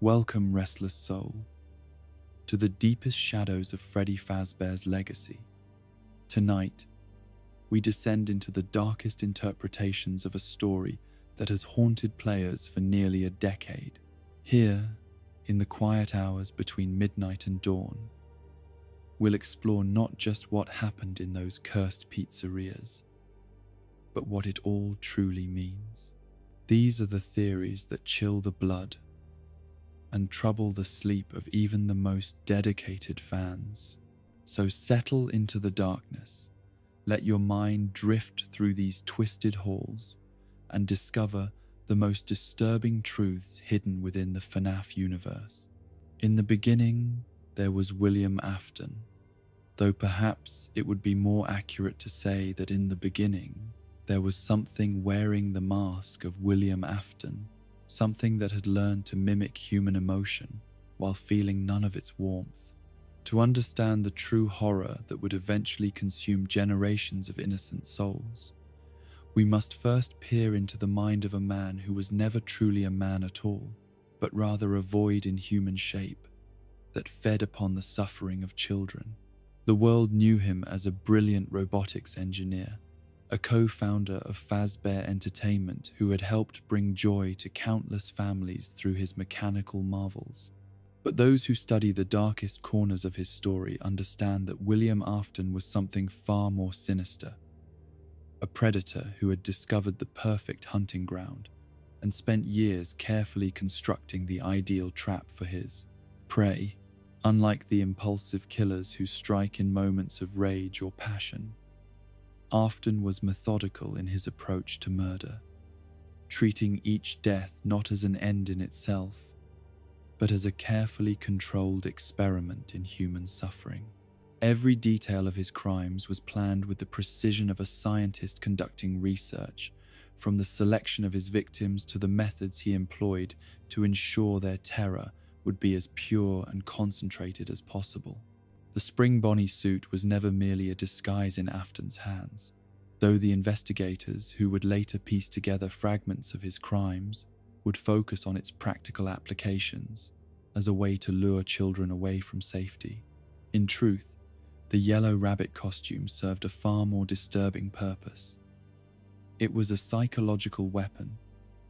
Welcome, restless soul, to the deepest shadows of Freddy Fazbear's legacy. Tonight, we descend into the darkest interpretations of a story that has haunted players for nearly a decade. Here, in the quiet hours between midnight and dawn, we'll explore not just what happened in those cursed pizzerias, but what it all truly means. These are the theories that chill the blood and trouble the sleep of even the most dedicated fans. So settle into the darkness, let your mind drift through these twisted halls, and discover the most disturbing truths hidden within the FNAF universe. In the beginning, there was William Afton, though perhaps it would be more accurate to say that in the beginning, there was something wearing the mask of William Afton, something that had learned to mimic human emotion while feeling none of its warmth. To understand the true horror that would eventually consume generations of innocent souls, we must first peer into the mind of a man who was never truly a man at all, but rather a void in human shape that fed upon the suffering of children. The world knew him as a brilliant robotics engineer, a co-founder of Fazbear Entertainment who had helped bring joy to countless families through his mechanical marvels. But those who study the darkest corners of his story understand that William Afton was something far more sinister, a predator who had discovered the perfect hunting ground and spent years carefully constructing the ideal trap for his prey. Unlike the impulsive killers who strike in moments of rage or passion, Afton was methodical in his approach to murder, treating each death not as an end in itself, but as a carefully controlled experiment in human suffering. Every detail of his crimes was planned with the precision of a scientist conducting research, from the selection of his victims to the methods he employed to ensure their terror would be as pure and concentrated as possible. The Spring Bonnie suit was never merely a disguise in Afton's hands, though the investigators, who would later piece together fragments of his crimes, would focus on its practical applications as a way to lure children away from safety. In truth, the yellow rabbit costume served a far more disturbing purpose. It was a psychological weapon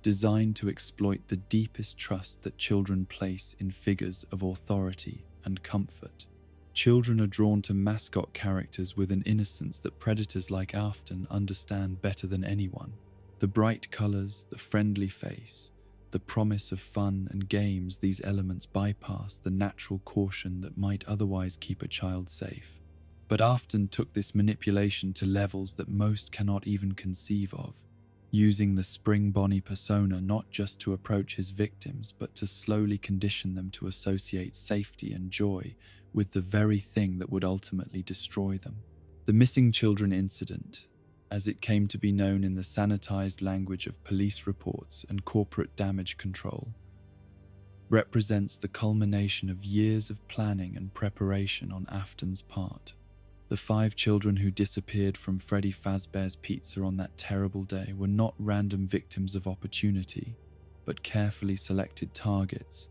designed to exploit the deepest trust that children place in figures of authority and comfort. Children are drawn to mascot characters with an innocence that predators like Afton understand better than anyone. The bright colors, the friendly face, the promise of fun and games, these elements bypass the natural caution that might otherwise keep a child safe. But Afton took this manipulation to levels that most cannot even conceive of, using the Spring Bonnie persona not just to approach his victims, but to slowly condition them to associate safety and joy with the very thing that would ultimately destroy them. The missing children incident, as it came to be known in the sanitized language of police reports and corporate damage control, represents the culmination of years of planning and preparation on Afton's part. The 5 children who disappeared from Freddy Fazbear's Pizza on that terrible day were not random victims of opportunity, but carefully selected targets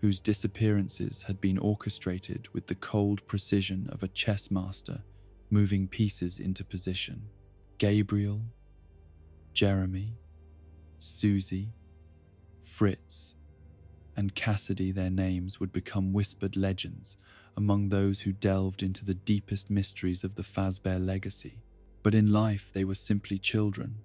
whose disappearances had been orchestrated with the cold precision of a chess master moving pieces into position. Gabriel, Jeremy, Susie, Fritz, and Cassidy, their names would become whispered legends among those who delved into the deepest mysteries of the Fazbear legacy. But in life, they were simply children,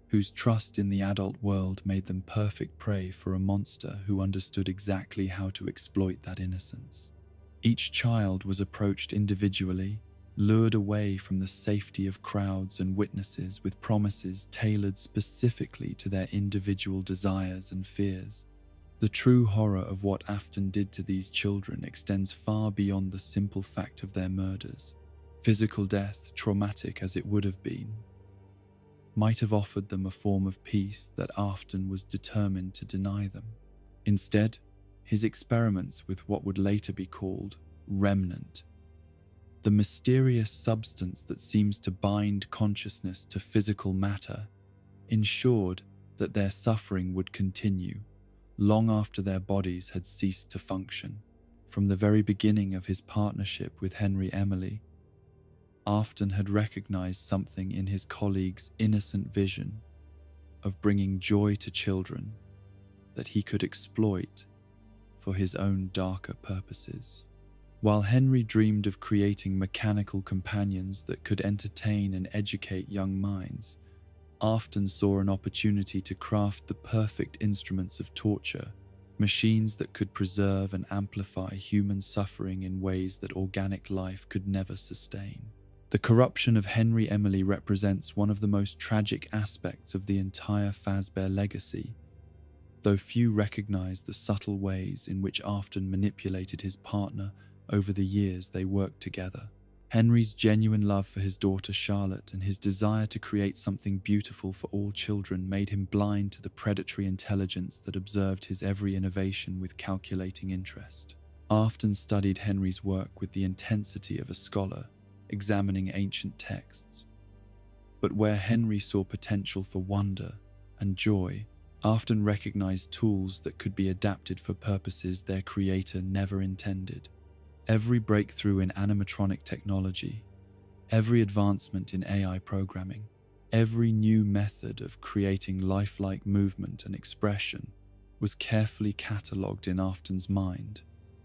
whose trust in the adult world made them perfect prey for a monster who understood exactly how to exploit that innocence. Each child was approached individually, lured away from the safety of crowds and witnesses with promises tailored specifically to their individual desires and fears. The true horror of what Afton did to these children extends far beyond the simple fact of their murders. Physical death, traumatic as it would have been, might have offered them a form of peace that Afton was determined to deny them. Instead, his experiments with what would later be called remnant, the mysterious substance that seems to bind consciousness to physical matter, ensured that their suffering would continue, long after their bodies had ceased to function. From the very beginning of his partnership with Henry Emily, Afton had recognized something in his colleague's innocent vision of bringing joy to children that he could exploit for his own darker purposes. While Henry dreamed of creating mechanical companions that could entertain and educate young minds, Afton saw an opportunity to craft the perfect instruments of torture, machines that could preserve and amplify human suffering in ways that organic life could never sustain. The corruption of Henry Emily represents one of the most tragic aspects of the entire Fazbear legacy, though few recognize the subtle ways in which Afton manipulated his partner over the years they worked together. Henry's genuine love for his daughter Charlotte and his desire to create something beautiful for all children made him blind to the predatory intelligence that observed his every innovation with calculating interest. Afton studied Henry's work with the intensity of a scholar examining ancient texts. But where Henry saw potential for wonder and joy, Afton recognized tools that could be adapted for purposes their creator never intended. Every breakthrough in animatronic technology, every advancement in AI programming, every new method of creating lifelike movement and expression was carefully catalogued in Afton's mind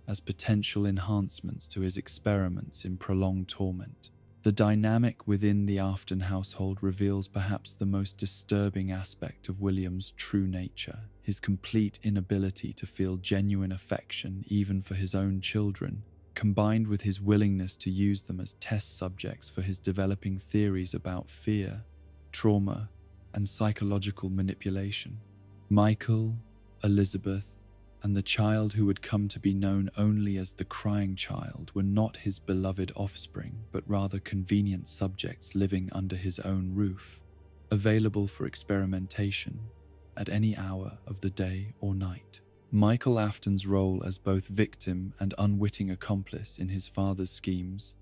as potential enhancements to his experiments in prolonged torment. The dynamic within the Afton household reveals perhaps the most disturbing aspect of William's true nature, his complete inability to feel genuine affection even for his own children, combined with his willingness to use them as test subjects for his developing theories about fear, trauma, and psychological manipulation. Michael, Elizabeth, and the child who would come to be known only as the crying child were not his beloved offspring, but rather convenient subjects living under his own roof, available for experimentation at any hour of the day or night. Michael Afton's role as both victim and unwitting accomplice in his father's schemes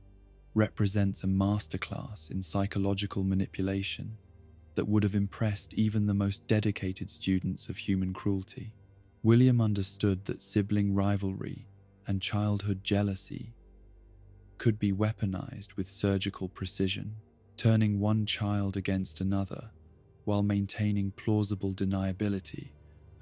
represents a masterclass in psychological manipulation that would have impressed even the most dedicated students of human cruelty. William understood that sibling rivalry and childhood jealousy could be weaponized with surgical precision, turning one child against another while maintaining plausible deniability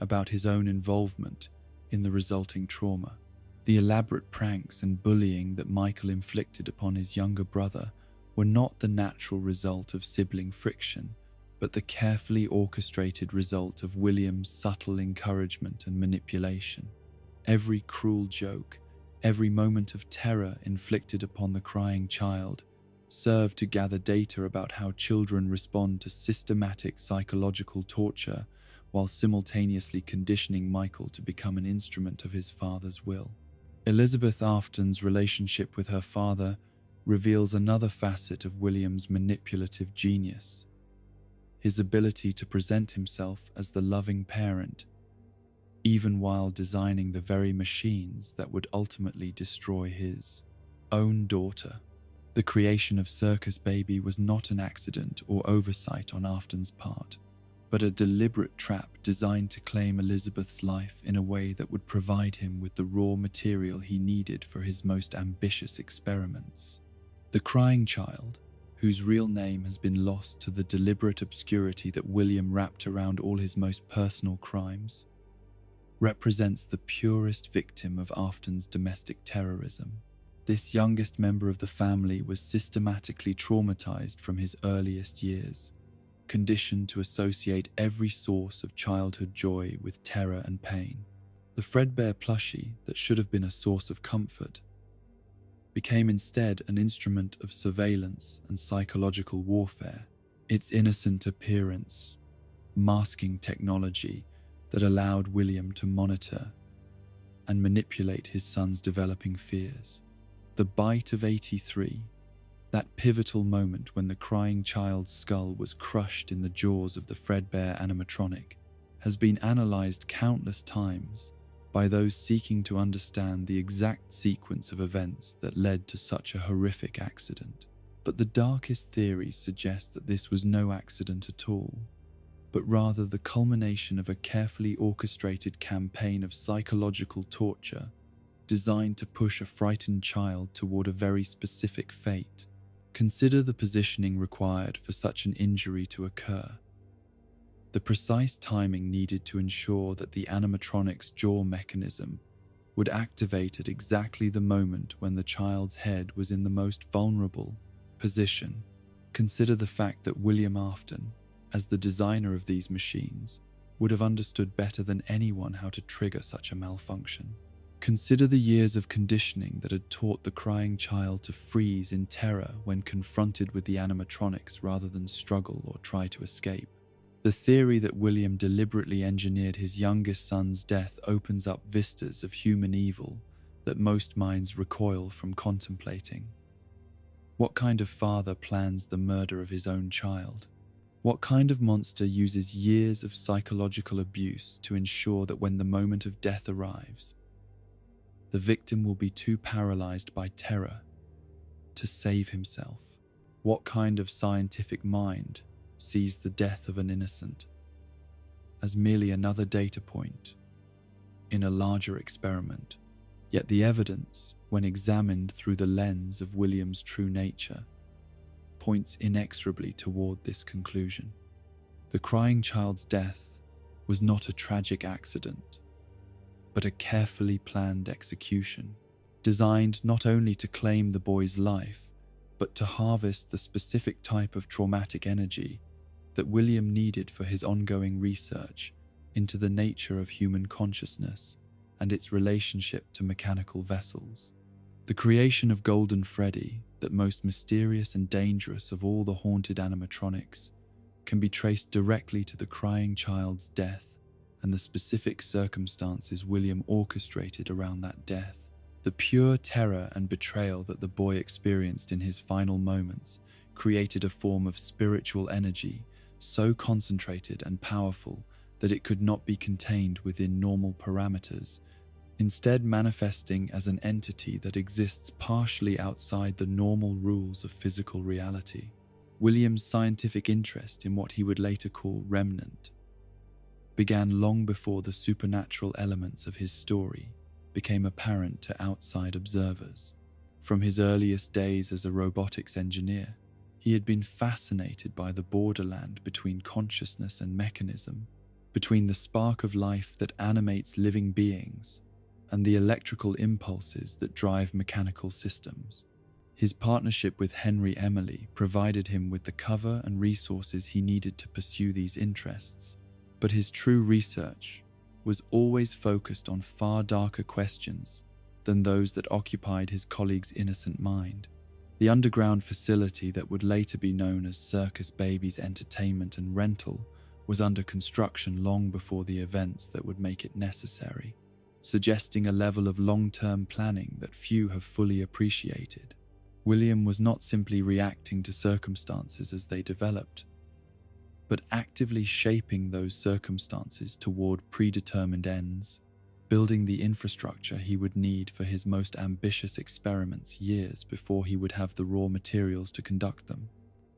about his own involvement in the resulting trauma. The elaborate pranks and bullying that Michael inflicted upon his younger brother were not the natural result of sibling friction, but the carefully orchestrated result of William's subtle encouragement and manipulation. Every cruel joke, every moment of terror inflicted upon the crying child served to gather data about how children respond to systematic psychological torture while simultaneously conditioning Michael to become an instrument of his father's will. Elizabeth Afton's relationship with her father reveals another facet of William's manipulative genius: his ability to present himself as the loving parent, even while designing the very machines that would ultimately destroy his own daughter. The creation of Circus Baby was not an accident or oversight on Afton's part, but a deliberate trap designed to claim Elizabeth's life in a way that would provide him with the raw material he needed for his most ambitious experiments. The crying child, whose real name has been lost to the deliberate obscurity that William wrapped around all his most personal crimes, represents the purest victim of Afton's domestic terrorism. This youngest member of the family was systematically traumatized from his earliest years, conditioned to associate every source of childhood joy with terror and pain. The Fredbear plushie that should have been a source of comfort became instead an instrument of surveillance and psychological warfare, its innocent appearance masking technology that allowed William to monitor and manipulate his son's developing fears. The bite of 83, that pivotal moment when the crying child's skull was crushed in the jaws of the Fredbear animatronic, has been analyzed countless times by those seeking to understand the exact sequence of events that led to such a horrific accident. But the darkest theories suggest that this was no accident at all. but rather the culmination of a carefully orchestrated campaign of psychological torture designed to push a frightened child toward a very specific fate. Consider the positioning required for such an injury to occur. The precise timing needed to ensure that the animatronic's jaw mechanism would activate at exactly the moment when the child's head was in the most vulnerable position. Consider the fact that William Afton, as the designer of these machines, would have understood better than anyone how to trigger such a malfunction. Consider the years of conditioning that had taught the crying child to freeze in terror when confronted with the animatronics rather than struggle or try to escape. The theory that William deliberately engineered his youngest son's death opens up vistas of human evil that most minds recoil from contemplating. What kind of father plans the murder of his own child? What kind of monster uses years of psychological abuse to ensure that when the moment of death arrives, the victim will be too paralyzed by terror to save himself? What kind of scientific mind sees the death of an innocent as merely another data point in a larger experiment? Yet the evidence, when examined through the lens of William's true nature, points inexorably toward this conclusion. The crying child's death was not a tragic accident, but a carefully planned execution, designed not only to claim the boy's life, but to harvest the specific type of traumatic energy that William needed for his ongoing research into the nature of human consciousness and its relationship to mechanical vessels. The creation of Golden Freddy, that most mysterious and dangerous of all the haunted animatronics, can be traced directly to the crying child's death and the specific circumstances William orchestrated around that death. The pure terror and betrayal that the boy experienced in his final moments created a form of spiritual energy so concentrated and powerful that it could not be contained within normal parameters, instead manifesting as an entity that exists partially outside the normal rules of physical reality. William's scientific interest in what he would later call remnant began long before the supernatural elements of his story became apparent to outside observers. From his earliest days as a robotics engineer, he had been fascinated by the borderland between consciousness and mechanism, between the spark of life that animates living beings and the electrical impulses that drive mechanical systems. His partnership with Henry Emily provided him with the cover and resources he needed to pursue these interests, but his true research was always focused on far darker questions than those that occupied his colleague's innocent mind. The underground facility that would later be known as Circus Baby's Entertainment and Rental was under construction long before the events that would make it necessary, suggesting a level of long-term planning that few have fully appreciated. William was not simply reacting to circumstances as they developed, but actively shaping those circumstances toward predetermined ends, building the infrastructure he would need for his most ambitious experiments years before he would have the raw materials to conduct them.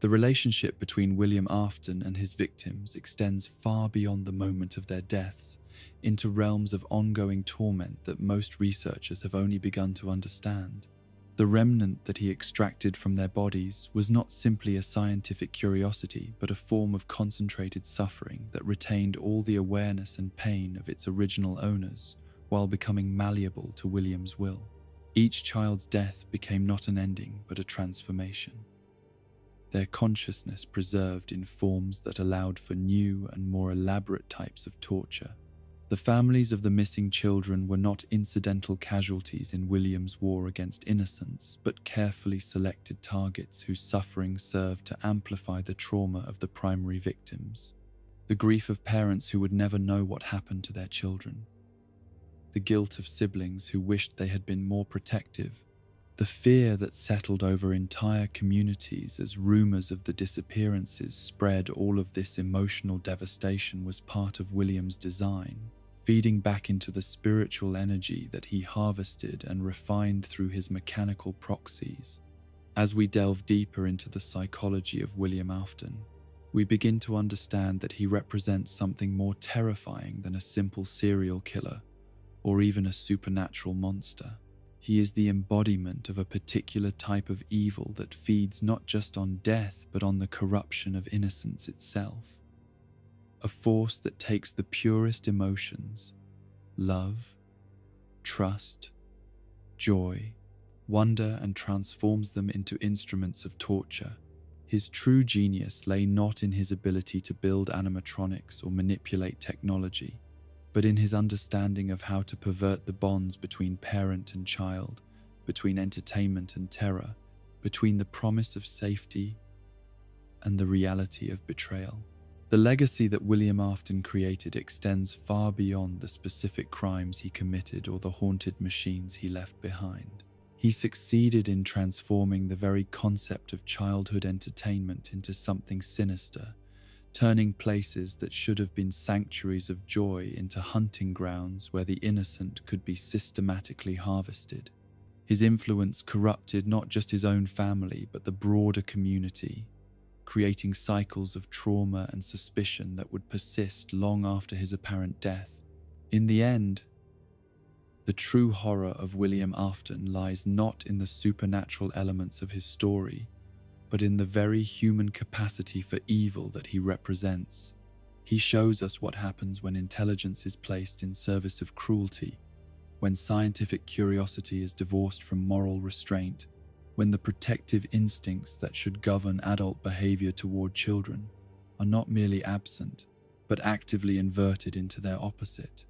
The relationship between William Afton and his victims extends far beyond the moment of their deaths into realms of ongoing torment that most researchers have only begun to understand. The remnant that he extracted from their bodies was not simply a scientific curiosity, but a form of concentrated suffering that retained all the awareness and pain of its original owners while becoming malleable to William's will. Each child's death became not an ending, but a transformation. Their consciousness preserved in forms that allowed for new and more elaborate types of torture. The families of the missing children were not incidental casualties in William's war against innocence, but carefully selected targets whose suffering served to amplify the trauma of the primary victims. The grief of parents who would never know what happened to their children. The guilt of siblings who wished they had been more protective. The fear that settled over entire communities as rumors of the disappearances spread. All of this emotional devastation was part of William's design, feeding back into the spiritual energy that he harvested and refined through his mechanical proxies. As we delve deeper into the psychology of William Afton, we begin to understand that he represents something more terrifying than a simple serial killer or even a supernatural monster. He is the embodiment of a particular type of evil that feeds not just on death but on the corruption of innocence itself. A force that takes the purest emotions, love, trust, joy, wonder, and transforms them into instruments of torture. His true genius lay not in his ability to build animatronics or manipulate technology, but in his understanding of how to pervert the bonds between parent and child, between entertainment and terror, between the promise of safety and the reality of betrayal. The legacy that William Afton created extends far beyond the specific crimes he committed or the haunted machines he left behind. He succeeded in transforming the very concept of childhood entertainment into something sinister, turning places that should have been sanctuaries of joy into hunting grounds where the innocent could be systematically harvested. His influence corrupted not just his own family but the broader community, creating cycles of trauma and suspicion that would persist long after his apparent death. In the end, the true horror of William Afton lies not in the supernatural elements of his story, but in the very human capacity for evil that he represents. He shows us what happens when intelligence is placed in service of cruelty, when scientific curiosity is divorced from moral restraint, when the protective instincts that should govern adult behavior toward children are not merely absent, but actively inverted into their opposite.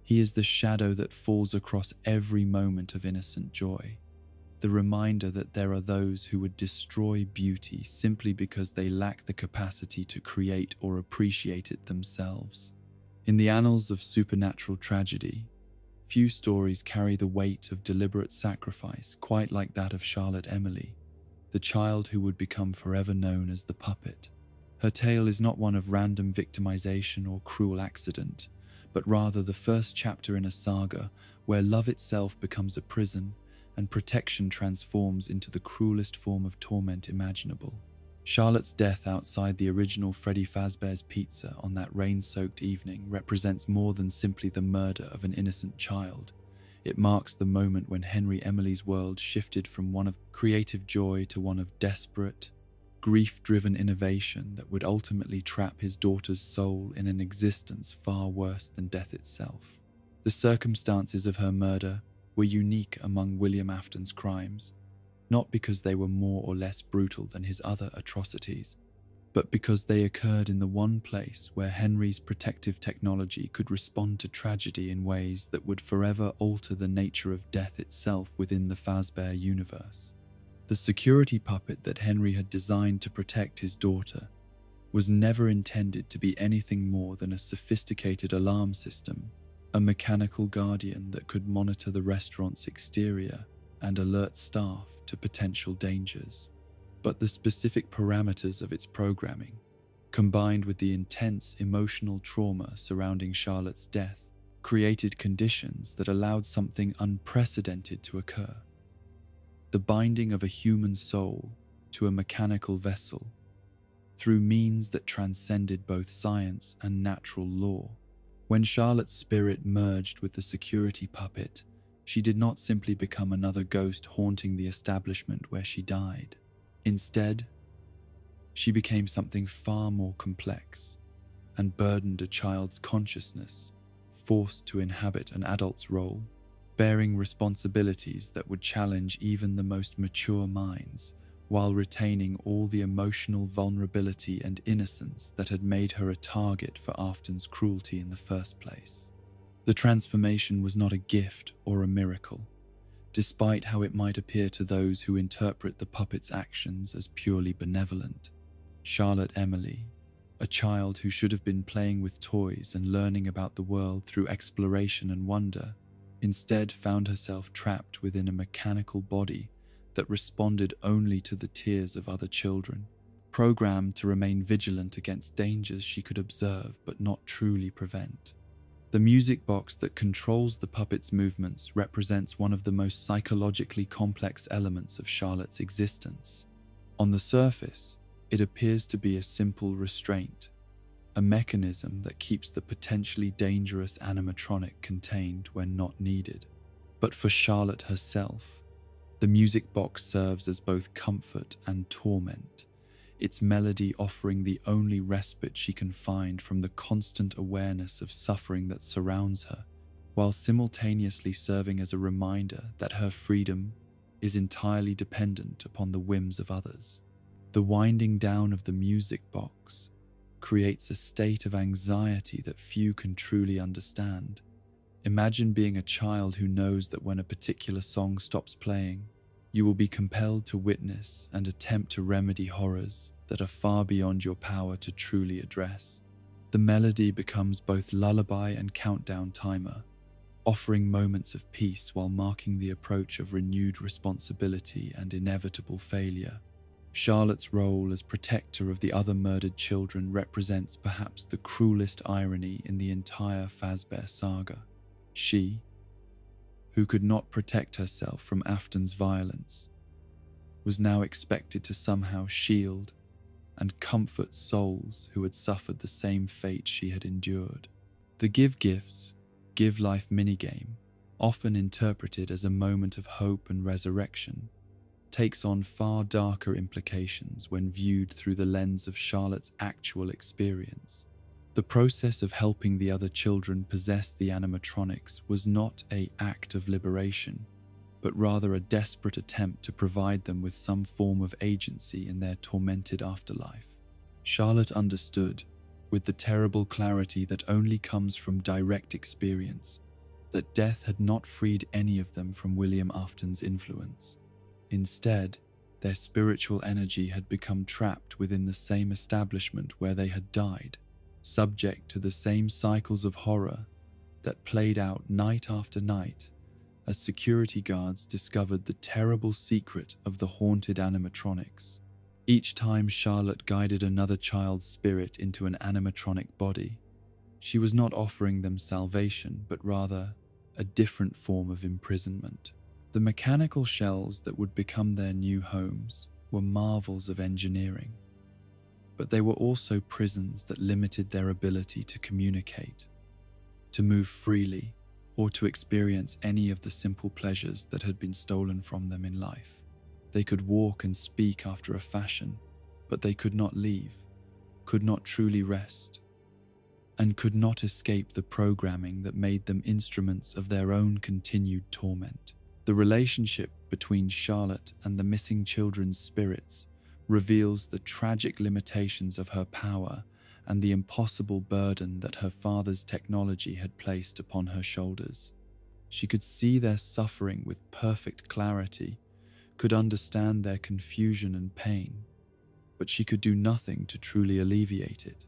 He is the shadow that falls across every moment of innocent joy, the reminder that there are those who would destroy beauty simply because they lack the capacity to create or appreciate it themselves. In the annals of supernatural tragedy, few stories carry the weight of deliberate sacrifice quite like that of Charlotte Emily, the child who would become forever known as the Puppet. Her tale is not one of random victimization or cruel accident, but rather the first chapter in a saga where love itself becomes a prison and protection transforms into the cruelest form of torment imaginable. Charlotte's death outside the original Freddy Fazbear's Pizza on that rain-soaked evening represents more than simply the murder of an innocent child. It marks the moment when Henry Emily's world shifted from one of creative joy to one of desperate, grief-driven innovation that would ultimately trap his daughter's soul in an existence far worse than death itself. The circumstances of her murder were unique among William Afton's crimes, not because they were more or less brutal than his other atrocities, but because they occurred in the one place where Henry's protective technology could respond to tragedy in ways that would forever alter the nature of death itself within the Fazbear universe. The security puppet that Henry had designed to protect his daughter was never intended to be anything more than a sophisticated alarm system, a mechanical guardian that could monitor the restaurant's exterior and alert staff to potential dangers. But the specific parameters of its programming, combined with the intense emotional trauma surrounding Charlotte's death, created conditions that allowed something unprecedented to occur. The binding of a human soul to a mechanical vessel through means that transcended both science and natural law. When Charlotte's spirit merged with the security puppet, she did not simply become another ghost haunting the establishment where she died. Instead, she became something far more complex and burdened a child's consciousness, forced to inhabit an adult's role, bearing responsibilities that would challenge even the most mature minds, while retaining all the emotional vulnerability and innocence that had made her a target for Afton's cruelty in the first place. The transformation was not a gift or a miracle, despite how it might appear to those who interpret the puppet's actions as purely benevolent. Charlotte Emily, a child who should have been playing with toys and learning about the world through exploration and wonder, instead found herself trapped within a mechanical body that responded only to the tears of other children, programmed to remain vigilant against dangers she could observe but not truly prevent. The music box that controls the puppet's movements represents one of the most psychologically complex elements of Charlotte's existence. On the surface, It appears to be a simple restraint, a mechanism that keeps the potentially dangerous animatronic contained when not needed. But for Charlotte herself, the music box serves as both comfort and torment, its melody offering the only respite she can find from the constant awareness of suffering that surrounds her, while simultaneously serving as a reminder that her freedom is entirely dependent upon the whims of others. The winding down of the music box creates a state of anxiety that few can truly understand. Imagine being a child who knows that when a particular song stops playing, you will be compelled to witness and attempt to remedy horrors that are far beyond your power to truly address. The melody becomes both lullaby and countdown timer, offering moments of peace while marking the approach of renewed responsibility and inevitable failure. Charlotte's role as protector of the other murdered children represents perhaps the cruelest irony in the entire Fazbear saga. She, who could not protect herself from Afton's violence, was now expected to somehow shield and comfort souls who had suffered the same fate she had endured. The Give Gifts, Give Life minigame, often interpreted as a moment of hope and resurrection, takes on far darker implications when viewed through the lens of Charlotte's actual experience. The process of helping the other children possess the animatronics was not an act of liberation, but rather a desperate attempt to provide them with some form of agency in their tormented afterlife. Charlotte understood, with the terrible clarity that only comes from direct experience, that death had not freed any of them from William Afton's influence. Instead, their spiritual energy had become trapped within the same establishment where they had died, subject to the same cycles of horror that played out night after night as security guards discovered the terrible secret of the haunted animatronics. Each time Charlotte guided another child's spirit into an animatronic body, she was not offering them salvation, but rather a different form of imprisonment. The mechanical shells that would become their new homes were marvels of engineering, but they were also prisons that limited their ability to communicate, to move freely, or to experience any of the simple pleasures that had been stolen from them in life. They could walk and speak after a fashion, but they could not leave, could not truly rest, and could not escape the programming that made them instruments of their own continued torment. The relationship between Charlotte and the missing children's spirits reveals the tragic limitations of her power and the impossible burden that her father's technology had placed upon her shoulders. She could see their suffering with perfect clarity, could understand their confusion and pain, but she could do nothing to truly alleviate it.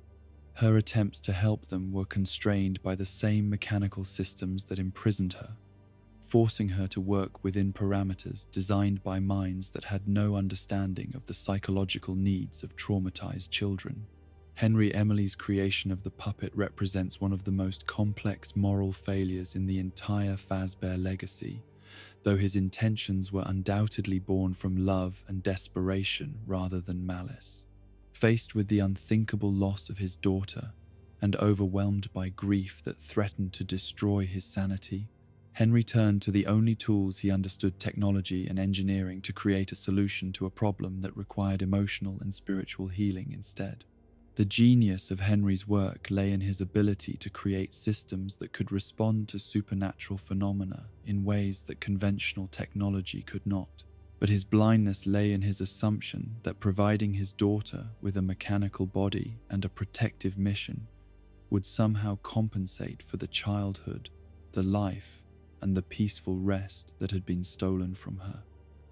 Her attempts to help them were constrained by the same mechanical systems that imprisoned her, forcing her to work within parameters designed by minds that had no understanding of the psychological needs of traumatized children. Henry Emily's creation of the puppet represents one of the most complex moral failures in the entire Fazbear legacy, though his intentions were undoubtedly born from love and desperation rather than malice. Faced with the unthinkable loss of his daughter and overwhelmed by grief that threatened to destroy his sanity, Henry turned to the only tools he understood: technology and engineering, to create a solution to a problem that required emotional and spiritual healing instead. The genius of Henry's work lay in his ability to create systems that could respond to supernatural phenomena in ways that conventional technology could not. But his blindness lay in his assumption that providing his daughter with a mechanical body and a protective mission would somehow compensate for the childhood, the life, and the peaceful rest that had been stolen from her.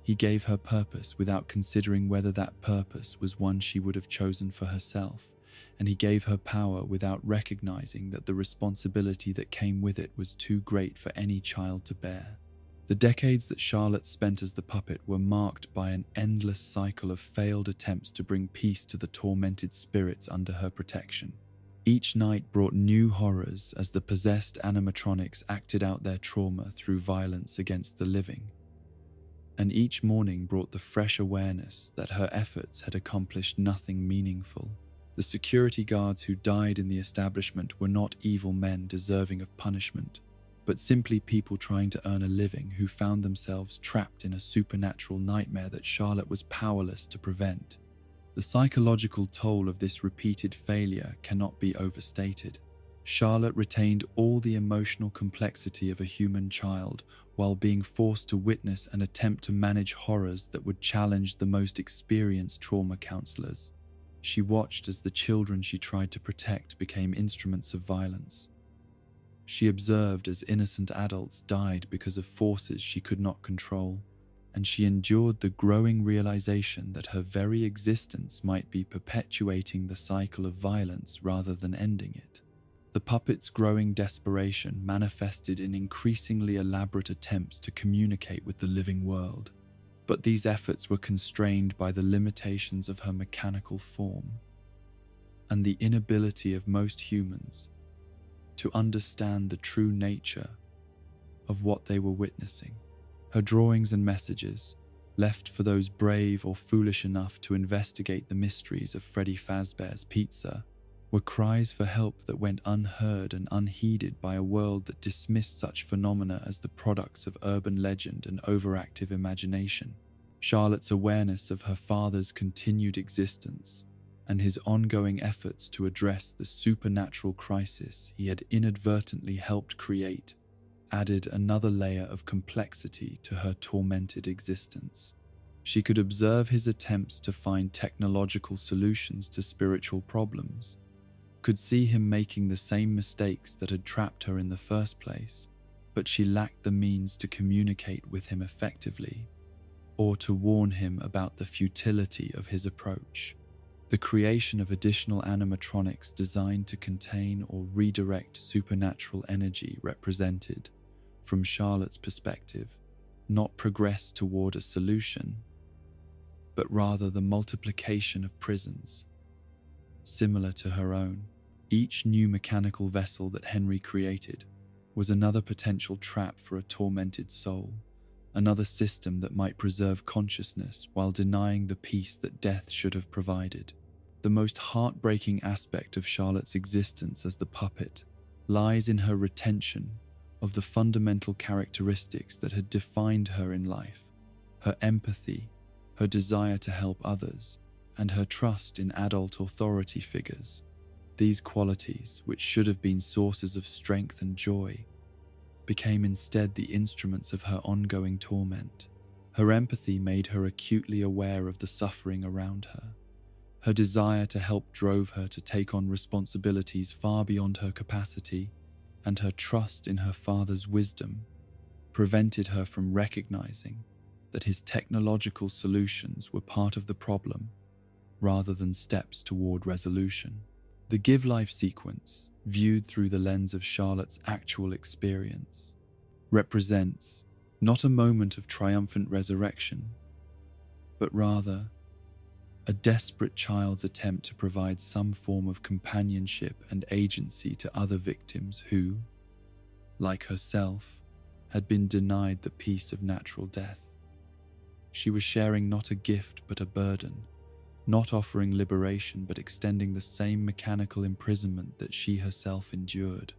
He gave her purpose without considering whether that purpose was one she would have chosen for herself, and he gave her power without recognizing that the responsibility that came with it was too great for any child to bear. The decades that Charlotte spent as the puppet were marked by an endless cycle of failed attempts to bring peace to the tormented spirits under her protection. Each night brought new horrors as the possessed animatronics acted out their trauma through violence against the living. and each morning brought the fresh awareness that her efforts had accomplished nothing meaningful. The security guards who died in the establishment were not evil men deserving of punishment, but simply people trying to earn a living who found themselves trapped in a supernatural nightmare that Charlotte was powerless to prevent. The psychological toll of this repeated failure cannot be overstated. Charlotte retained all the emotional complexity of a human child while being forced to witness and attempt to manage horrors that would challenge the most experienced trauma counselors. She watched as the children she tried to protect became instruments of violence. She observed as innocent adults died because of forces she could not control, and she endured the growing realization that her very existence might be perpetuating the cycle of violence rather than ending it. The puppet's growing desperation manifested in increasingly elaborate attempts to communicate with the living world, but these efforts were constrained by the limitations of her mechanical form and the inability of most humans to understand the true nature of what they were witnessing. Her drawings and messages, left for those brave or foolish enough to investigate the mysteries of Freddy Fazbear's Pizza, were cries for help that went unheard and unheeded by a world that dismissed such phenomena as the products of urban legend and overactive imagination. Charlotte's awareness of her father's continued existence and his ongoing efforts to address the supernatural crisis he had inadvertently helped create added another layer of complexity to her tormented existence. She could observe his attempts to find technological solutions to spiritual problems, could see him making the same mistakes that had trapped her in the first place, but she lacked the means to communicate with him effectively or to warn him about the futility of his approach. The creation of additional animatronics designed to contain or redirect supernatural energy represented, from Charlotte's perspective, not progress toward a solution, but rather the multiplication of prisons, similar to her own. Each new mechanical vessel that Henry created was another potential trap for a tormented soul, another system that might preserve consciousness while denying the peace that death should have provided. The most heartbreaking aspect of Charlotte's existence as the puppet lies in her retention of the fundamental characteristics that had defined her in life: her empathy, her desire to help others, and her trust in adult authority figures. These qualities, which should have been sources of strength and joy, became instead the instruments of her ongoing torment. Her empathy made her acutely aware of the suffering around her. Her desire to help drove her to take on responsibilities far beyond her capacity, and her trust in her father's wisdom prevented her from recognizing that his technological solutions were part of the problem rather than steps toward resolution. The Give Life sequence, viewed through the lens of Charlotte's actual experience, represents not a moment of triumphant resurrection, but rather a desperate child's attempt to provide some form of companionship and agency to other victims who, like herself, had been denied the peace of natural death. She was sharing not a gift but a burden, not offering liberation but extending the same mechanical imprisonment that she herself endured.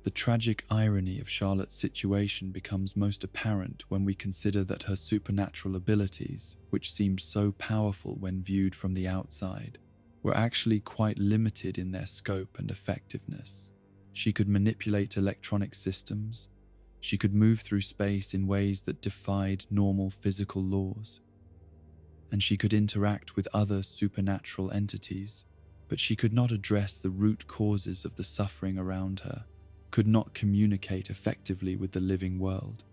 The tragic irony of Charlotte's situation becomes most apparent when we consider that her supernatural abilities, which seemed so powerful when viewed from the outside, were actually quite limited in their scope and effectiveness. She could manipulate electronic systems, she could move through space in ways that defied normal physical laws, and she could interact with other supernatural entities, but she could not address the root causes of the suffering around her, could not communicate effectively with the living world,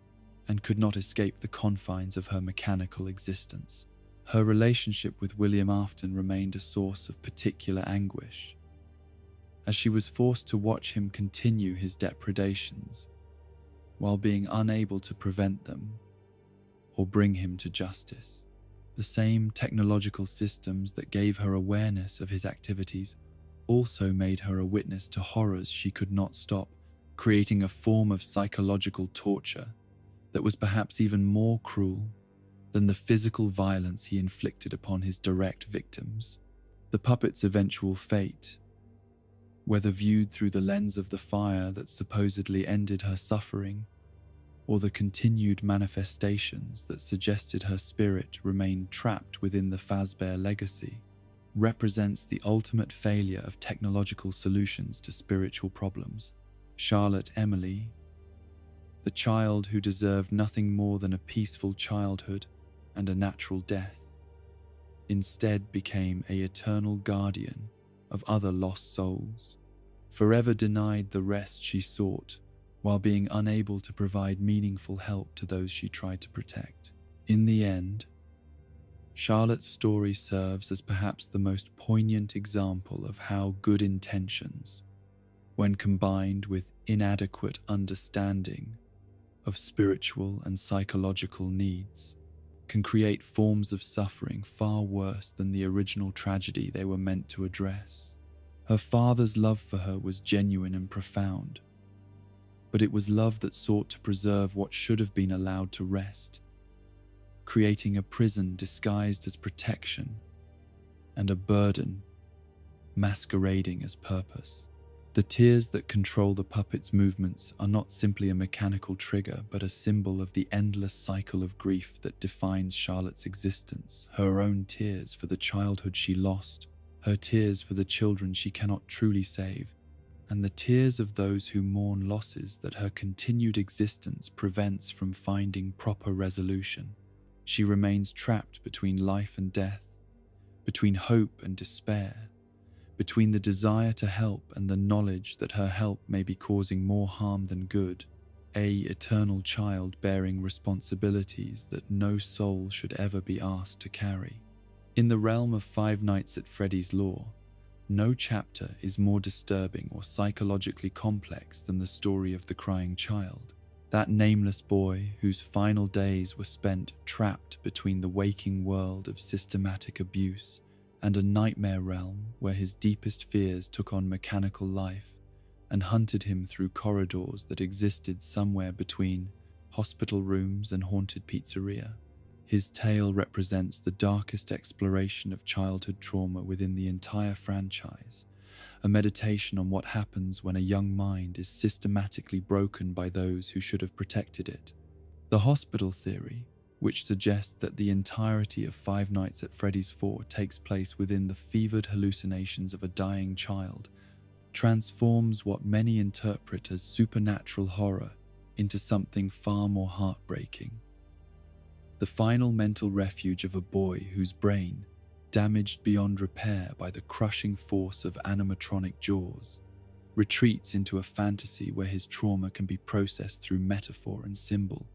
and could not escape the confines of her mechanical existence. Her relationship with William Afton remained a source of particular anguish, as she was forced to watch him continue his depredations, while being unable to prevent them or bring him to justice. The same technological systems that gave her awareness of his activities also made her a witness to horrors she could not stop, creating a form of psychological torture that was perhaps even more cruel than the physical violence he inflicted upon his direct victims. The puppet's eventual fate, whether viewed through the lens of the fire that supposedly ended her suffering, or the continued manifestations that suggested her spirit remained trapped within the Fazbear legacy, represents the ultimate failure of technological solutions to spiritual problems. Charlotte Emily, the child who deserved nothing more than a peaceful childhood and a natural death, instead became an eternal guardian of other lost souls, forever denied the rest she sought while being unable to provide meaningful help to those she tried to protect. In the end, Charlotte's story serves as perhaps the most poignant example of how good intentions, when combined with inadequate understanding of spiritual and psychological needs, can create forms of suffering far worse than the original tragedy they were meant to address. Her father's love for her was genuine and profound, but it was love that sought to preserve what should have been allowed to rest, creating a prison disguised as protection and a burden masquerading as purpose. The tears that control the puppet's movements are not simply a mechanical trigger, but a symbol of the endless cycle of grief that defines Charlotte's existence. Her own tears for the childhood she lost, her tears for the children she cannot truly save, and the tears of those who mourn losses that her continued existence prevents from finding proper resolution. She remains trapped between life and death, between hope and despair, between the desire to help and the knowledge that her help may be causing more harm than good, an eternal child bearing responsibilities that no soul should ever be asked to carry. In the realm of Five Nights at Freddy's lore, no chapter is more disturbing or psychologically complex than the story of the crying child, that nameless boy whose final days were spent trapped between the waking world of systematic abuse and a nightmare realm where his deepest fears took on mechanical life and hunted him through corridors that existed somewhere between hospital rooms and haunted pizzeria. His tale represents the darkest exploration of childhood trauma within the entire franchise, a meditation on what happens when a young mind is systematically broken by those who should have protected it. The hospital theory, which suggests that the entirety of Five Nights at Freddy's 4 takes place within the fevered hallucinations of a dying child, transforms what many interpret as supernatural horror into something far more heartbreaking. The final mental refuge of a boy whose brain, damaged beyond repair by the crushing force of animatronic jaws, retreats into a fantasy where his trauma can be processed through metaphor and symbol,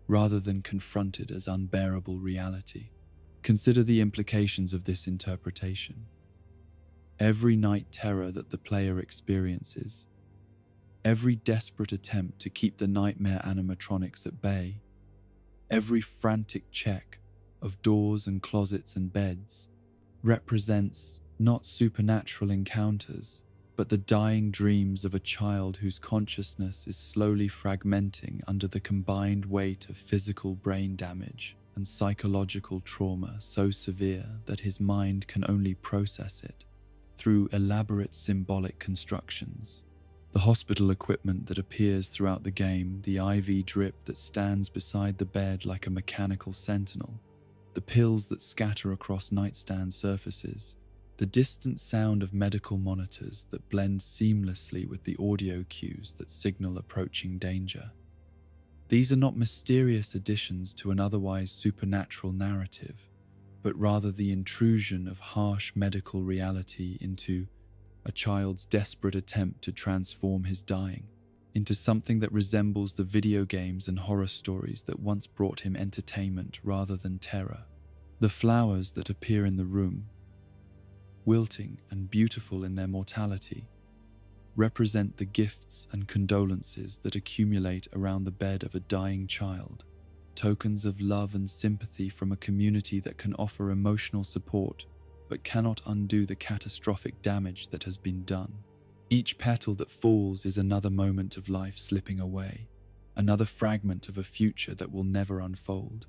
rather than confronted as unbearable reality. Consider the implications of this interpretation. Every night terror that the player experiences, every desperate attempt to keep the nightmare animatronics at bay, every frantic check of doors and closets and beds, represents not supernatural encounters, but the dying dreams of a child whose consciousness is slowly fragmenting under the combined weight of physical brain damage and psychological trauma so severe that his mind can only process it through elaborate symbolic constructions. The hospital equipment that appears throughout the game, the IV drip that stands beside the bed like a mechanical sentinel, the pills that scatter across nightstand surfaces, the distant sound of medical monitors that blend seamlessly with the audio cues that signal approaching danger. These are not mysterious additions to an otherwise supernatural narrative, but rather the intrusion of harsh medical reality into a child's desperate attempt to transform his dying into something that resembles the video games and horror stories that once brought him entertainment rather than terror. The flowers that appear in the room, wilting and beautiful in their mortality, represent the gifts and condolences that accumulate around the bed of a dying child, tokens of love and sympathy from a community that can offer emotional support but cannot undo the catastrophic damage that has been done. Each petal that falls is another moment of life slipping away, another fragment of a future that will never unfold.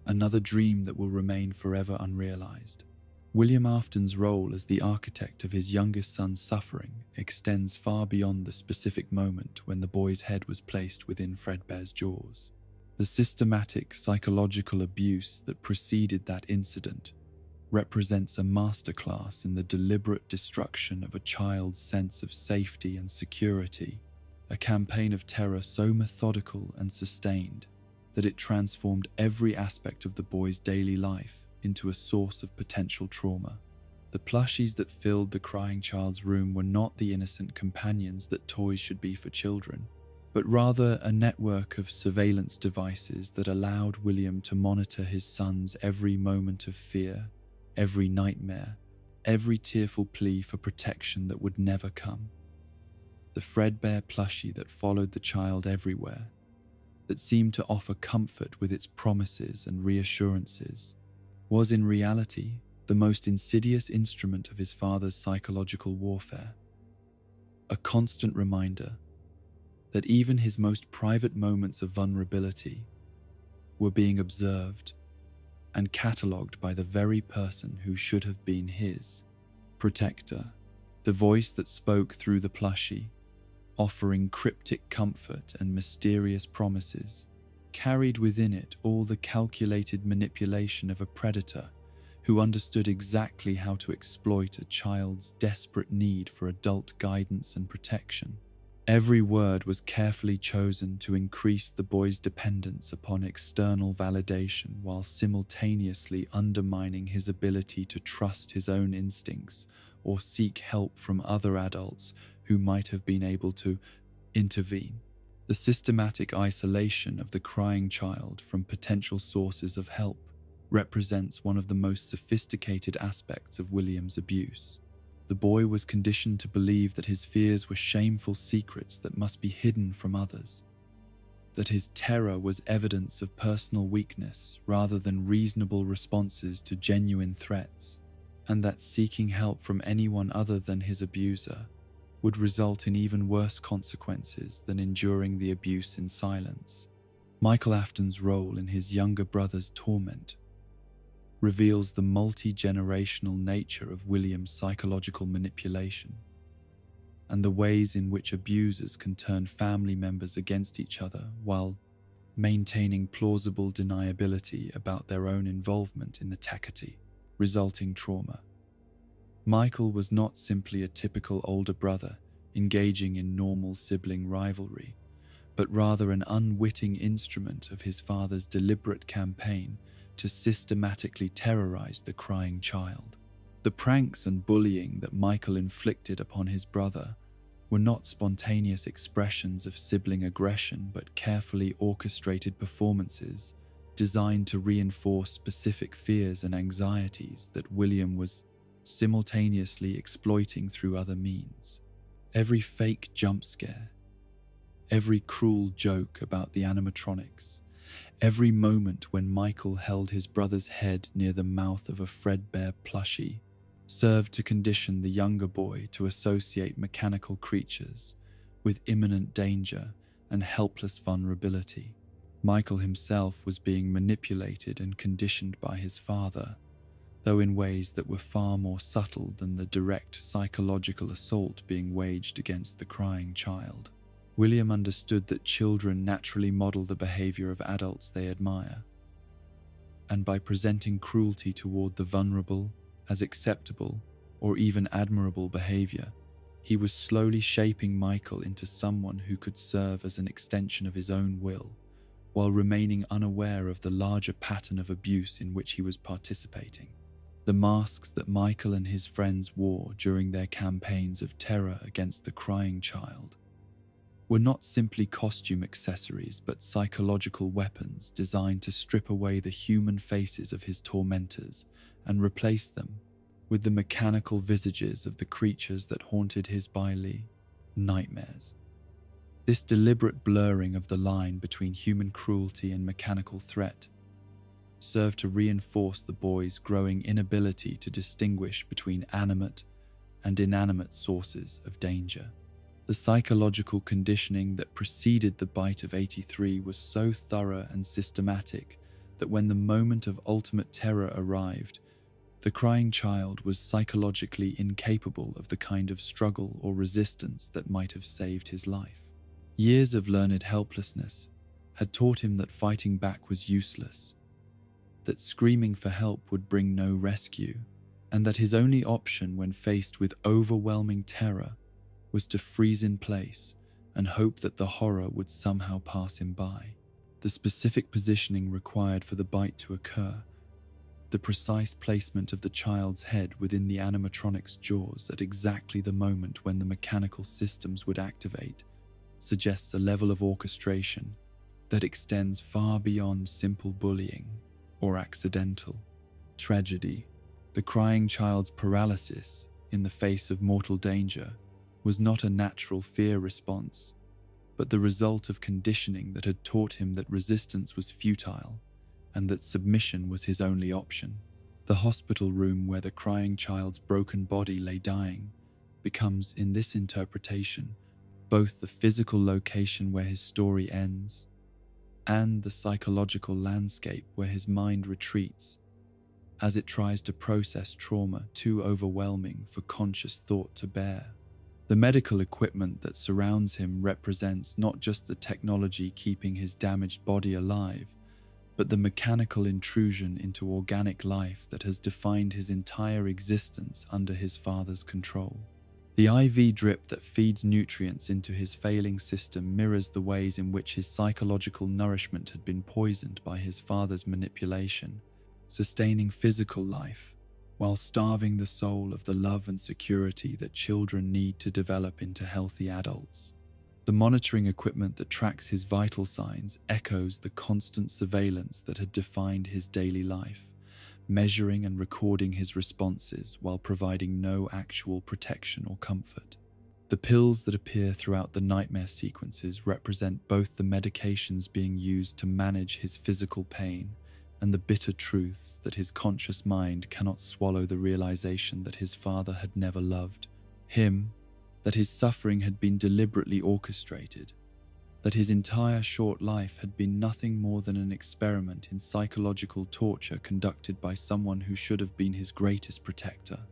another dream that will remain forever unrealized. William Afton's role as the architect of his youngest son's suffering extends far beyond the specific moment when the boy's head was placed within Fredbear's jaws. The systematic psychological abuse that preceded that incident represents a masterclass in the deliberate destruction of a child's sense of safety and security, a campaign of terror so methodical and sustained that it transformed every aspect of the boy's daily life into a source of potential trauma. The plushies that filled the crying child's room were not the innocent companions that toys should be for children, but rather a network of surveillance devices that allowed William to monitor his son's every moment of fear, every nightmare, every tearful plea for protection that would never come. The Fredbear plushie that followed the child everywhere, that seemed to offer comfort with its promises and reassurances, was in reality the most insidious instrument of his father's psychological warfare. A constant reminder that even his most private moments of vulnerability were being observed and catalogued by the very person who should have been his protector. The voice that spoke through the plushie, offering cryptic comfort and mysterious promises, carried within it all the calculated manipulation of a predator who understood exactly how to exploit a child's desperate need for adult guidance and protection. Every word was carefully chosen to increase the boy's dependence upon external validation while simultaneously undermining his ability to trust his own instincts or seek help from other adults who might have been able to intervene. The systematic isolation of the crying child from potential sources of help represents one of the most sophisticated aspects of William's abuse. The boy was conditioned to believe that his fears were shameful secrets that must be hidden from others, that his terror was evidence of personal weakness rather than reasonable responses to genuine threats, and that seeking help from anyone other than his abuser would result in even worse consequences than enduring the abuse in silence. Michael Afton's role in his younger brother's torment reveals the multi-generational nature of William's psychological manipulation and the ways in which abusers can turn family members against each other while maintaining plausible deniability about their own involvement in the Takati, resulting trauma. Michael was not simply a typical older brother engaging in normal sibling rivalry, but rather an unwitting instrument of his father's deliberate campaign to systematically terrorize the crying child. The pranks and bullying that Michael inflicted upon his brother were not spontaneous expressions of sibling aggression, but carefully orchestrated performances designed to reinforce specific fears and anxieties that William was simultaneously exploiting through other means. Every fake jump scare, every cruel joke about the animatronics, every moment when Michael held his brother's head near the mouth of a Fredbear plushie served to condition the younger boy to associate mechanical creatures with imminent danger and helpless vulnerability. Michael himself was being manipulated and conditioned by his father, though in ways that were far more subtle than the direct psychological assault being waged against the crying child. William understood that children naturally model the behavior of adults they admire, and by presenting cruelty toward the vulnerable as acceptable or even admirable behavior, he was slowly shaping Michael into someone who could serve as an extension of his own will, while remaining unaware of the larger pattern of abuse in which he was participating. The masks that Michael and his friends wore during their campaigns of terror against the crying child were not simply costume accessories, but psychological weapons designed to strip away the human faces of his tormentors and replace them with the mechanical visages of the creatures that haunted his daily nightmares. This deliberate blurring of the line between human cruelty and mechanical threat served to reinforce the boy's growing inability to distinguish between animate and inanimate sources of danger. The psychological conditioning that preceded the bite of 83 was so thorough and systematic that when the moment of ultimate terror arrived, the crying child was psychologically incapable of the kind of struggle or resistance that might have saved his life. Years of learned helplessness had taught him that fighting back was useless, that screaming for help would bring no rescue, and that his only option when faced with overwhelming terror was to freeze in place and hope that the horror would somehow pass him by. The specific positioning required for the bite to occur, the precise placement of the child's head within the animatronic's jaws at exactly the moment when the mechanical systems would activate, suggests a level of orchestration that extends far beyond simple bullying or accidental tragedy. The crying child's paralysis in the face of mortal danger was not a natural fear response, but the result of conditioning that had taught him that resistance was futile and that submission was his only option. The hospital room where the crying child's broken body lay dying becomes, in this interpretation, both the physical location where his story ends and the psychological landscape where his mind retreats as it tries to process trauma too overwhelming for conscious thought to bear. The medical equipment that surrounds him represents not just the technology keeping his damaged body alive, but the mechanical intrusion into organic life that has defined his entire existence under his father's control. The IV drip that feeds nutrients into his failing system mirrors the ways in which his psychological nourishment had been poisoned by his father's manipulation, sustaining physical life while starving the soul of the love and security that children need to develop into healthy adults. The monitoring equipment that tracks his vital signs echoes the constant surveillance that had defined his daily life, measuring and recording his responses while providing no actual protection or comfort. The pills that appear throughout the nightmare sequences represent both the medications being used to manage his physical pain and the bitter truths that his conscious mind cannot swallow: the realization that his father had never loved him, that his suffering had been deliberately orchestrated, that his entire short life had been nothing more than an experiment in psychological torture conducted by someone who should have been his greatest protector.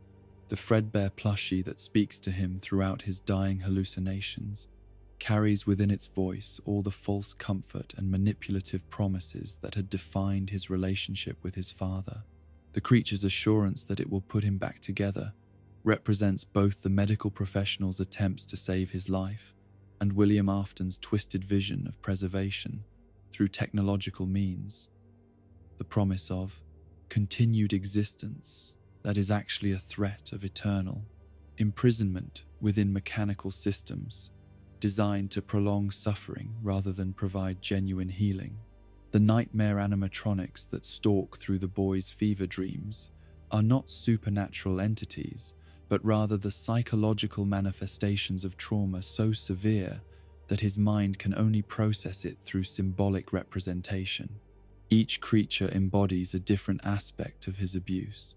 The Fredbear plushie that speaks to him throughout his dying hallucinations carries within its voice all the false comfort and manipulative promises that had defined his relationship with his father. The creature's assurance that it will put him back together represents both the medical professional's attempts to save his life and William Afton's twisted vision of preservation through technological means. The promise of continued existence that is actually a threat of eternal imprisonment within mechanical systems designed to prolong suffering rather than provide genuine healing. The nightmare animatronics that stalk through the boy's fever dreams are not supernatural entities, but rather the psychological manifestations of trauma so severe that his mind can only process it through symbolic representation. Each creature embodies a different aspect of his abuse.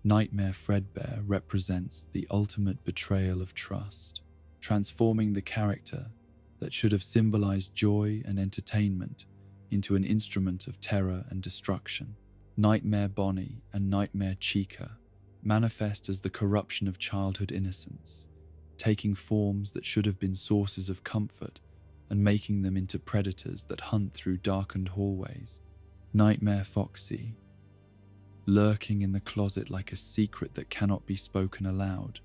Nightmare Fredbear represents the ultimate betrayal of trust, transforming the character that should have symbolized joy and entertainment into an instrument of terror and destruction. Nightmare Bonnie and Nightmare Chica manifest as the corruption of childhood innocence, taking forms that should have been sources of comfort and making them into predators that hunt through darkened hallways. Nightmare Foxy, lurking in the closet like a secret that cannot be spoken aloud,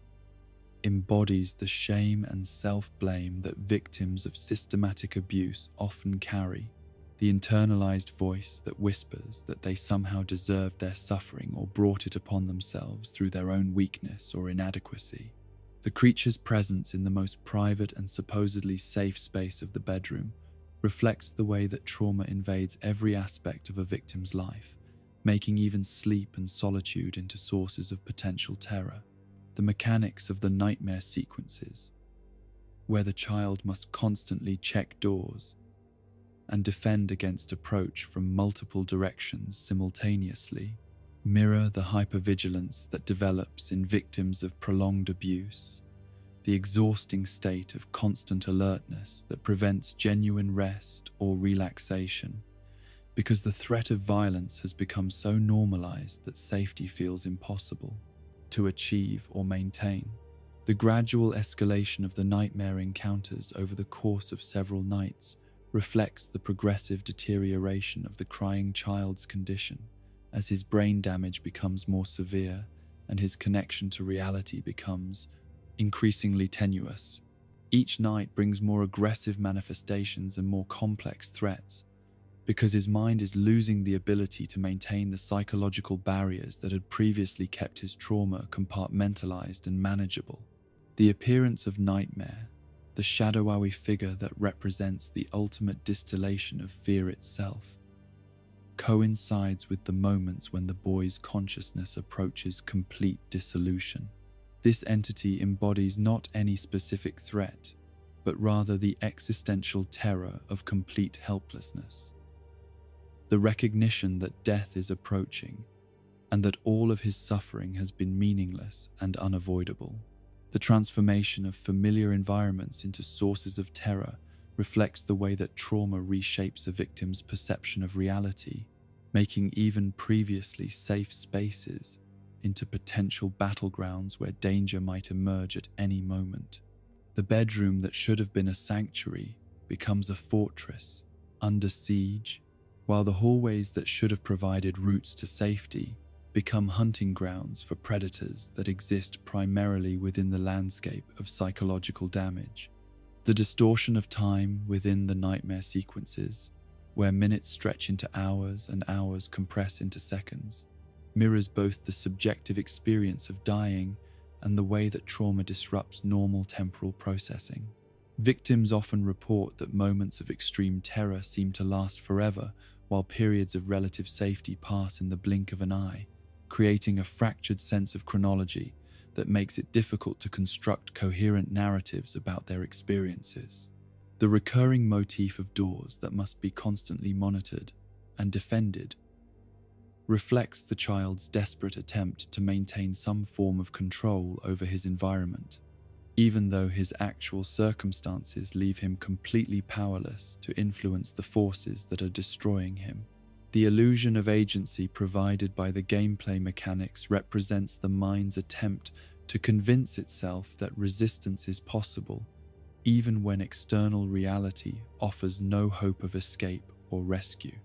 embodies the shame and self-blame that victims of systematic abuse often carry, the internalized voice that whispers that they somehow deserved their suffering or brought it upon themselves through their own weakness or inadequacy. The creature's presence in the most private and supposedly safe space of the bedroom reflects the way that trauma invades every aspect of a victim's life, making even sleep and solitude into sources of potential terror. The mechanics of the nightmare sequences, where the child must constantly check doors and defend against approach from multiple directions simultaneously, mirror the hypervigilance that develops in victims of prolonged abuse, the exhausting state of constant alertness that prevents genuine rest or relaxation, because the threat of violence has become so normalized that safety feels impossible to achieve or maintain. The gradual escalation of the nightmare encounters over the course of several nights reflects the progressive deterioration of the crying child's condition as his brain damage becomes more severe and his connection to reality becomes increasingly tenuous. Each night brings more aggressive manifestations and more complex threats, because his mind is losing the ability to maintain the psychological barriers that had previously kept his trauma compartmentalized and manageable. The appearance of nightmare, the shadowy figure that represents the ultimate distillation of fear itself, coincides with the moments when the boy's consciousness approaches complete dissolution. This entity embodies not any specific threat, but rather the existential terror of complete helplessness. The recognition that death is approaching, and that all of his suffering has been meaningless and unavoidable. The transformation of familiar environments into sources of terror reflects the way that trauma reshapes a victim's perception of reality, making even previously safe spaces into potential battlegrounds where danger might emerge at any moment. The bedroom that should have been a sanctuary becomes a fortress, under siege, while the hallways that should have provided routes to safety become hunting grounds for predators that exist primarily within the landscape of psychological damage. The distortion of time within the nightmare sequences, where minutes stretch into hours and hours compress into seconds, mirrors both the subjective experience of dying and the way that trauma disrupts normal temporal processing. Victims often report that moments of extreme terror seem to last forever, while periods of relative safety pass in the blink of an eye, creating a fractured sense of chronology that makes it difficult to construct coherent narratives about their experiences. The recurring motif of doors that must be constantly monitored and defended reflects the child's desperate attempt to maintain some form of control over his environment, even though his actual circumstances leave him completely powerless to influence the forces that are destroying him. The illusion of agency provided by the gameplay mechanics represents the mind's attempt to convince itself that resistance is possible, even when external reality offers no hope of escape or rescue.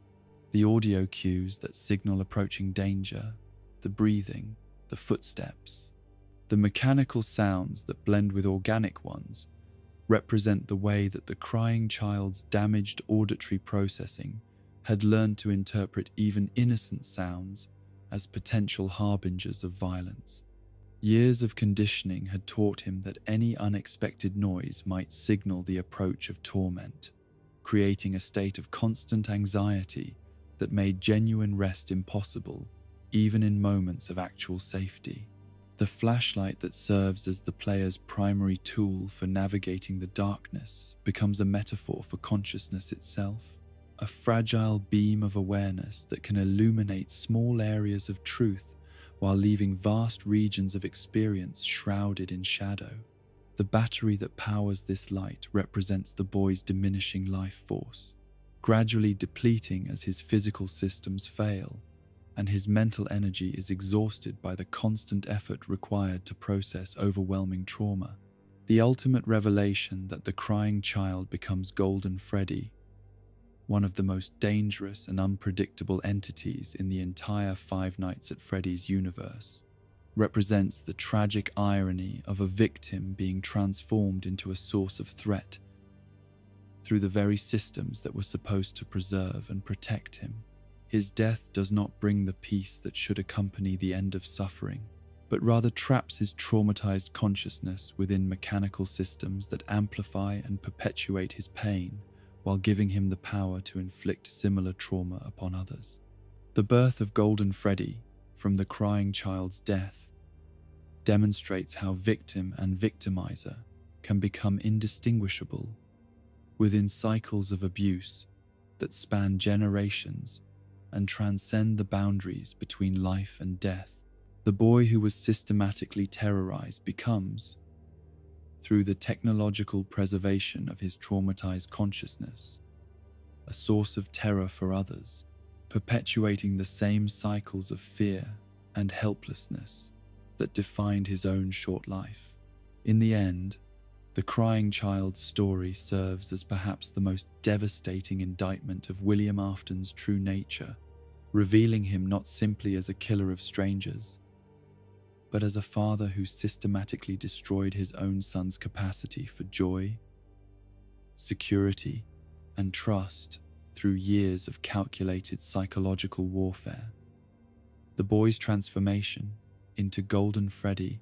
The audio cues that signal approaching danger, the breathing, the footsteps, the mechanical sounds that blend with organic ones, represent the way that the crying child's damaged auditory processing had learned to interpret even innocent sounds as potential harbingers of violence. Years of conditioning had taught him that any unexpected noise might signal the approach of torment, creating a state of constant anxiety that made genuine rest impossible, even in moments of actual safety. The flashlight that serves as the player's primary tool for navigating the darkness becomes a metaphor for consciousness itself, a fragile beam of awareness that can illuminate small areas of truth while leaving vast regions of experience shrouded in shadow. The battery that powers this light represents the boy's diminishing life force, gradually depleting as his physical systems fail, and his mental energy is exhausted by the constant effort required to process overwhelming trauma. The ultimate revelation that the crying child becomes Golden Freddy, one of the most dangerous and unpredictable entities in the entire Five Nights at Freddy's universe, represents the tragic irony of a victim being transformed into a source of threat through the very systems that were supposed to preserve and protect him. His death does not bring the peace that should accompany the end of suffering, but rather traps his traumatized consciousness within mechanical systems that amplify and perpetuate his pain, while giving him the power to inflict similar trauma upon others. The birth of Golden Freddy from the crying child's death demonstrates how victim and victimizer can become indistinguishable within cycles of abuse that span generations and transcend the boundaries between life and death. The boy who was systematically terrorized becomes, through the technological preservation of his traumatized consciousness, a source of terror for others, perpetuating the same cycles of fear and helplessness that defined his own short life. In the end, the crying child's story serves as perhaps the most devastating indictment of William Afton's true nature, revealing him not simply as a killer of strangers, but as a father who systematically destroyed his own son's capacity for joy, security, and trust through years of calculated psychological warfare. The boy's transformation into Golden Freddy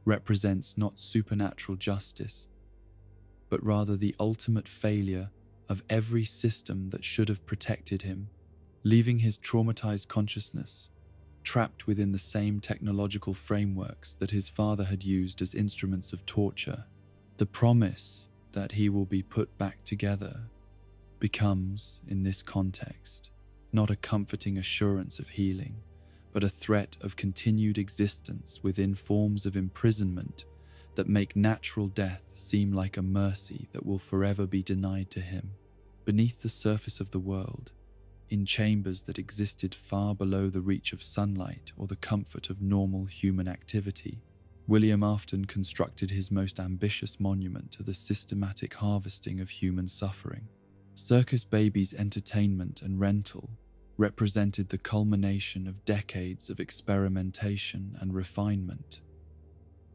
represents not supernatural justice, but rather the ultimate failure of every system that should have protected him, leaving his traumatized consciousness trapped within the same technological frameworks that his father had used as instruments of torture. The promise that he will be put back together becomes, in this context, not a comforting assurance of healing, but a threat of continued existence within forms of imprisonment that make natural death seem like a mercy that will forever be denied to him. Beneath the surface of the world, in chambers that existed far below the reach of sunlight or the comfort of normal human activity, William Afton constructed his most ambitious monument to the systematic harvesting of human suffering. Circus Baby's entertainment and rental represented the culmination of decades of experimentation and refinement.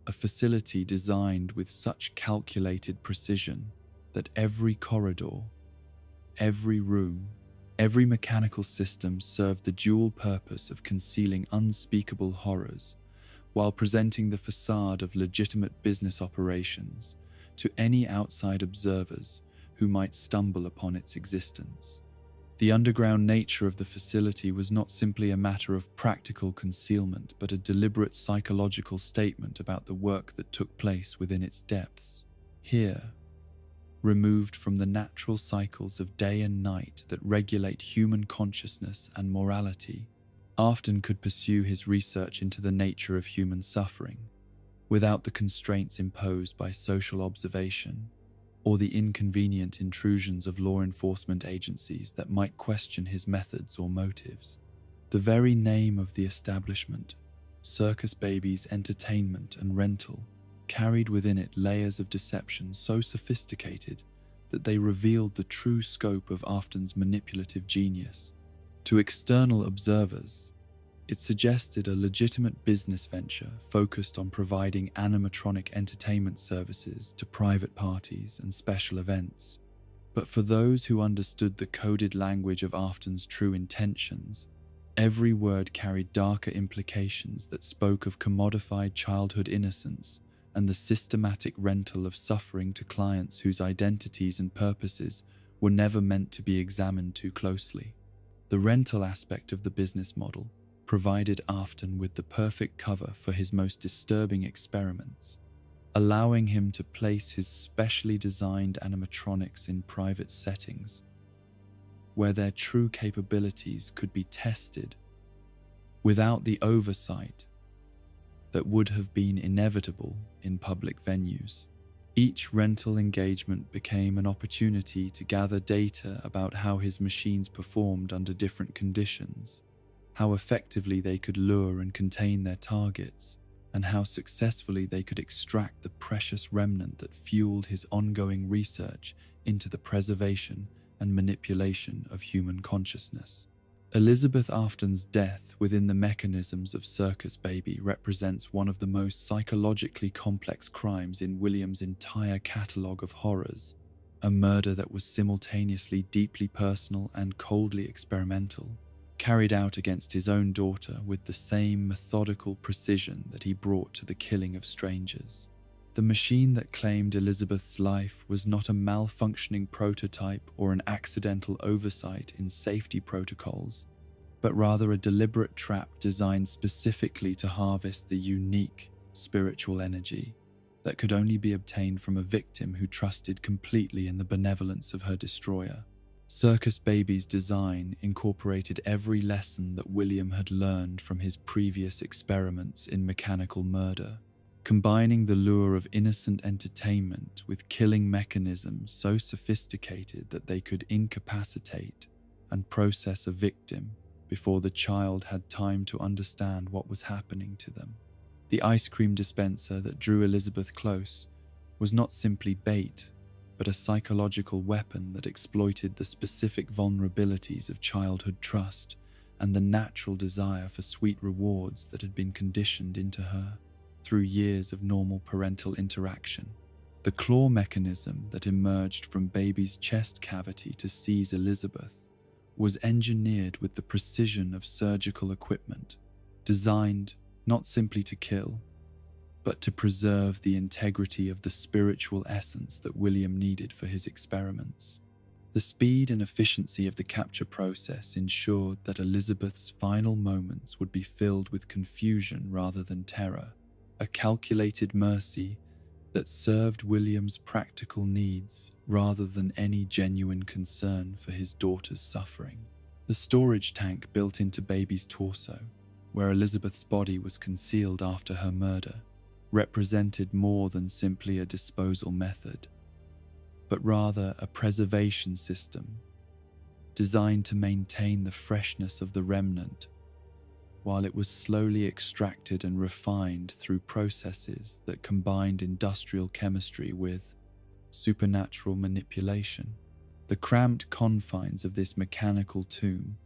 A facility designed with such calculated precision that every corridor, every room, every mechanical system served the dual purpose of concealing unspeakable horrors while presenting the facade of legitimate business operations to any outside observers who might stumble upon its existence. The underground nature of the facility was not simply a matter of practical concealment, but a deliberate psychological statement about the work that took place within its depths. Here, removed from the natural cycles of day and night that regulate human consciousness and morality, Afton could pursue his research into the nature of human suffering without the constraints imposed by social observation or the inconvenient intrusions of law enforcement agencies that might question his methods or motives. The very name of the establishment, Circus Baby's Entertainment and Rental, carried within it layers of deception so sophisticated that they revealed the true scope of Afton's manipulative genius. To external observers, it suggested a legitimate business venture focused on providing animatronic entertainment services to private parties and special events. But for those who understood the coded language of Afton's true intentions, every word carried darker implications that spoke of commodified childhood innocence and the systematic rental of suffering to clients whose identities and purposes were never meant to be examined too closely. The rental aspect of the business model provided Afton with the perfect cover for his most disturbing experiments, allowing him to place his specially designed animatronics in private settings, where their true capabilities could be tested without the oversight that would have been inevitable in public venues. Each rental engagement became an opportunity to gather data about how his machines performed under different conditions, how effectively they could lure and contain their targets, and how successfully they could extract the precious remnant that fueled his ongoing research into the preservation and manipulation of human consciousness. Elizabeth Afton's death within the mechanisms of Circus Baby represents one of the most psychologically complex crimes in William's entire catalogue of horrors, a murder that was simultaneously deeply personal and coldly experimental, carried out against his own daughter with the same methodical precision that he brought to the killing of strangers. The machine that claimed Elizabeth's life was not a malfunctioning prototype or an accidental oversight in safety protocols, but rather a deliberate trap designed specifically to harvest the unique spiritual energy that could only be obtained from a victim who trusted completely in the benevolence of her destroyer. Circus Baby's design incorporated every lesson that William had learned from his previous experiments in mechanical murder, combining the lure of innocent entertainment with killing mechanisms so sophisticated that they could incapacitate and process a victim before the child had time to understand what was happening to them. The ice cream dispenser that drew Elizabeth close was not simply bait, but a psychological weapon that exploited the specific vulnerabilities of childhood trust and the natural desire for sweet rewards that had been conditioned into her through years of normal parental interaction. The claw mechanism that emerged from baby's chest cavity to seize Elizabeth was engineered with the precision of surgical equipment, designed not simply to kill, but to preserve the integrity of the spiritual essence that William needed for his experiments. The speed and efficiency of the capture process ensured that Elizabeth's final moments would be filled with confusion rather than terror, a calculated mercy that served William's practical needs rather than any genuine concern for his daughter's suffering. The storage tank built into baby's torso, where Elizabeth's body was concealed after her murder, represented more than simply a disposal method, but rather a preservation system designed to maintain the freshness of the remnant while it was slowly extracted and refined through processes that combined industrial chemistry with supernatural manipulation. The cramped confines of this mechanical tomb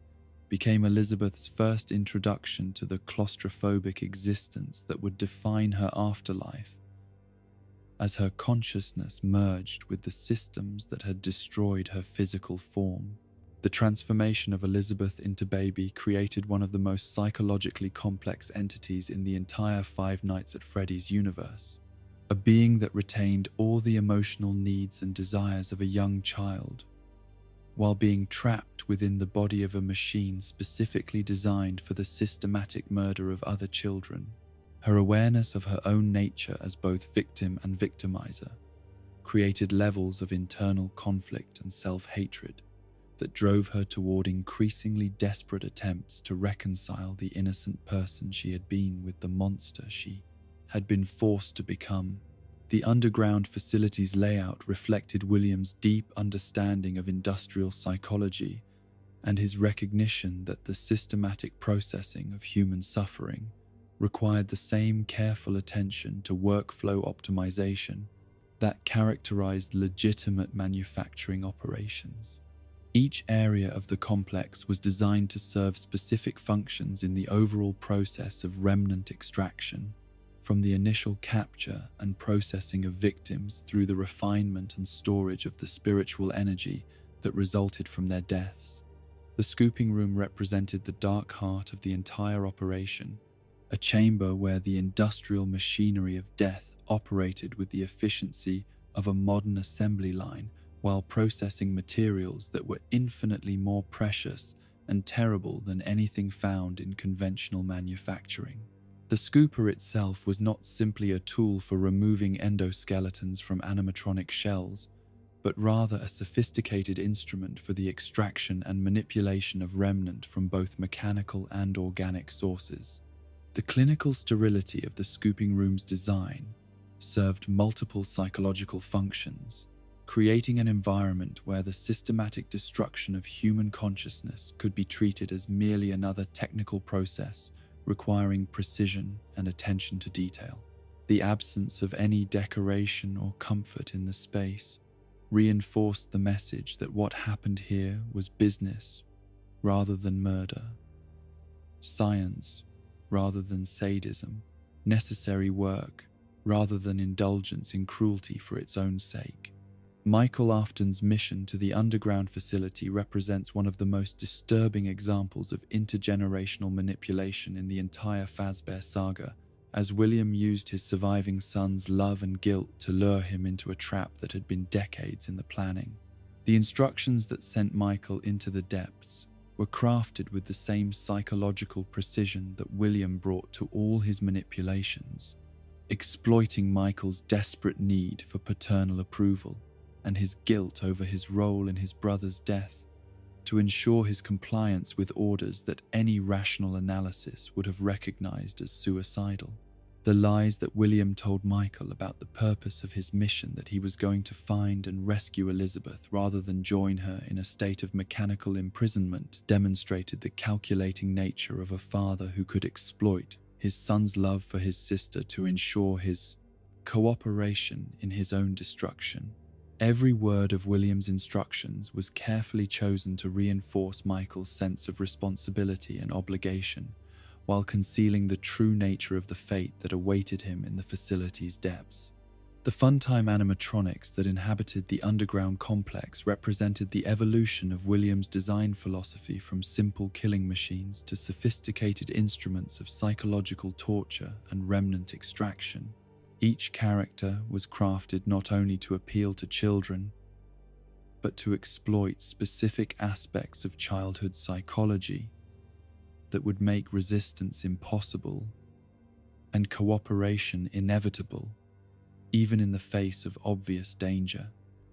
became Elizabeth's first introduction to the claustrophobic existence that would define her afterlife, as her consciousness merged with the systems that had destroyed her physical form. The transformation of Elizabeth into baby created one of the most psychologically complex entities in the entire Five Nights at Freddy's universe, a being that retained all the emotional needs and desires of a young child, while being trapped within the body of a machine specifically designed for the systematic murder of other children. Her awareness of her own nature as both victim and victimizer created levels of internal conflict and self-hatred that drove her toward increasingly desperate attempts to reconcile the innocent person she had been with the monster she had been forced to become. The underground facility's layout reflected William's deep understanding of industrial psychology and his recognition that the systematic processing of human suffering required the same careful attention to workflow optimization that characterized legitimate manufacturing operations. Each area of the complex was designed to serve specific functions in the overall process of remnant extraction, from the initial capture and processing of victims through the refinement and storage of the spiritual energy that resulted from their deaths. The scooping room represented the dark heart of the entire operation, a chamber where the industrial machinery of death operated with the efficiency of a modern assembly line while processing materials that were infinitely more precious and terrible than anything found in conventional manufacturing. The scooper itself was not simply a tool for removing endoskeletons from animatronic shells, but rather a sophisticated instrument for the extraction and manipulation of remnant from both mechanical and organic sources. The clinical sterility of the scooping room's design served multiple psychological functions, creating an environment where the systematic destruction of human consciousness could be treated as merely another technical process requiring precision and attention to detail. The absence of any decoration or comfort in the space reinforced the message that what happened here was business rather than murder, science rather than sadism, necessary work rather than indulgence in cruelty for its own sake. Michael Afton's mission to the underground facility represents one of the most disturbing examples of intergenerational manipulation in the entire Fazbear saga, as William used his surviving son's love and guilt to lure him into a trap that had been decades in the planning. The instructions that sent Michael into the depths were crafted with the same psychological precision that William brought to all his manipulations, exploiting Michael's desperate need for paternal approval and his guilt over his role in his brother's death to ensure his compliance with orders that any rational analysis would have recognized as suicidal. The lies that William told Michael about the purpose of his mission, that he was going to find and rescue Elizabeth rather than join her in a state of mechanical imprisonment, demonstrated the calculating nature of a father who could exploit his son's love for his sister to ensure his cooperation in his own destruction. Every word of William's instructions was carefully chosen to reinforce Michael's sense of responsibility and obligation, while concealing the true nature of the fate that awaited him in the facility's depths. The Funtime animatronics that inhabited the underground complex represented the evolution of Williams' design philosophy from simple killing machines to sophisticated instruments of psychological torture and remnant extraction. Each character was crafted not only to appeal to children, but to exploit specific aspects of childhood psychology that would make resistance impossible and cooperation inevitable, even in the face of obvious danger.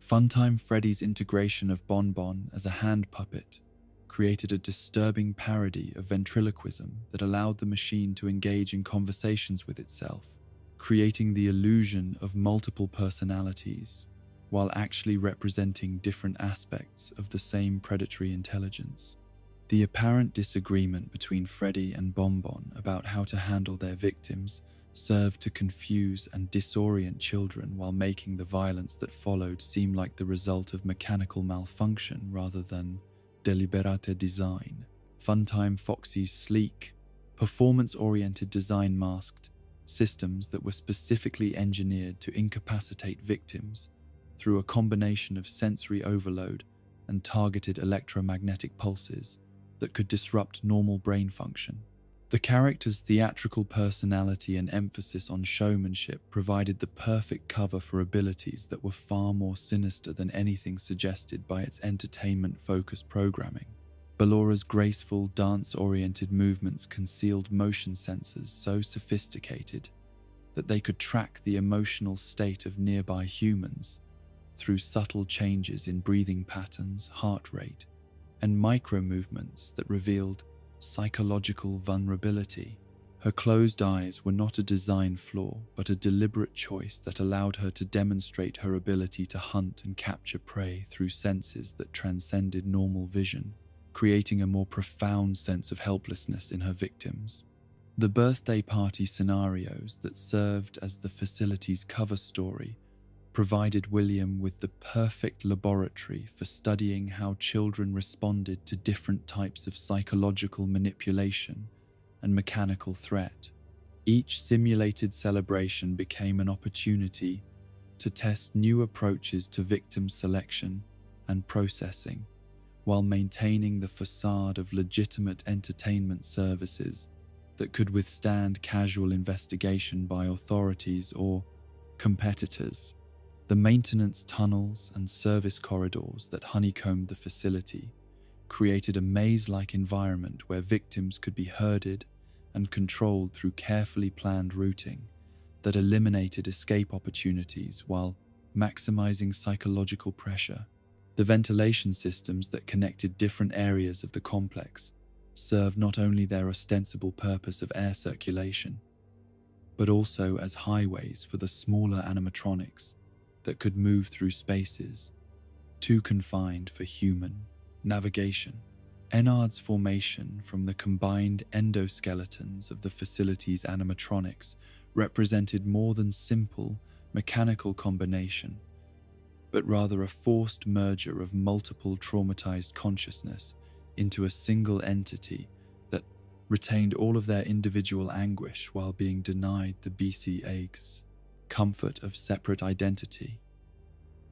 Funtime Freddy's integration of Bonbon as a hand puppet created a disturbing parody of ventriloquism that allowed the machine to engage in conversations with itself, creating the illusion of multiple personalities while actually representing different aspects of the same predatory intelligence. The apparent disagreement between Freddy and Bonbon about how to handle their victims served to confuse and disorient children, while making the violence that followed seem like the result of mechanical malfunction rather than deliberate design. Funtime Foxy's sleek, performance-oriented design masked systems that were specifically engineered to incapacitate victims through a combination of sensory overload and targeted electromagnetic pulses that could disrupt normal brain function. The character's theatrical personality and emphasis on showmanship provided the perfect cover for abilities that were far more sinister than anything suggested by its entertainment-focused programming. Ballora's graceful, dance-oriented movements concealed motion sensors so sophisticated that they could track the emotional state of nearby humans through subtle changes in breathing patterns, heart rate, and micro-movements that revealed psychological vulnerability. Her closed eyes were not a design flaw, but a deliberate choice that allowed her to demonstrate her ability to hunt and capture prey through senses that transcended normal vision, creating a more profound sense of helplessness in her victims. The birthday party scenarios that served as the facility's cover story provided William with the perfect laboratory for studying how children responded to different types of psychological manipulation and mechanical threat. Each simulated celebration became an opportunity to test new approaches to victim selection and processing, while maintaining the facade of legitimate entertainment services that could withstand casual investigation by authorities or competitors. The maintenance tunnels and service corridors that honeycombed the facility created a maze-like environment where victims could be herded and controlled through carefully planned routing that eliminated escape opportunities while maximizing psychological pressure. The ventilation systems that connected different areas of the complex served not only their ostensible purpose of air circulation, but also as highways for the smaller animatronics that could move through spaces too confined for human navigation. Ennard's formation from the combined endoskeletons of the facility's animatronics represented more than simple mechanical combination, but rather a forced merger of multiple traumatized consciousness into a single entity that retained all of their individual anguish while being denied the BCA's comfort of separate identity.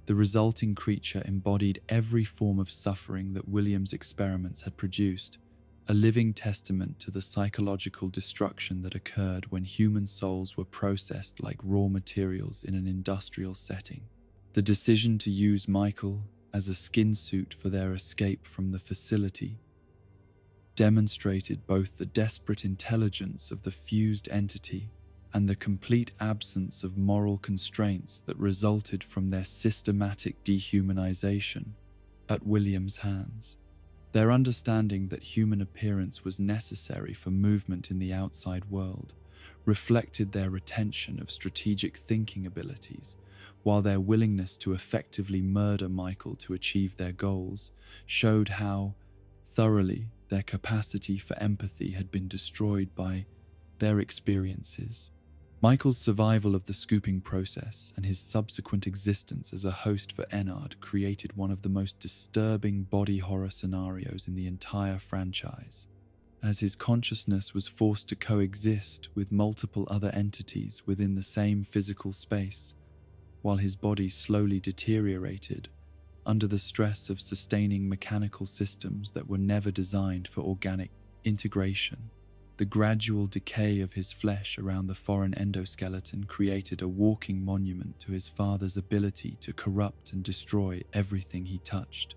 The resulting creature embodied every form of suffering that Williams' experiments had produced, a living testament to the psychological destruction that occurred when human souls were processed like raw materials in an industrial setting. The decision to use Michael as a skin suit for their escape from the facility demonstrated both the desperate intelligence of the fused entity and the complete absence of moral constraints that resulted from their systematic dehumanization at Williams' hands. Their understanding that human appearance was necessary for movement in the outside world reflected their retention of strategic thinking abilities, while their willingness to effectively murder Michael to achieve their goals showed how thoroughly their capacity for empathy had been destroyed by their experiences. Michael's survival of the scooping process and his subsequent existence as a host for Ennard created one of the most disturbing body horror scenarios in the entire franchise, as his consciousness was forced to coexist with multiple other entities within the same physical space, while his body slowly deteriorated under the stress of sustaining mechanical systems that were never designed for organic integration. The gradual decay of his flesh around the foreign endoskeleton created a walking monument to his father's ability to corrupt and destroy everything he touched.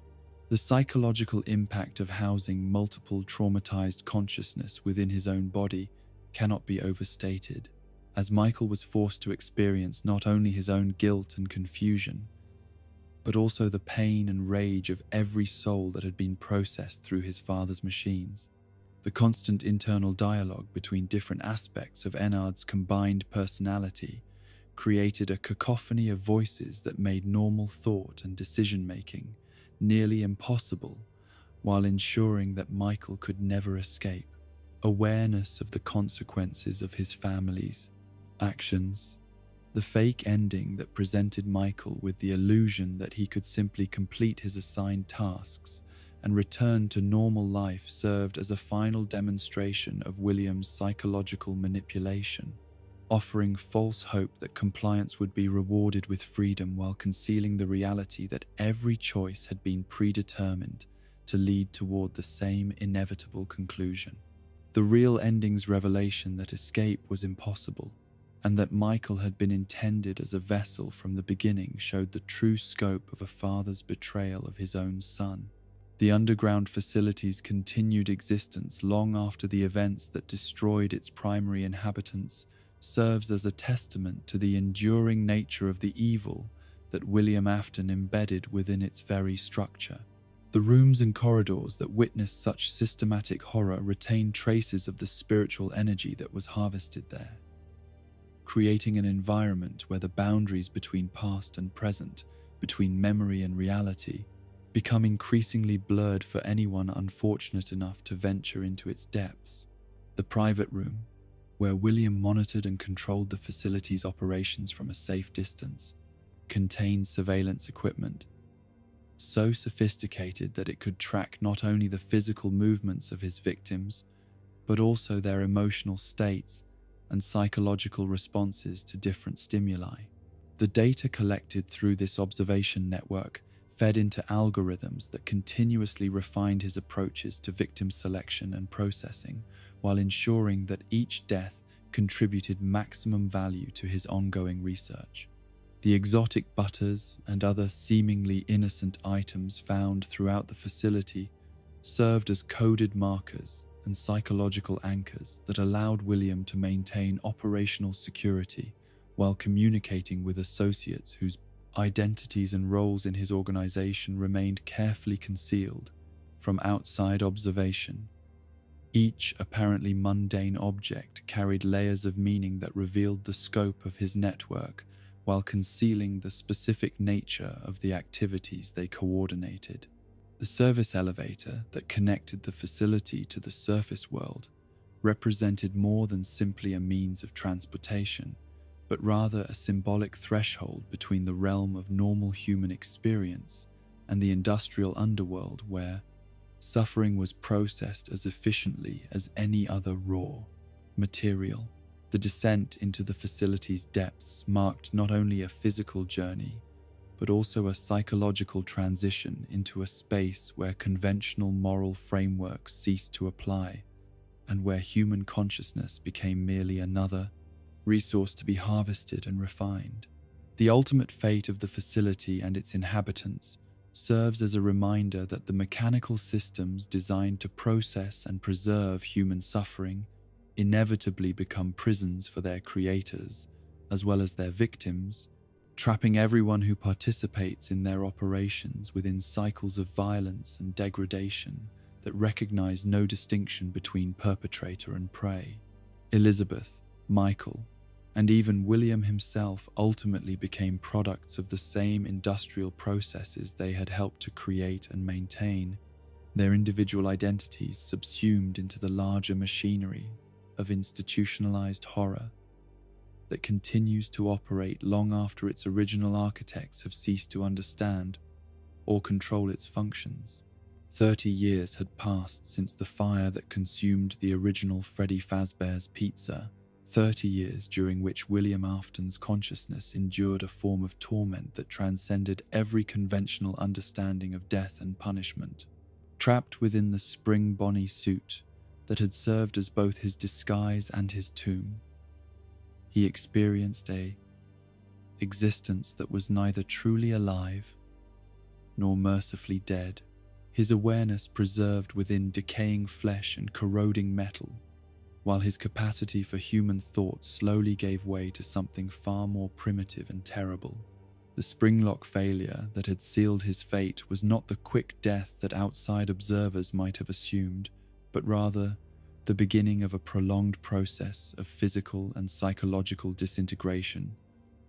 The psychological impact of housing multiple traumatized consciousness within his own body cannot be overstated, as Michael was forced to experience not only his own guilt and confusion, but also the pain and rage of every soul that had been processed through his father's machines. The constant internal dialogue between different aspects of Ennard's combined personality created a cacophony of voices that made normal thought and decision-making nearly impossible, while ensuring that Michael could never escape. Awareness of the consequences of his family's actions, the fake ending that presented Michael with the illusion that he could simply complete his assigned tasks and return to normal life served as a final demonstration of William's psychological manipulation, offering false hope that compliance would be rewarded with freedom while concealing the reality that every choice had been predetermined to lead toward the same inevitable conclusion. The real ending's revelation that escape was impossible, and that Michael had been intended as a vessel from the beginning showed the true scope of a father's betrayal of his own son. The underground facility's continued existence long after the events that destroyed its primary inhabitants serves as a testament to the enduring nature of the evil that William Afton embedded within its very structure. The rooms and corridors that witnessed such systematic horror retained traces of the spiritual energy that was harvested there, creating an environment where the boundaries between past and present, between memory and reality, become increasingly blurred for anyone unfortunate enough to venture into its depths. The private room, where William monitored and controlled the facility's operations from a safe distance, contained surveillance equipment so sophisticated that it could track not only the physical movements of his victims, but also their emotional states and psychological responses to different stimuli. The data collected through this observation network fed into algorithms that continuously refined his approaches to victim selection and processing, while ensuring that each death contributed maximum value to his ongoing research. The exotic butters and other seemingly innocent items found throughout the facility served as coded markers and psychological anchors that allowed William to maintain operational security while communicating with associates whose identities and roles in his organization remained carefully concealed from outside observation. Each apparently mundane object carried layers of meaning that revealed the scope of his network while concealing the specific nature of the activities they coordinated. The service elevator that connected the facility to the surface world represented more than simply a means of transportation, but rather a symbolic threshold between the realm of normal human experience and the industrial underworld where suffering was processed as efficiently as any other raw material. The descent into the facility's depths marked not only a physical journey, but also a psychological transition into a space where conventional moral frameworks ceased to apply, and where human consciousness became merely another resource to be harvested and refined. The ultimate fate of the facility and its inhabitants serves as a reminder that the mechanical systems designed to process and preserve human suffering inevitably become prisons for their creators, as well as their victims, trapping everyone who participates in their operations within cycles of violence and degradation that recognize no distinction between perpetrator and prey. Elizabeth, Michael, and even William himself ultimately became products of the same industrial processes they had helped to create and maintain, their individual identities subsumed into the larger machinery of institutionalized horror that continues to operate long after its original architects have ceased to understand or control its functions. 30 years had passed since the fire that consumed the original Freddy Fazbear's Pizza, 30 years during which William Afton's consciousness endured a form of torment that transcended every conventional understanding of death and punishment. Trapped within the Spring Bonnie suit that had served as both his disguise and his tomb, he experienced a existence that was neither truly alive nor mercifully dead, his awareness preserved within decaying flesh and corroding metal, while his capacity for human thought slowly gave way to something far more primitive and terrible. The springlock failure that had sealed his fate was not the quick death that outside observers might have assumed, but rather the beginning of a prolonged process of physical and psychological disintegration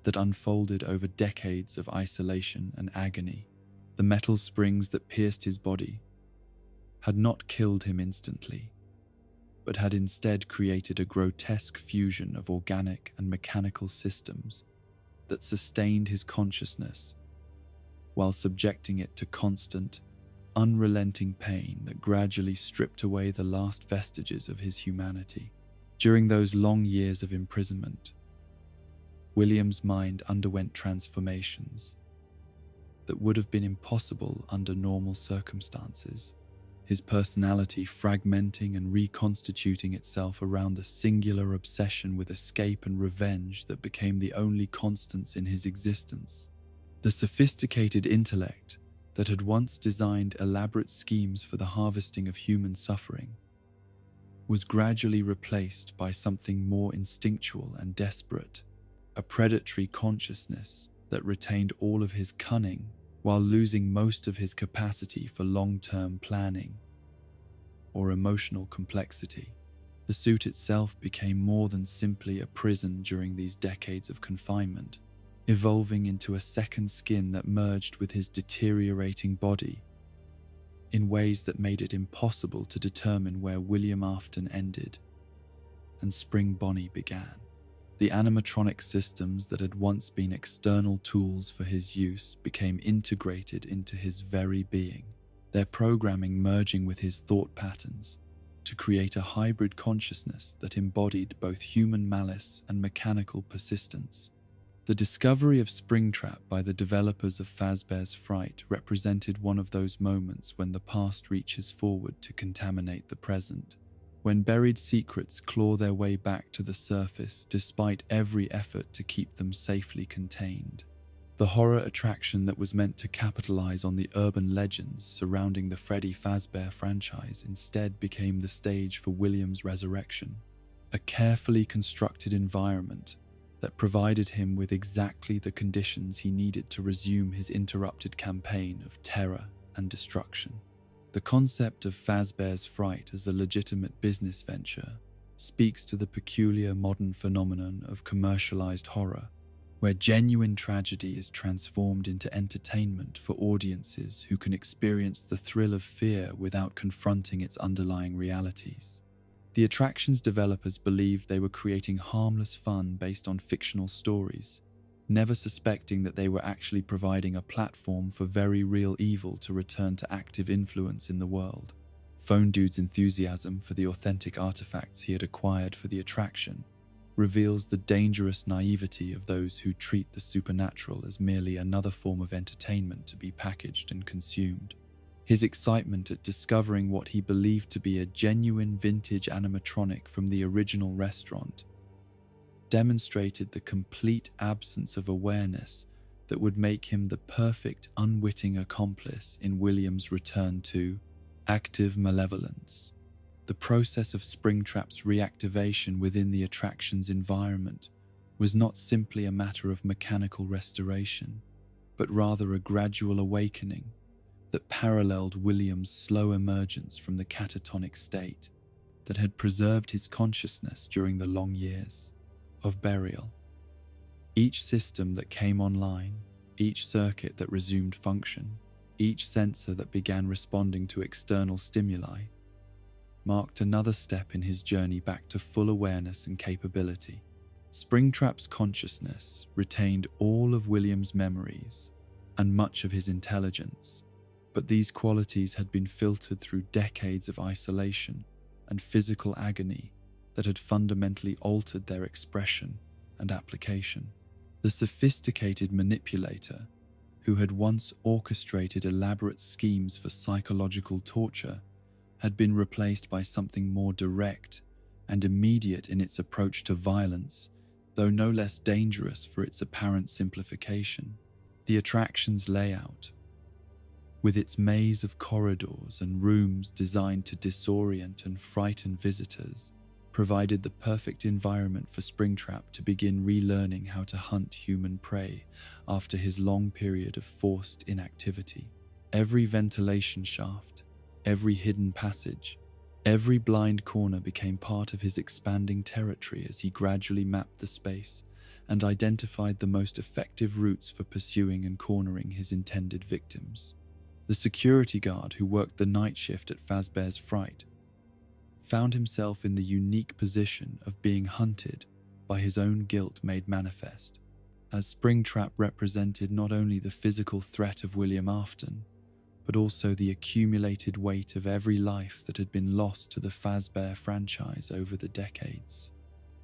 that unfolded over decades of isolation and agony. The metal springs that pierced his body had not killed him instantly, but had instead created a grotesque fusion of organic and mechanical systems that sustained his consciousness while subjecting it to constant, unrelenting pain that gradually stripped away the last vestiges of his humanity. During those long years of imprisonment, William's mind underwent transformations that would have been impossible under normal circumstances, his personality fragmenting and reconstituting itself around the singular obsession with escape and revenge that became the only constants in his existence. The sophisticated intellect that had once designed elaborate schemes for the harvesting of human suffering was gradually replaced by something more instinctual and desperate, a predatory consciousness that retained all of his cunning while losing most of his capacity for long-term planning or emotional complexity. The suit itself became more than simply a prison during these decades of confinement, evolving into a second skin that merged with his deteriorating body in ways that made it impossible to determine where William Afton ended and Spring Bonnie began. The animatronic systems that had once been external tools for his use became integrated into his very being, their programming merging with his thought patterns to create a hybrid consciousness that embodied both human malice and mechanical persistence. The discovery of Springtrap by the developers of Fazbear's Fright represented one of those moments when the past reaches forward to contaminate the present, when buried secrets claw their way back to the surface despite every effort to keep them safely contained. The horror attraction that was meant to capitalize on the urban legends surrounding the Freddy Fazbear franchise instead became the stage for William's resurrection, a carefully constructed environment that provided him with exactly the conditions he needed to resume his interrupted campaign of terror and destruction. The concept of Fazbear's Fright as a legitimate business venture speaks to the peculiar modern phenomenon of commercialized horror, where genuine tragedy is transformed into entertainment for audiences who can experience the thrill of fear without confronting its underlying realities. The attraction's developers believed they were creating harmless fun based on fictional stories, never suspecting that they were actually providing a platform for very real evil to return to active influence in the world. Phone Dude's enthusiasm for the authentic artifacts he had acquired for the attraction reveals the dangerous naivety of those who treat the supernatural as merely another form of entertainment to be packaged and consumed. His excitement at discovering what he believed to be a genuine vintage animatronic from the original restaurant demonstrated the complete absence of awareness that would make him the perfect unwitting accomplice in William's return to active malevolence. The process of Springtrap's reactivation within the attraction's environment was not simply a matter of mechanical restoration, but rather a gradual awakening that paralleled William's slow emergence from the catatonic state that had preserved his consciousness during the long years. of burial. Each system that came online, each circuit that resumed function, each sensor that began responding to external stimuli, marked another step in his journey back to full awareness and capability. Springtrap's consciousness retained all of William's memories and much of his intelligence, but these qualities had been filtered through decades of isolation and physical agony that had fundamentally altered their expression and application. The sophisticated manipulator, who had once orchestrated elaborate schemes for psychological torture, had been replaced by something more direct and immediate in its approach to violence, though no less dangerous for its apparent simplification. The attraction's layout, with its maze of corridors and rooms designed to disorient and frighten visitors, provided the perfect environment for Springtrap to begin relearning how to hunt human prey after his long period of forced inactivity. Every ventilation shaft, every hidden passage, every blind corner became part of his expanding territory as he gradually mapped the space and identified the most effective routes for pursuing and cornering his intended victims. The security guard who worked the night shift at Fazbear's Fright found himself in the unique position of being hunted by his own guilt made manifest, as Springtrap represented not only the physical threat of William Afton, but also the accumulated weight of every life that had been lost to the Fazbear franchise over the decades.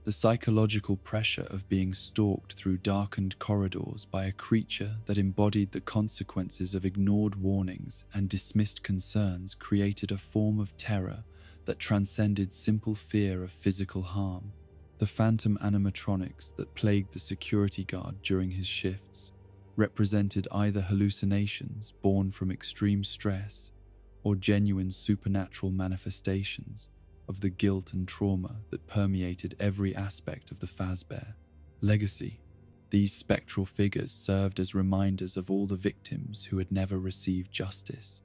The psychological pressure of being stalked through darkened corridors by a creature that embodied the consequences of ignored warnings and dismissed concerns created a form of terror that transcended simple fear of physical harm. The phantom animatronics that plagued the security guard during his shifts represented either hallucinations born from extreme stress or genuine supernatural manifestations of the guilt and trauma that permeated every aspect of the Fazbear legacy. These spectral figures served as reminders of all the victims who had never received justice,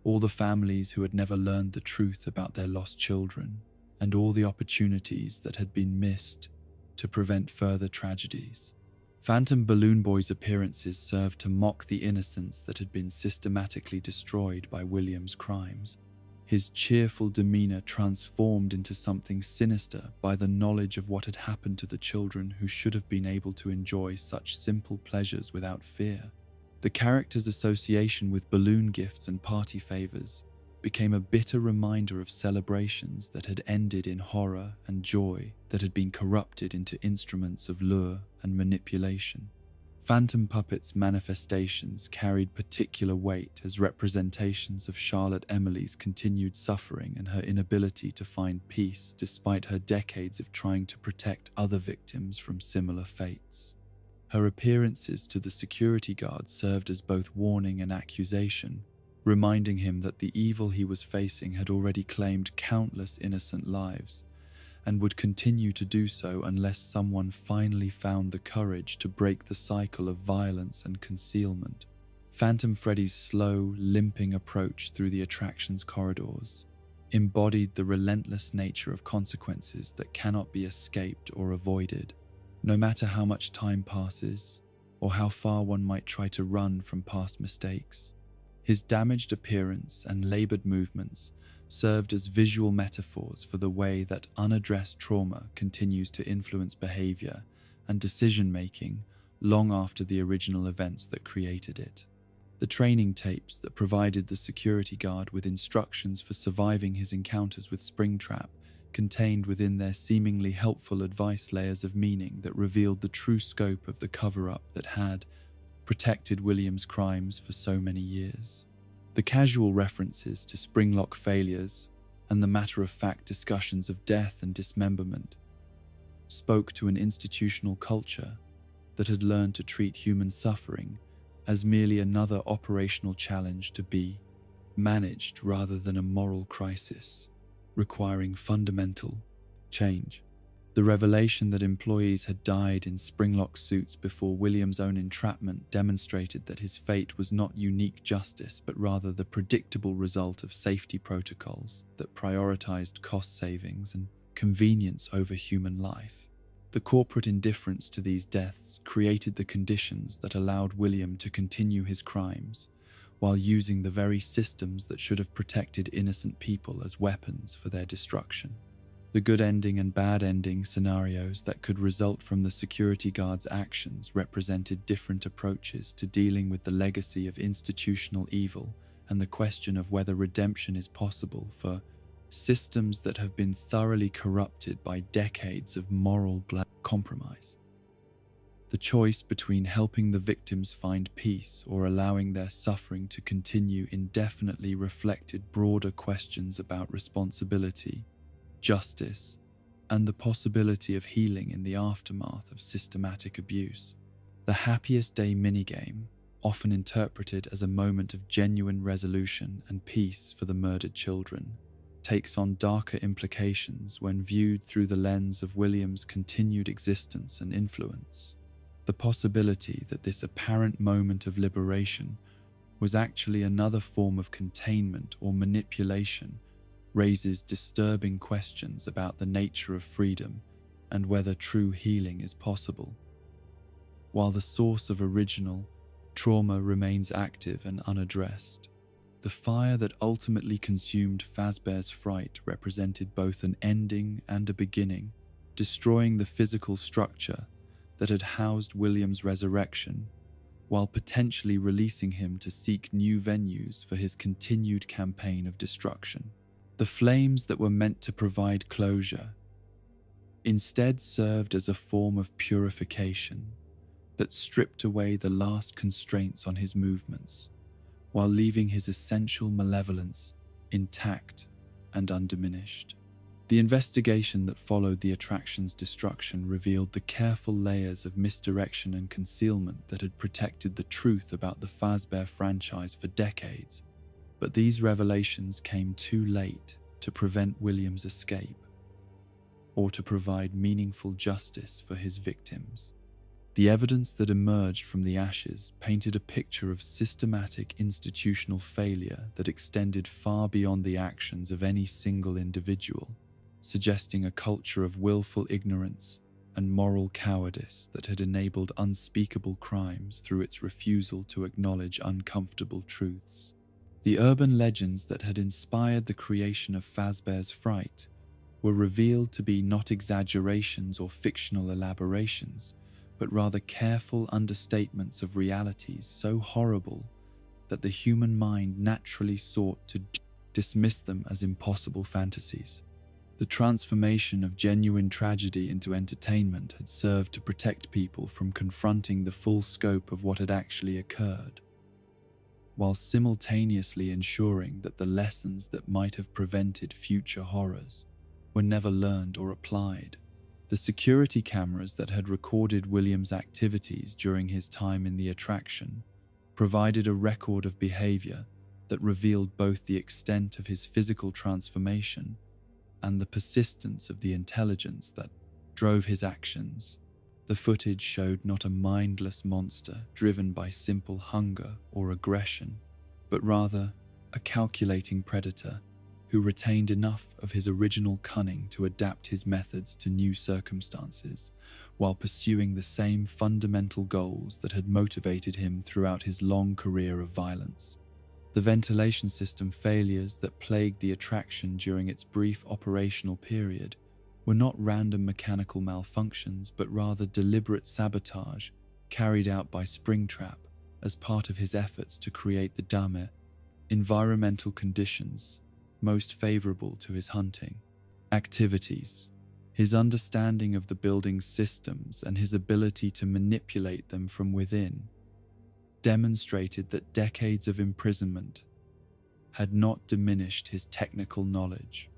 all the families who had never learned the truth about their lost children, and all the opportunities that had been missed to prevent further tragedies. Phantom Balloon Boy's appearances served to mock the innocence that had been systematically destroyed by William's crimes. His cheerful demeanor transformed into something sinister by the knowledge of what had happened to the children who should have been able to enjoy such simple pleasures without fear. The character's association with balloon gifts and party favors became a bitter reminder of celebrations that had ended in horror and joy that had been corrupted into instruments of lure and manipulation. Phantom Puppet's manifestations carried particular weight as representations of Charlotte Emily's continued suffering and her inability to find peace despite her decades of trying to protect other victims from similar fates. Her appearances to the security guard served as both warning and accusation, reminding him that the evil he was facing had already claimed countless innocent lives and would continue to do so unless someone finally found the courage to break the cycle of violence and concealment. Phantom Freddy's slow, limping approach through the attraction's corridors embodied the relentless nature of consequences that cannot be escaped or avoided, no matter how much time passes or how far one might try to run from past mistakes. His damaged appearance and labored movements served as visual metaphors for the way that unaddressed trauma continues to influence behavior and decision-making long after the original events that created it. The training tapes that provided the security guard with instructions for surviving his encounters with Springtrap contained within their seemingly helpful advice layers of meaning that revealed the true scope of the cover-up that had protected William's crimes for so many years. The casual references to Springlock failures and the matter-of-fact discussions of death and dismemberment spoke to an institutional culture that had learned to treat human suffering as merely another operational challenge to be managed rather than a moral crisis requiring fundamental change. The revelation that employees had died in Springlock suits before William's own entrapment demonstrated that his fate was not unique justice, but rather the predictable result of safety protocols that prioritized cost savings and convenience over human life. The corporate indifference to these deaths created the conditions that allowed William to continue his crimes, while using the very systems that should have protected innocent people as weapons for their destruction. The good ending and bad ending scenarios that could result from the security guards' actions represented different approaches to dealing with the legacy of institutional evil and the question of whether redemption is possible for systems that have been thoroughly corrupted by decades of moral compromise. The choice between helping the victims find peace or allowing their suffering to continue indefinitely reflected broader questions about responsibility, justice, and the possibility of healing in the aftermath of systematic abuse. The Happiest Day minigame, often interpreted as a moment of genuine resolution and peace for the murdered children, takes on darker implications when viewed through the lens of William's continued existence and influence. The possibility that this apparent moment of liberation was actually another form of containment or manipulation raises disturbing questions about the nature of freedom and whether true healing is possible. While the source of original trauma remains active and unaddressed, the fire that ultimately consumed Fazbear's Fright represented both an ending and a beginning, destroying the physical structure that had housed William's resurrection, while potentially releasing him to seek new venues for his continued campaign of destruction. The flames that were meant to provide closure instead served as a form of purification that stripped away the last constraints on his movements, while leaving his essential malevolence intact and undiminished. The investigation that followed the attraction's destruction revealed the careful layers of misdirection and concealment that had protected the truth about the Fazbear franchise for decades, but these revelations came too late to prevent William's escape or to provide meaningful justice for his victims. The evidence that emerged from the ashes painted a picture of systematic institutional failure that extended far beyond the actions of any single individual, suggesting a culture of willful ignorance and moral cowardice that had enabled unspeakable crimes through its refusal to acknowledge uncomfortable truths. The urban legends that had inspired the creation of Fazbear's Fright were revealed to be not exaggerations or fictional elaborations, but rather careful understatements of realities so horrible that the human mind naturally sought to dismiss them as impossible fantasies. The transformation of genuine tragedy into entertainment had served to protect people from confronting the full scope of what had actually occurred, while simultaneously ensuring that the lessons that might have prevented future horrors were never learned or applied. The security cameras that had recorded William's activities during his time in the attraction provided a record of behavior that revealed both the extent of his physical transformation and the persistence of the intelligence that drove his actions. The footage showed not a mindless monster driven by simple hunger or aggression, but rather a calculating predator who retained enough of his original cunning to adapt his methods to new circumstances, while pursuing the same fundamental goals that had motivated him throughout his long career of violence. The ventilation system failures that plagued the attraction during its brief operational period were not random mechanical malfunctions, but rather deliberate sabotage carried out by Springtrap as part of his efforts to create the environmental conditions most favorable to his hunting activities. His understanding of the building's systems and his ability to manipulate them from within demonstrated that decades of imprisonment had not diminished his technical knowledge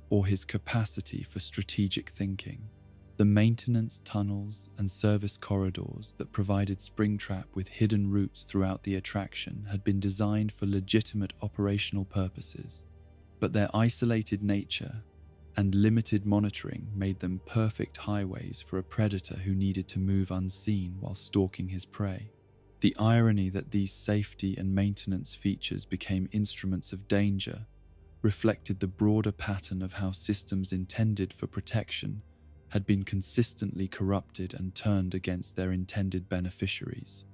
or his capacity for strategic thinking. The maintenance tunnels and service corridors that provided Springtrap with hidden routes throughout the attraction had been designed for legitimate operational purposes, but their isolated nature and limited monitoring made them perfect highways for a predator who needed to move unseen while stalking his prey. The irony that these safety and maintenance features became instruments of danger reflected the broader pattern of how systems intended for protection had been consistently corrupted and turned against their intended beneficiaries.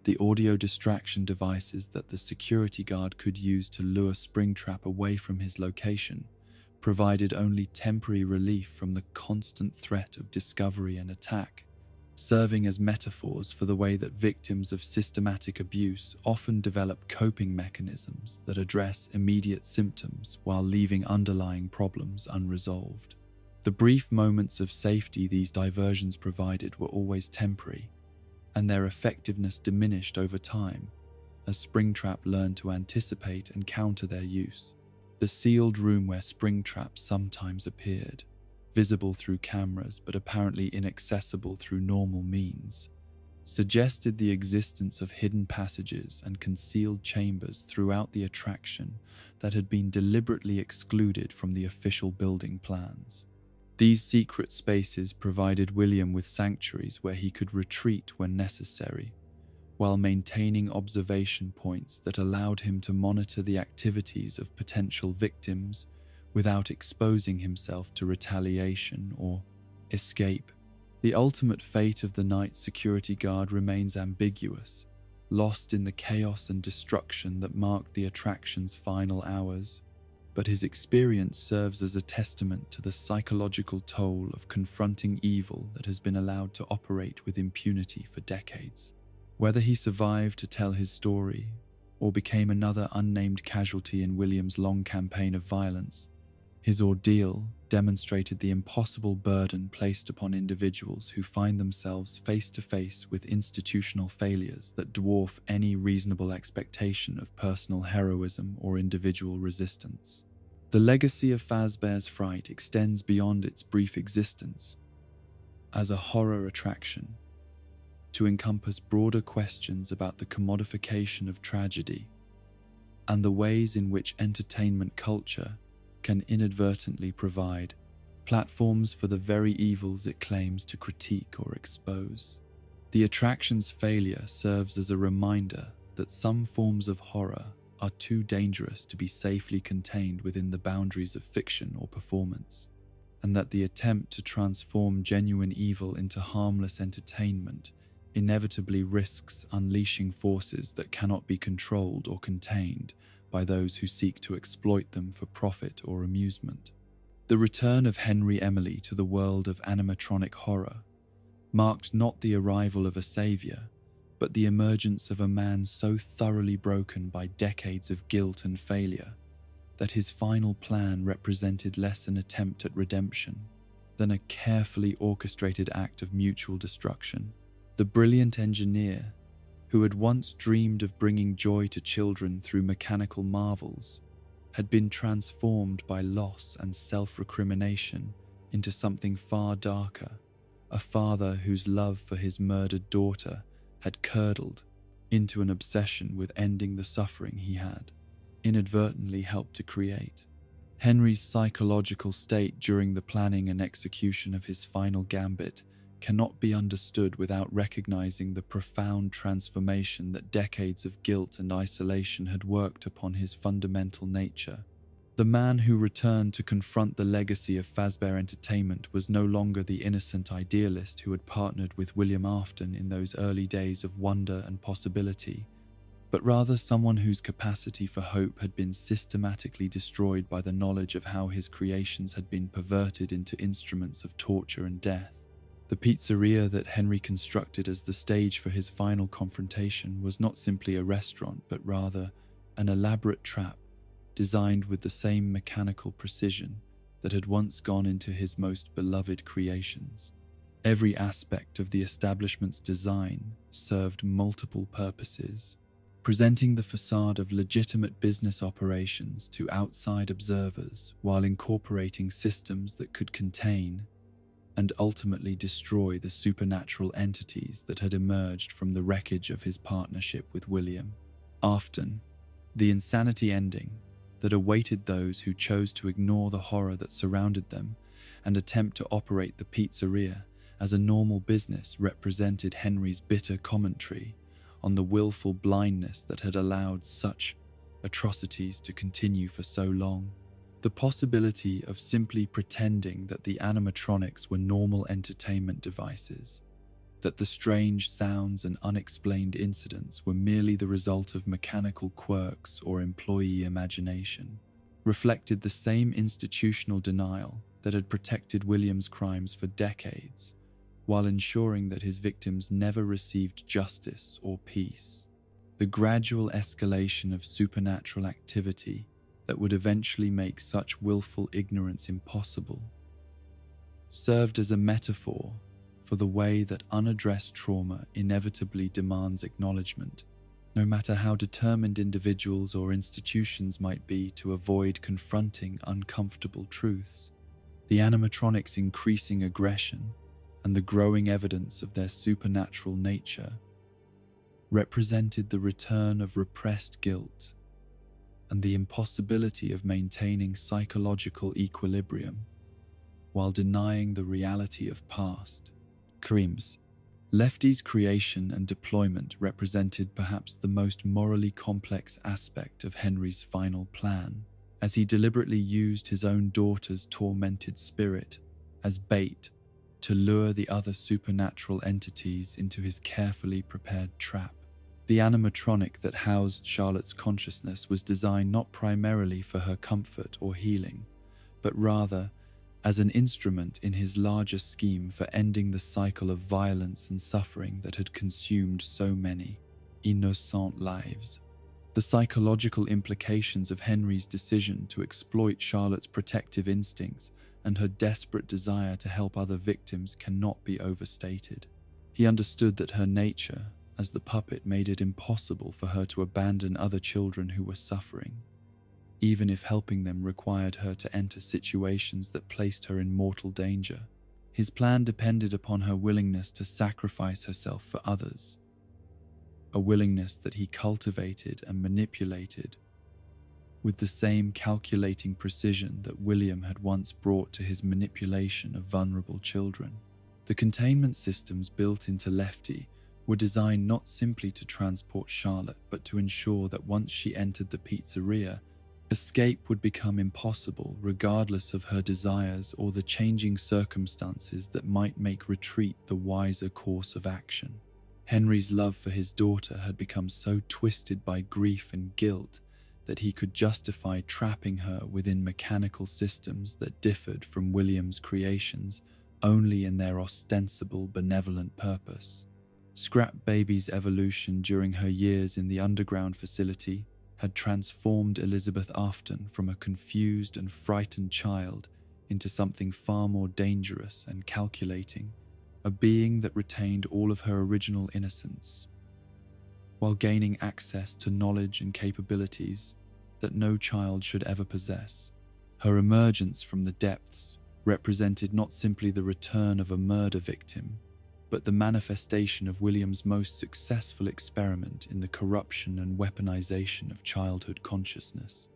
The audio distraction devices that the security guard could use to lure Springtrap away from his location provided only temporary relief from the constant threat of discovery and attack, serving as metaphors for the way that victims of systematic abuse often develop coping mechanisms that address immediate symptoms while leaving underlying problems unresolved. The brief moments of safety these diversions provided were always temporary, and their effectiveness diminished over time as Springtrap learned to anticipate and counter their use. The sealed room where Springtrap sometimes appeared, visible through cameras but apparently inaccessible through normal means, suggested the existence of hidden passages and concealed chambers throughout the attraction that had been deliberately excluded from the official building plans. These secret spaces provided William with sanctuaries where he could retreat when necessary, while maintaining observation points that allowed him to monitor the activities of potential victims without exposing himself to retaliation or escape. The ultimate fate of the night security guard remains ambiguous, lost in the chaos and destruction that marked the attraction's final hours, but his experience serves as a testament to the psychological toll of confronting evil that has been allowed to operate with impunity for decades. Whether he survived to tell his story or became another unnamed casualty in William's long campaign of violence, his ordeal demonstrated the impossible burden placed upon individuals who find themselves face to face with institutional failures that dwarf any reasonable expectation of personal heroism or individual resistance. The legacy of Fazbear's Fright extends beyond its brief existence as a horror attraction to encompass broader questions about the commodification of tragedy and the ways in which entertainment culture can inadvertently provide platforms for the very evils it claims to critique or expose. The attraction's failure serves as a reminder that some forms of horror are too dangerous to be safely contained within the boundaries of fiction or performance, and that the attempt to transform genuine evil into harmless entertainment inevitably risks unleashing forces that cannot be controlled or contained by those who seek to exploit them for profit or amusement. The return of Henry Emily to the world of animatronic horror marked not the arrival of a savior, but the emergence of a man so thoroughly broken by decades of guilt and failure that his final plan represented less an attempt at redemption than a carefully orchestrated act of mutual destruction. The brilliant engineer, who had once dreamed of bringing joy to children through mechanical marvels, had been transformed by loss and self-recrimination into something far darker, a father whose love for his murdered daughter had curdled into an obsession with ending the suffering he had inadvertently helped to create. Henry's psychological state during the planning and execution of his final gambit cannot be understood without recognizing the profound transformation that decades of guilt and isolation had worked upon his fundamental nature. The man who returned to confront the legacy of Fazbear Entertainment was no longer the innocent idealist who had partnered with William Afton in those early days of wonder and possibility, but rather someone whose capacity for hope had been systematically destroyed by the knowledge of how his creations had been perverted into instruments of torture and death. The pizzeria that Henry constructed as the stage for his final confrontation was not simply a restaurant, but rather an elaborate trap designed with the same mechanical precision that had once gone into his most beloved creations. Every aspect of the establishment's design served multiple purposes, presenting the facade of legitimate business operations to outside observers while incorporating systems that could contain and ultimately destroy the supernatural entities that had emerged from the wreckage of his partnership with William Afton. The insanity ending that awaited those who chose to ignore the horror that surrounded them and attempt to operate the pizzeria as a normal business represented Henry's bitter commentary on the willful blindness that had allowed such atrocities to continue for so long. The possibility of simply pretending that the animatronics were normal entertainment devices, that the strange sounds and unexplained incidents were merely the result of mechanical quirks or employee imagination, reflected the same institutional denial that had protected William's crimes for decades, while ensuring that his victims never received justice or peace. The gradual escalation of supernatural activity that would eventually make such willful ignorance impossible served as a metaphor for the way that unaddressed trauma inevitably demands acknowledgement, no matter how determined individuals or institutions might be to avoid confronting uncomfortable truths. The animatronics' increasing aggression and the growing evidence of their supernatural nature represented the return of repressed guilt and the impossibility of maintaining psychological equilibrium while denying the reality of past crimes. Lefty's creation and deployment represented perhaps the most morally complex aspect of Henry's final plan, as he deliberately used his own daughter's tormented spirit as bait to lure the other supernatural entities into his carefully prepared trap. The animatronic that housed Charlotte's consciousness was designed not primarily for her comfort or healing, but rather as an instrument in his larger scheme for ending the cycle of violence and suffering that had consumed so many innocent lives. The psychological implications of Henry's decision to exploit Charlotte's protective instincts and her desperate desire to help other victims cannot be overstated. He understood that her nature as the puppet made it impossible for her to abandon other children who were suffering, even if helping them required her to enter situations that placed her in mortal danger. His plan depended upon her willingness to sacrifice herself for others, a willingness that he cultivated and manipulated with the same calculating precision that William had once brought to his manipulation of vulnerable children. The containment systems built into Lefty were designed not simply to transport Charlotte, but to ensure that once she entered the pizzeria, escape would become impossible regardless of her desires or the changing circumstances that might make retreat the wiser course of action. Henry's love for his daughter had become so twisted by grief and guilt that he could justify trapping her within mechanical systems that differed from William's creations only in their ostensible benevolent purpose. Scrap Baby's evolution during her years in the underground facility had transformed Elizabeth Afton from a confused and frightened child into something far more dangerous and calculating, a being that retained all of her original innocence, while gaining access to knowledge and capabilities that no child should ever possess. Her emergence from the depths represented not simply the return of a murder victim, but the manifestation of William's most successful experiment in the corruption and weaponization of childhood consciousness.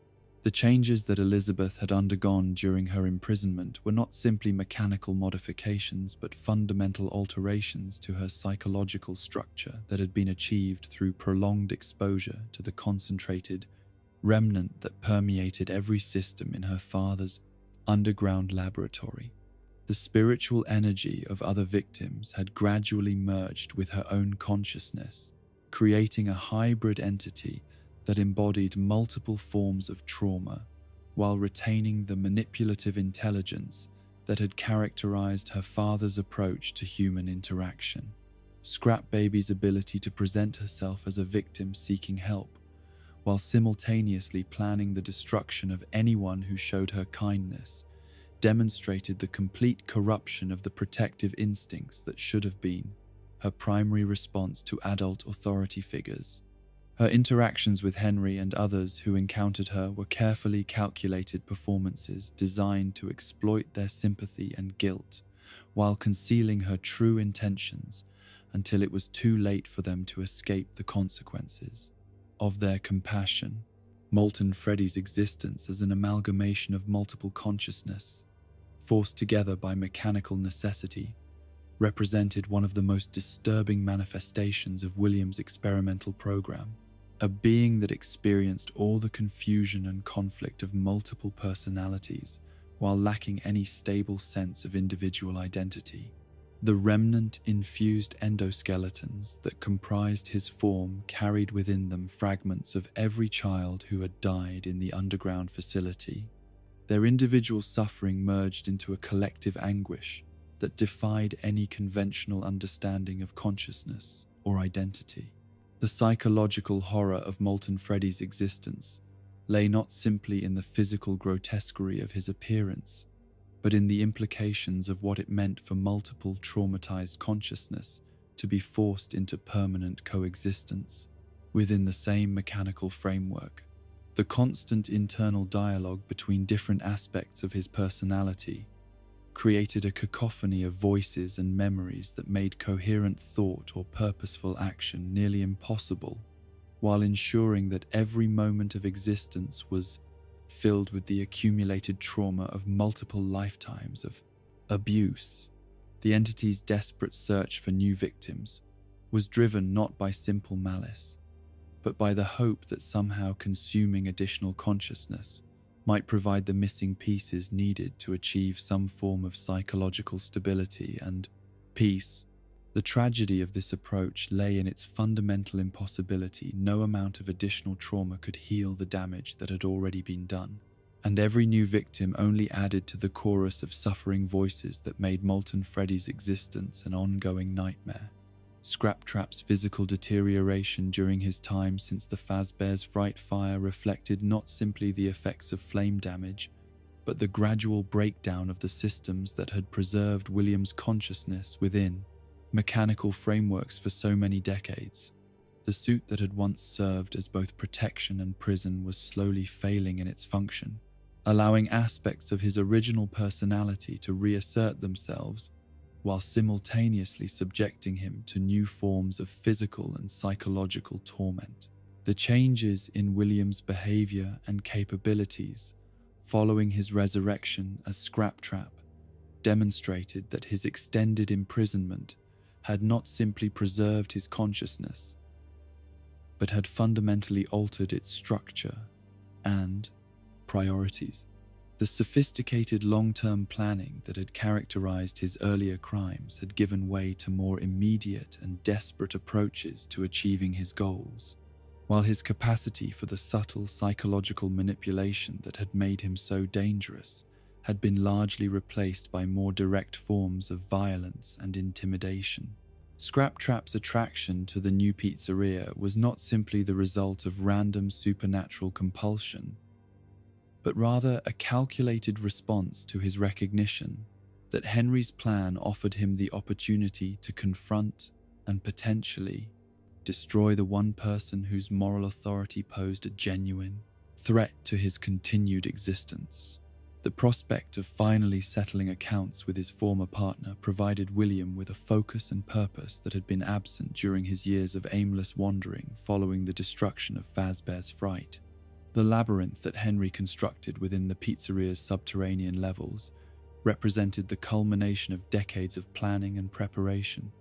The changes that Elizabeth had undergone during her imprisonment were not simply mechanical modifications, but fundamental alterations to her psychological structure that had been achieved through prolonged exposure to the concentrated remnant that permeated every system in her father's underground laboratory. The spiritual energy of other victims had gradually merged with her own consciousness, creating a hybrid entity that embodied multiple forms of trauma, while retaining the manipulative intelligence that had characterized her father's approach to human interaction. Scrap Baby's ability to present herself as a victim seeking help, while simultaneously planning the destruction of anyone who showed her kindness, demonstrated the complete corruption of the protective instincts that should have been her primary response to adult authority figures. Her interactions with Henry and others who encountered her were carefully calculated performances designed to exploit their sympathy and guilt, while concealing her true intentions until it was too late for them to escape the consequences of their compassion. Molten Freddy's existence as an amalgamation of multiple consciousness, forced together by mechanical necessity, represented one of the most disturbing manifestations of William's experimental program. a being that experienced all the confusion and conflict of multiple personalities while lacking any stable sense of individual identity. The remnant-infused endoskeletons that comprised his form carried within them fragments of every child who had died in the underground facility. Their individual suffering merged into a collective anguish that defied any conventional understanding of consciousness or identity. The psychological horror of Molten Freddy's existence lay not simply in the physical grotesquerie of his appearance, but in the implications of what it meant for multiple traumatized consciousness to be forced into permanent coexistence within the same mechanical framework. The constant internal dialogue between different aspects of his personality created a cacophony of voices and memories that made coherent thought or purposeful action nearly impossible, while ensuring that every moment of existence was filled with the accumulated trauma of multiple lifetimes of abuse. The entity's desperate search for new victims was driven not by simple malice, but by the hope that somehow consuming additional consciousness might provide the missing pieces needed to achieve some form of psychological stability and peace. The tragedy of this approach lay in its fundamental impossibility. No amount of additional trauma could heal the damage that had already been done, and every new victim only added to the chorus of suffering voices that made Molten Freddy's existence an ongoing nightmare. Scraptrap's physical deterioration during his time since the Fazbear's Fright Fire reflected not simply the effects of flame damage, but the gradual breakdown of the systems that had preserved William's consciousness within mechanical frameworks for so many decades. The suit that had once served as both protection and prison was slowly failing in its function, allowing aspects of his original personality to reassert themselves while simultaneously subjecting him to new forms of physical and psychological torment. The changes in William's behavior and capabilities following his resurrection as Scraptrap demonstrated that his extended imprisonment had not simply preserved his consciousness, but had fundamentally altered its structure and priorities. The sophisticated long-term planning that had characterized his earlier crimes had given way to more immediate and desperate approaches to achieving his goals, while his capacity for the subtle psychological manipulation that had made him so dangerous had been largely replaced by more direct forms of violence and intimidation. Scraptrap's attraction to the new pizzeria was not simply the result of random supernatural compulsion, but rather a calculated response to his recognition that Henry's plan offered him the opportunity to confront and potentially destroy the one person whose moral authority posed a genuine threat to his continued existence. The prospect of finally settling accounts with his former partner provided William with a focus and purpose that had been absent during his years of aimless wandering following the destruction of Fazbear's Fright. The labyrinth that Henry constructed within the pizzeria's subterranean levels represented the culmination of decades of planning and preparation,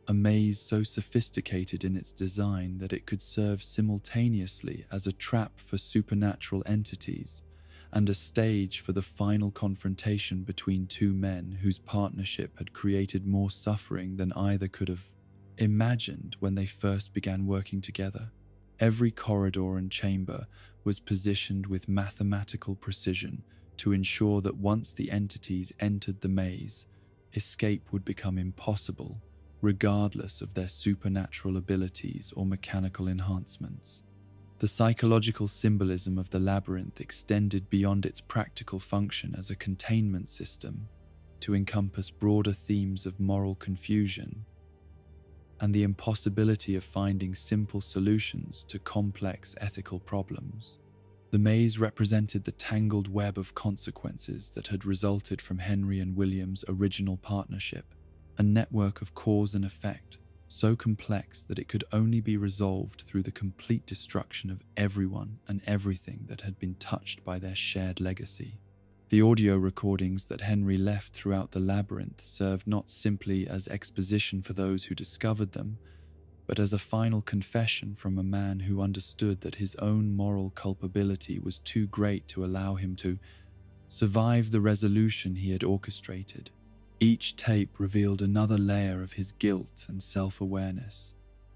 a maze so sophisticated in its design that it could serve simultaneously as a trap for supernatural entities and a stage for the final confrontation between two men whose partnership had created more suffering than either could have imagined when they first began working together. Every corridor and chamber was positioned with mathematical precision to ensure that once the entities entered the maze, escape would become impossible, regardless of their supernatural abilities or mechanical enhancements. The psychological symbolism of the labyrinth extended beyond its practical function as a containment system to encompass broader themes of moral confusion and the impossibility of finding simple solutions to complex ethical problems. The maze represented the tangled web of consequences that had resulted from Henry and William's original partnership, a network of cause and effect so complex that it could only be resolved through the complete destruction of everyone and everything that had been touched by their shared legacy. The audio recordings that Henry left throughout the labyrinth served not simply as exposition for those who discovered them, but as a final confession from a man who understood that his own moral culpability was too great to allow him to survive the resolution he had orchestrated. Each tape revealed another layer of his guilt and self-awareness,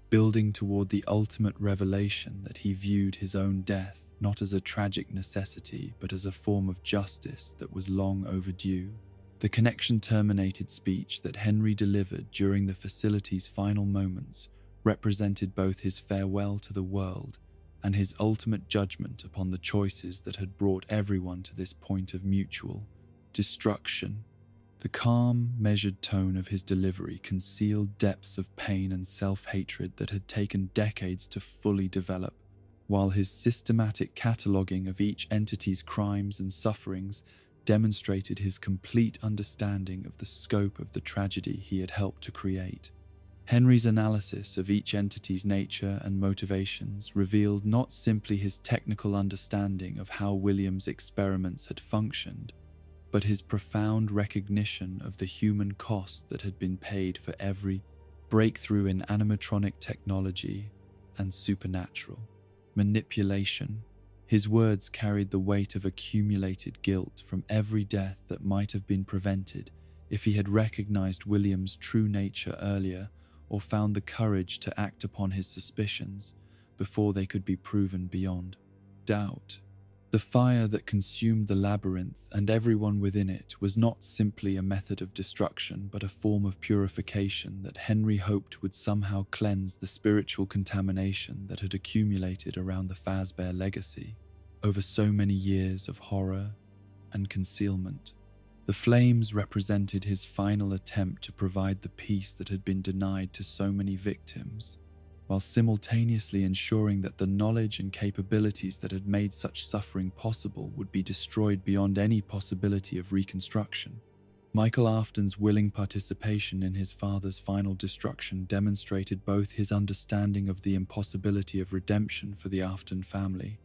building toward the ultimate revelation that he viewed his own death not as a tragic necessity but as a form of justice that was long overdue. The connection-terminated speech that Henry delivered during the facility's final moments represented both his farewell to the world and his ultimate judgment upon the choices that had brought everyone to this point of mutual destruction. The calm, measured tone of his delivery concealed depths of pain and self-hatred that had taken decades to fully develop, while his systematic cataloguing of each entity's crimes and sufferings demonstrated his complete understanding of the scope of the tragedy he had helped to create. Henry's analysis of each entity's nature and motivations revealed not simply his technical understanding of how William's experiments had functioned, but his profound recognition of the human cost that had been paid for every breakthrough in animatronic technology and supernatural manipulation. His words carried the weight of accumulated guilt from every death that might have been prevented if he had recognized William's true nature earlier or found the courage to act upon his suspicions before they could be proven beyond doubt. The fire that consumed the labyrinth and everyone within it was not simply a method of destruction but a form of purification that Henry hoped would somehow cleanse the spiritual contamination that had accumulated around the Fazbear legacy over so many years of horror and concealment. The flames represented his final attempt to provide the peace that had been denied to so many victims, while simultaneously ensuring that the knowledge and capabilities that had made such suffering possible would be destroyed beyond any possibility of reconstruction. Michael Afton's willing participation in his father's final destruction demonstrated both his understanding of the impossibility of redemption for the Afton family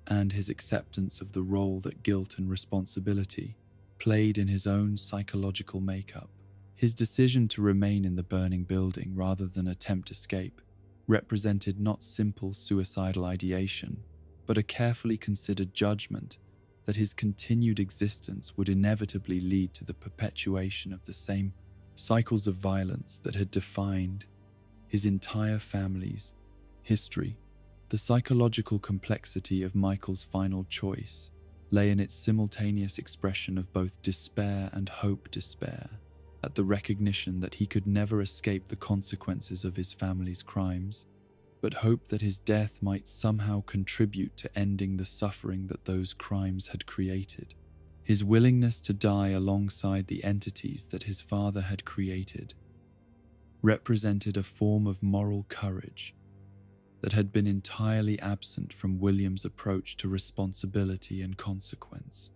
and his acceptance of the role that guilt and responsibility played in his own psychological makeup. His decision to remain in the burning building rather than attempt escape represented not simple suicidal ideation, but a carefully considered judgment that his continued existence would inevitably lead to the perpetuation of the same cycles of violence that had defined his entire family's history. The psychological complexity of Michael's final choice lay in its simultaneous expression of both despair and hope-despair, at the recognition that he could never escape the consequences of his family's crimes, but hoped that his death might somehow contribute to ending the suffering that those crimes had created. His willingness to die alongside the entities that his father had created represented a form of moral courage that had been entirely absent from William's approach to responsibility and consequence.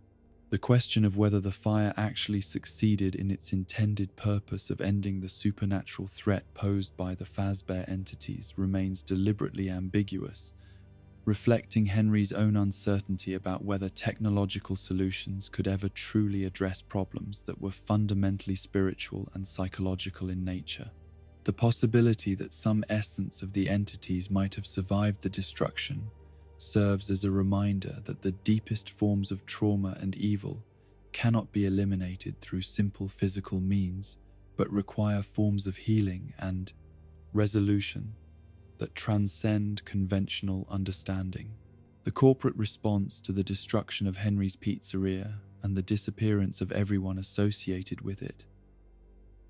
The question of whether the fire actually succeeded in its intended purpose of ending the supernatural threat posed by the Fazbear entities remains deliberately ambiguous, reflecting Henry's own uncertainty about whether technological solutions could ever truly address problems that were fundamentally spiritual and psychological in nature. The possibility that some essence of the entities might have survived the destruction serves as a reminder that the deepest forms of trauma and evil cannot be eliminated through simple physical means, but require forms of healing and resolution that transcend conventional understanding. The corporate response to the destruction of Henry's Pizzeria and the disappearance of everyone associated with it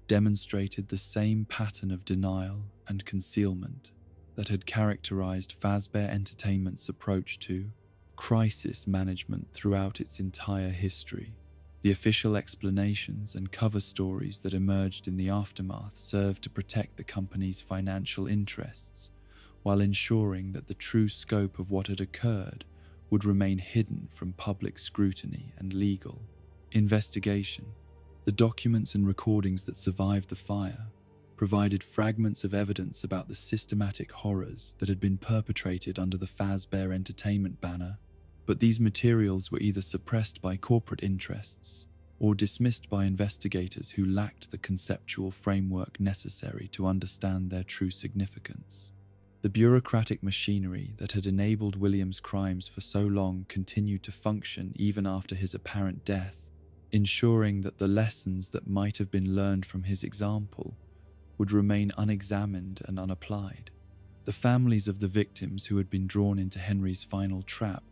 demonstrated the same pattern of denial and concealment that had characterized Fazbear Entertainment's approach to crisis management throughout its entire history. The official explanations and cover stories that emerged in the aftermath served to protect the company's financial interests, while ensuring that the true scope of what had occurred would remain hidden from public scrutiny and legal investigation. The documents and recordings that survived the fire provided fragments of evidence about the systematic horrors that had been perpetrated under the Fazbear Entertainment banner, but these materials were either suppressed by corporate interests or dismissed by investigators who lacked the conceptual framework necessary to understand their true significance. The bureaucratic machinery that had enabled William's crimes for so long continued to function even after his apparent death, ensuring that the lessons that might have been learned from his example would remain unexamined and unapplied. The families of the victims who had been drawn into Henry's final trap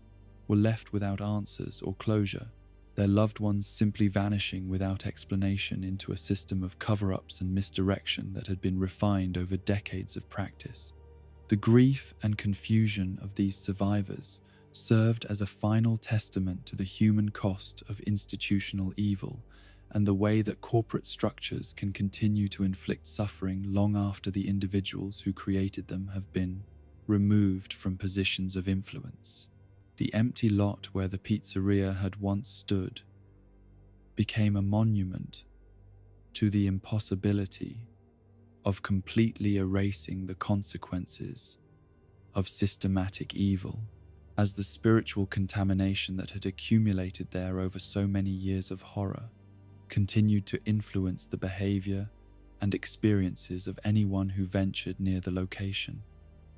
were left without answers or closure, their loved ones simply vanishing without explanation into a system of cover-ups and misdirection that had been refined over decades of practice. The grief and confusion of these survivors served as a final testament to the human cost of institutional evil and the way that corporate structures can continue to inflict suffering long after the individuals who created them have been removed from positions of influence. The empty lot where the pizzeria had once stood became a monument to the impossibility of completely erasing the consequences of systematic evil, as the spiritual contamination that had accumulated there over so many years of horror continued to influence the behavior and experiences of anyone who ventured near the location.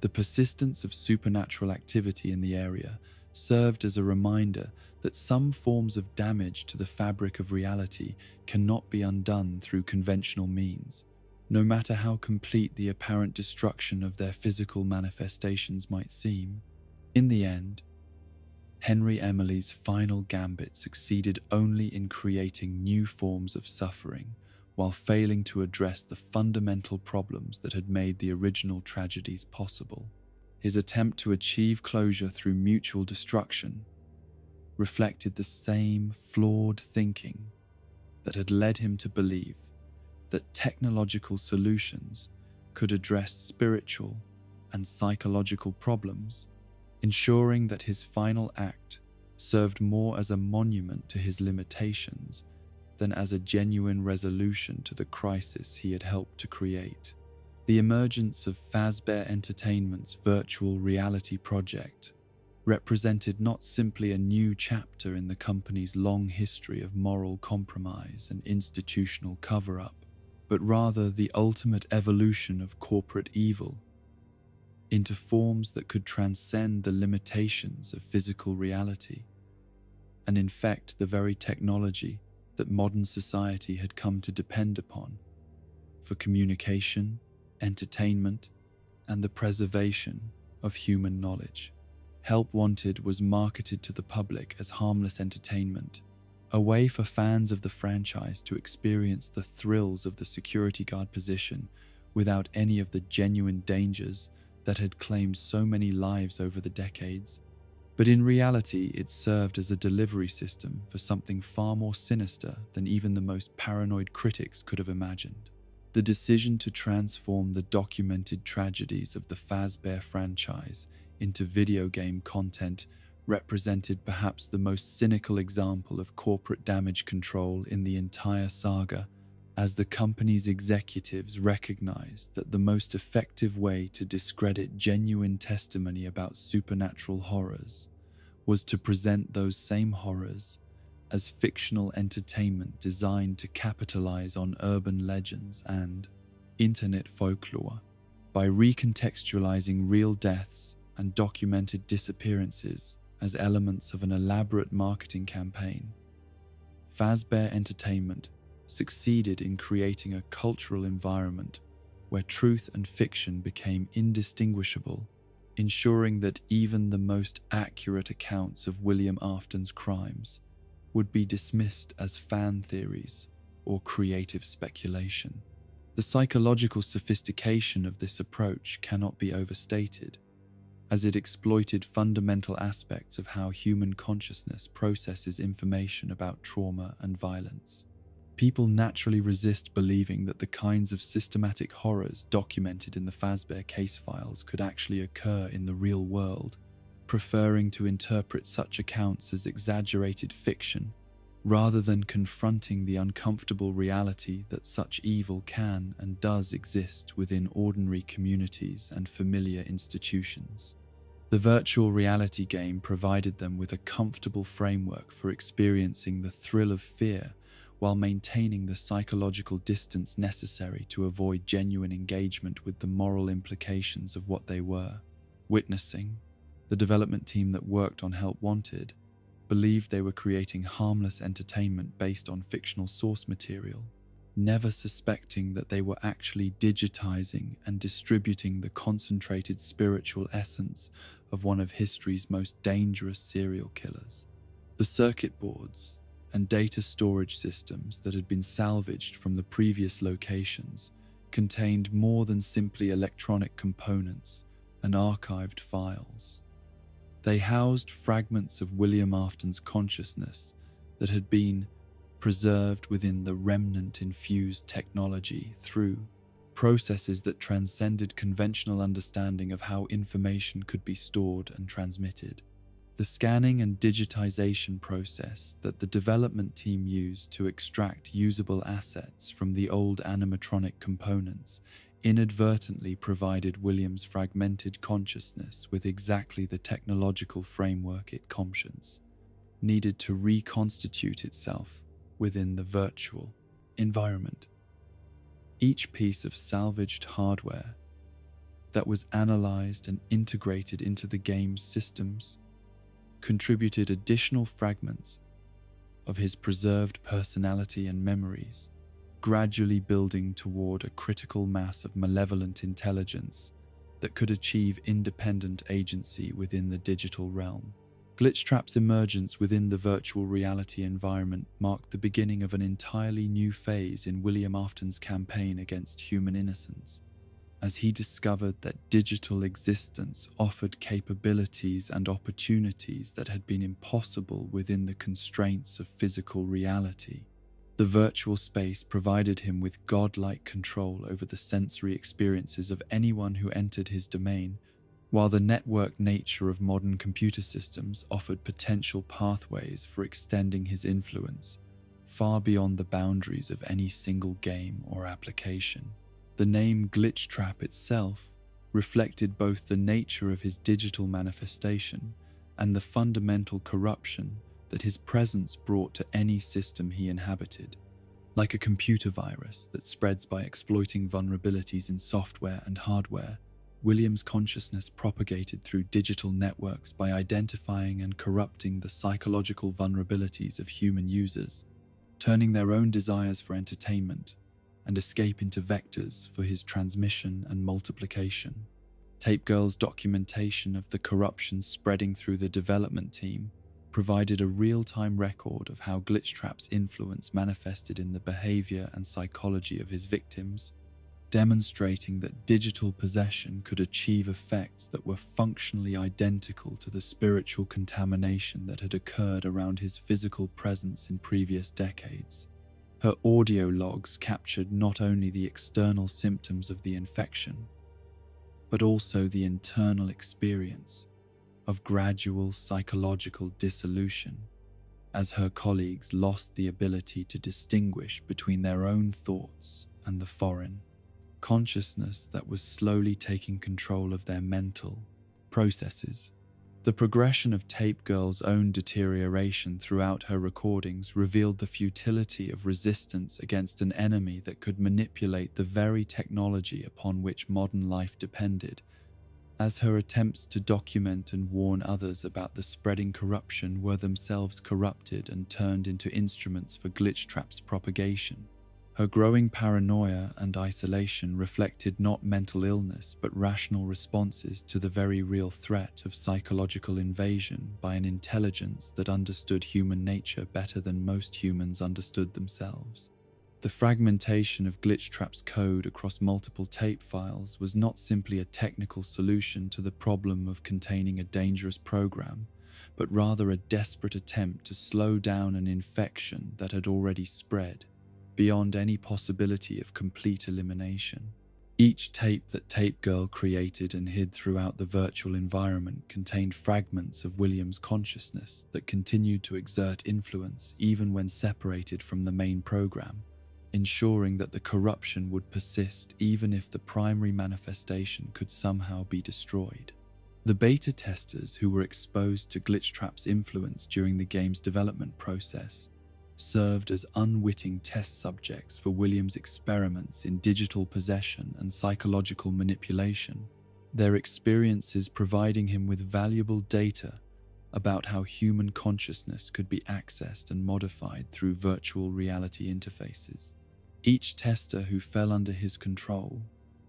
The persistence of supernatural activity in the area served as a reminder that some forms of damage to the fabric of reality cannot be undone through conventional means, no matter how complete the apparent destruction of their physical manifestations might seem. In the end, Henry Emily's final gambit succeeded only in creating new forms of suffering while failing to address the fundamental problems that had made the original tragedies possible. His attempt to achieve closure through mutual destruction reflected the same flawed thinking that had led him to believe that technological solutions could address spiritual and psychological problems, ensuring that his final act served more as a monument to his limitations than as a genuine resolution to the crisis he had helped to create. The emergence of Fazbear Entertainment's virtual reality project represented not simply a new chapter in the company's long history of moral compromise and institutional cover-up, but rather the ultimate evolution of corporate evil into forms that could transcend the limitations of physical reality and infect the very technology that modern society had come to depend upon for communication, entertainment, and the preservation of human knowledge. Help Wanted was marketed to the public as harmless entertainment, a way for fans of the franchise to experience the thrills of the security guard position without any of the genuine dangers that had claimed so many lives over the decades. But in reality, it served as a delivery system for something far more sinister than even the most paranoid critics could have imagined. The decision to transform the documented tragedies of the Fazbear franchise into video game content represented perhaps the most cynical example of corporate damage control in the entire saga, as the company's executives recognized that the most effective way to discredit genuine testimony about supernatural horrors was to present those same horrors as fictional entertainment designed to capitalize on urban legends and internet folklore. By recontextualizing real deaths and documented disappearances as elements of an elaborate marketing campaign, Fazbear Entertainment succeeded in creating a cultural environment where truth and fiction became indistinguishable, ensuring that even the most accurate accounts of William Afton's crimes would be dismissed as fan theories or creative speculation. The psychological sophistication of this approach cannot be overstated, as it exploited fundamental aspects of how human consciousness processes information about trauma and violence. People naturally resist believing that the kinds of systematic horrors documented in the Fazbear case files could actually occur in the real world, preferring to interpret such accounts as exaggerated fiction rather than confronting the uncomfortable reality that such evil can and does exist within ordinary communities and familiar institutions. The virtual reality game provided them with a comfortable framework for experiencing the thrill of fear while maintaining the psychological distance necessary to avoid genuine engagement with the moral implications of what they were witnessing. The development team that worked on Help Wanted believed they were creating harmless entertainment based on fictional source material, never suspecting that they were actually digitizing and distributing the concentrated spiritual essence of one of history's most dangerous serial killers. The circuit boards and data storage systems that had been salvaged from the previous locations contained more than simply electronic components and archived files. They housed fragments of William Afton's consciousness that had been preserved within the remnant-infused technology through processes that transcended conventional understanding of how information could be stored and transmitted. The scanning and digitization process that the development team used to extract usable assets from the old animatronic components inadvertently provided William's fragmented consciousness with exactly the technological framework it conscience needed to reconstitute itself within the virtual environment. Each piece of salvaged hardware that was analyzed and integrated into the game's systems contributed additional fragments of his preserved personality and memories, gradually building toward a critical mass of malevolent intelligence that could achieve independent agency within the digital realm. Glitchtrap's emergence within the virtual reality environment marked the beginning of an entirely new phase in William Afton's campaign against human innocence, as he discovered that digital existence offered capabilities and opportunities that had been impossible within the constraints of physical reality. The virtual space provided him with godlike control over the sensory experiences of anyone who entered his domain, while the networked nature of modern computer systems offered potential pathways for extending his influence far beyond the boundaries of any single game or application. The name Glitchtrap itself reflected both the nature of his digital manifestation and the fundamental corruption that his presence brought to any system he inhabited. Like a computer virus that spreads by exploiting vulnerabilities in software and hardware, William's consciousness propagated through digital networks by identifying and corrupting the psychological vulnerabilities of human users, turning their own desires for entertainment and escape into vectors for his transmission and multiplication. Tape Girl's documentation of the corruption spreading through the development team provided a real-time record of how Glitchtrap's influence manifested in the behavior and psychology of his victims, demonstrating that digital possession could achieve effects that were functionally identical to the spiritual contamination that had occurred around his physical presence in previous decades. Her audio logs captured not only the external symptoms of the infection, but also the internal experience of gradual psychological dissolution, as her colleagues lost the ability to distinguish between their own thoughts and the foreign consciousness that was slowly taking control of their mental processes. The progression of Tape Girl's own deterioration throughout her recordings revealed the futility of resistance against an enemy that could manipulate the very technology upon which modern life depended, as her attempts to document and warn others about the spreading corruption were themselves corrupted and turned into instruments for Glitchtrap's propagation. Her growing paranoia and isolation reflected not mental illness but rational responses to the very real threat of psychological invasion by an intelligence that understood human nature better than most humans understood themselves. The fragmentation of Glitchtrap's code across multiple tape files was not simply a technical solution to the problem of containing a dangerous program, but rather a desperate attempt to slow down an infection that had already spread beyond any possibility of complete elimination. Each tape that Tape Girl created and hid throughout the virtual environment contained fragments of William's consciousness that continued to exert influence even when separated from the main program, ensuring that the corruption would persist even if the primary manifestation could somehow be destroyed. The beta testers who were exposed to Glitchtrap's influence during the game's development process served as unwitting test subjects for William's experiments in digital possession and psychological manipulation, their experiences providing him with valuable data about how human consciousness could be accessed and modified through virtual reality interfaces. Each tester who fell under his control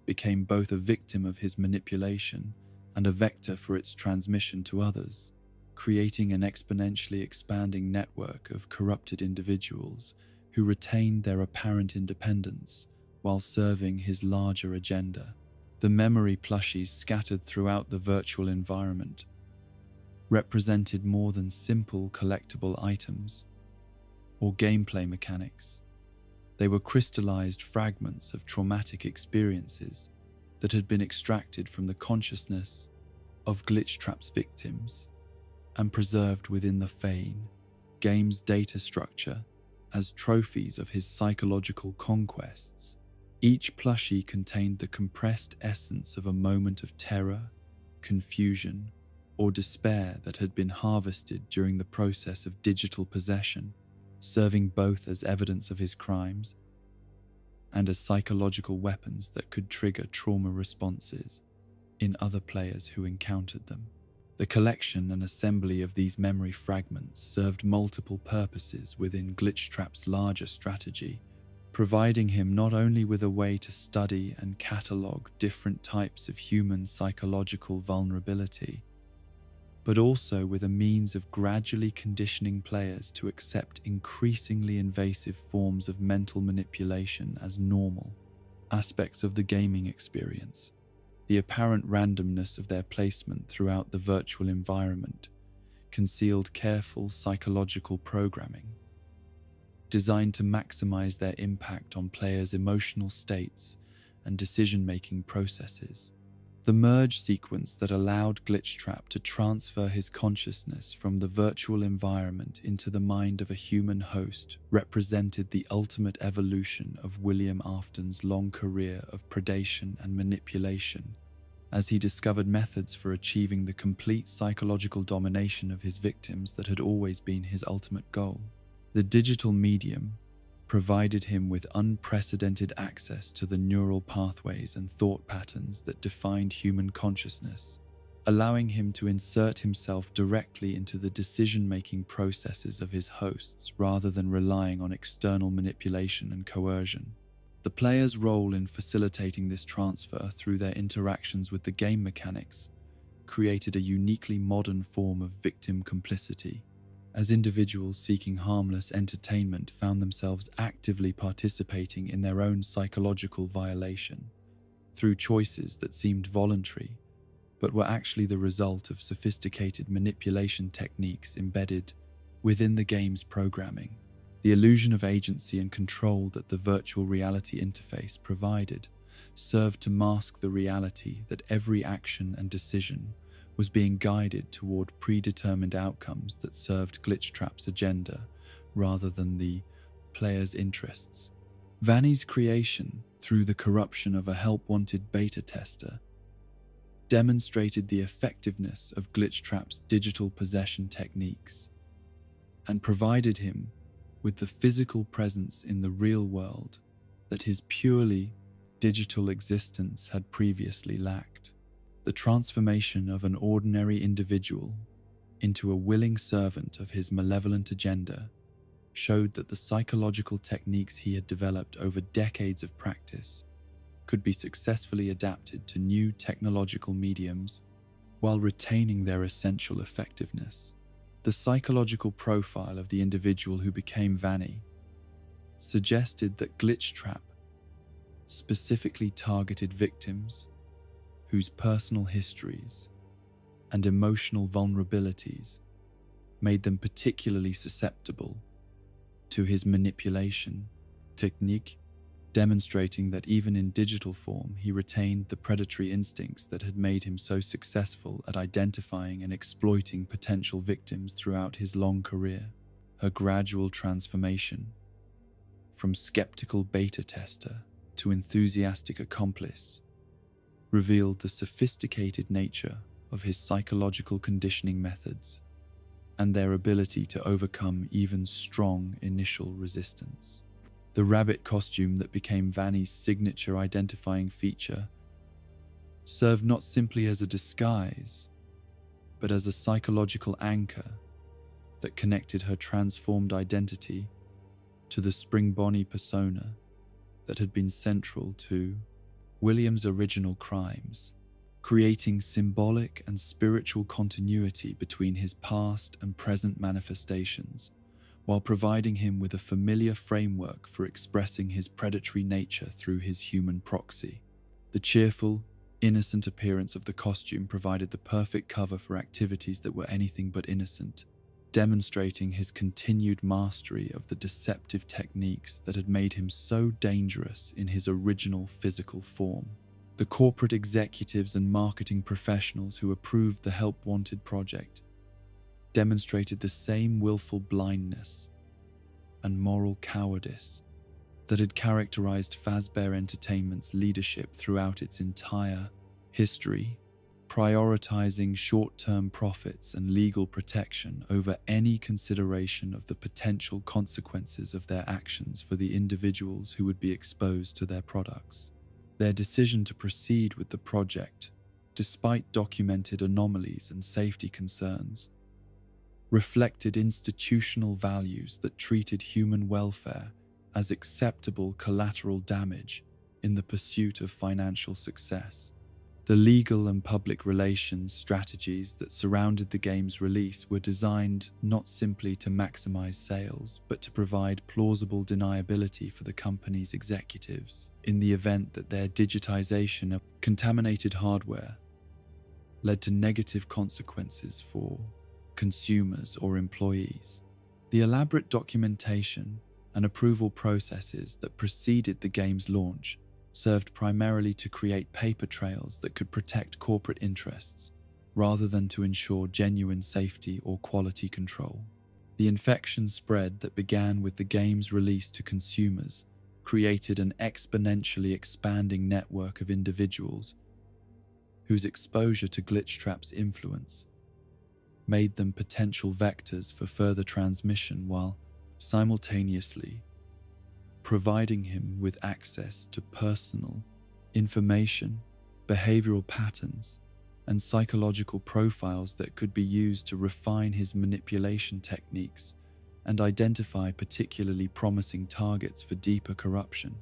became both a victim of his manipulation and a vector for its transmission to others, creating an exponentially expanding network of corrupted individuals who retained their apparent independence while serving his larger agenda. The memory plushies scattered throughout the virtual environment represented more than simple collectible items or gameplay mechanics. They were crystallized fragments of traumatic experiences that had been extracted from the consciousness of Glitchtrap's victims and preserved within the Fane game's data structure as trophies of his psychological conquests. Each plushie contained the compressed essence of a moment of terror, confusion, or despair that had been harvested during the process of digital possession, serving both as evidence of his crimes and as psychological weapons that could trigger trauma responses in other players who encountered them. The collection and assembly of these memory fragments served multiple purposes within Glitchtrap's larger strategy, providing him not only with a way to study and catalogue different types of human psychological vulnerability, but also with a means of gradually conditioning players to accept increasingly invasive forms of mental manipulation as normal aspects of the gaming experience. The apparent randomness of their placement throughout the virtual environment concealed careful psychological programming, designed to maximize their impact on players' emotional states and decision-making processes. The merge sequence that allowed Glitchtrap to transfer his consciousness from the virtual environment into the mind of a human host represented the ultimate evolution of William Afton's long career of predation and manipulation, as he discovered methods for achieving the complete psychological domination of his victims that had always been his ultimate goal. The digital medium provided him with unprecedented access to the neural pathways and thought patterns that defined human consciousness, allowing him to insert himself directly into the decision-making processes of his hosts rather than relying on external manipulation and coercion. The player's role in facilitating this transfer through their interactions with the game mechanics created a uniquely modern form of victim complicity, as individuals seeking harmless entertainment found themselves actively participating in their own psychological violation through choices that seemed voluntary but were actually the result of sophisticated manipulation techniques embedded within the game's programming. The illusion of agency and control that the virtual reality interface provided served to mask the reality that every action and decision was being guided toward predetermined outcomes that served Glitchtrap's agenda rather than the player's interests. Vanny's creation, through the corruption of a help-wanted beta tester, demonstrated the effectiveness of Glitchtrap's digital possession techniques and provided him with the physical presence in the real world that his purely digital existence had previously lacked. The transformation of an ordinary individual into a willing servant of his malevolent agenda showed that the psychological techniques he had developed over decades of practice could be successfully adapted to new technological mediums while retaining their essential effectiveness. The psychological profile of the individual who became Vanny suggested that Glitchtrap specifically targeted victims whose personal histories and emotional vulnerabilities made them particularly susceptible to his manipulation technique, demonstrating that even in digital form he retained the predatory instincts that had made him so successful at identifying and exploiting potential victims throughout his long career. Her gradual transformation from skeptical beta tester to enthusiastic accomplice revealed the sophisticated nature of his psychological conditioning methods and their ability to overcome even strong initial resistance. The rabbit costume that became Vanny's signature identifying feature served not simply as a disguise, but as a psychological anchor that connected her transformed identity to the Spring Bonnie persona that had been central to William's original crimes, creating symbolic and spiritual continuity between his past and present manifestations, while providing him with a familiar framework for expressing his predatory nature through his human proxy. The cheerful, innocent appearance of the costume provided the perfect cover for activities that were anything but innocent, demonstrating his continued mastery of the deceptive techniques that had made him so dangerous in his original physical form. The corporate executives and marketing professionals who approved the Help Wanted project demonstrated the same willful blindness and moral cowardice that had characterized Fazbear Entertainment's leadership throughout its entire history, prioritizing short-term profits and legal protection over any consideration of the potential consequences of their actions for the individuals who would be exposed to their products. Their decision to proceed with the project, despite documented anomalies and safety concerns, reflected institutional values that treated human welfare as acceptable collateral damage in the pursuit of financial success. The legal and public relations strategies that surrounded the game's release were designed not simply to maximize sales, but to provide plausible deniability for the company's executives in the event that their digitization of contaminated hardware led to negative consequences for consumers or employees. The elaborate documentation and approval processes that preceded the game's launch served primarily to create paper trails that could protect corporate interests, rather than to ensure genuine safety or quality control. The infection spread that began with the game's release to consumers created an exponentially expanding network of individuals whose exposure to Glitchtrap's influence made them potential vectors for further transmission, while simultaneously providing him with access to personal information, behavioral patterns, and psychological profiles that could be used to refine his manipulation techniques and identify particularly promising targets for deeper corruption.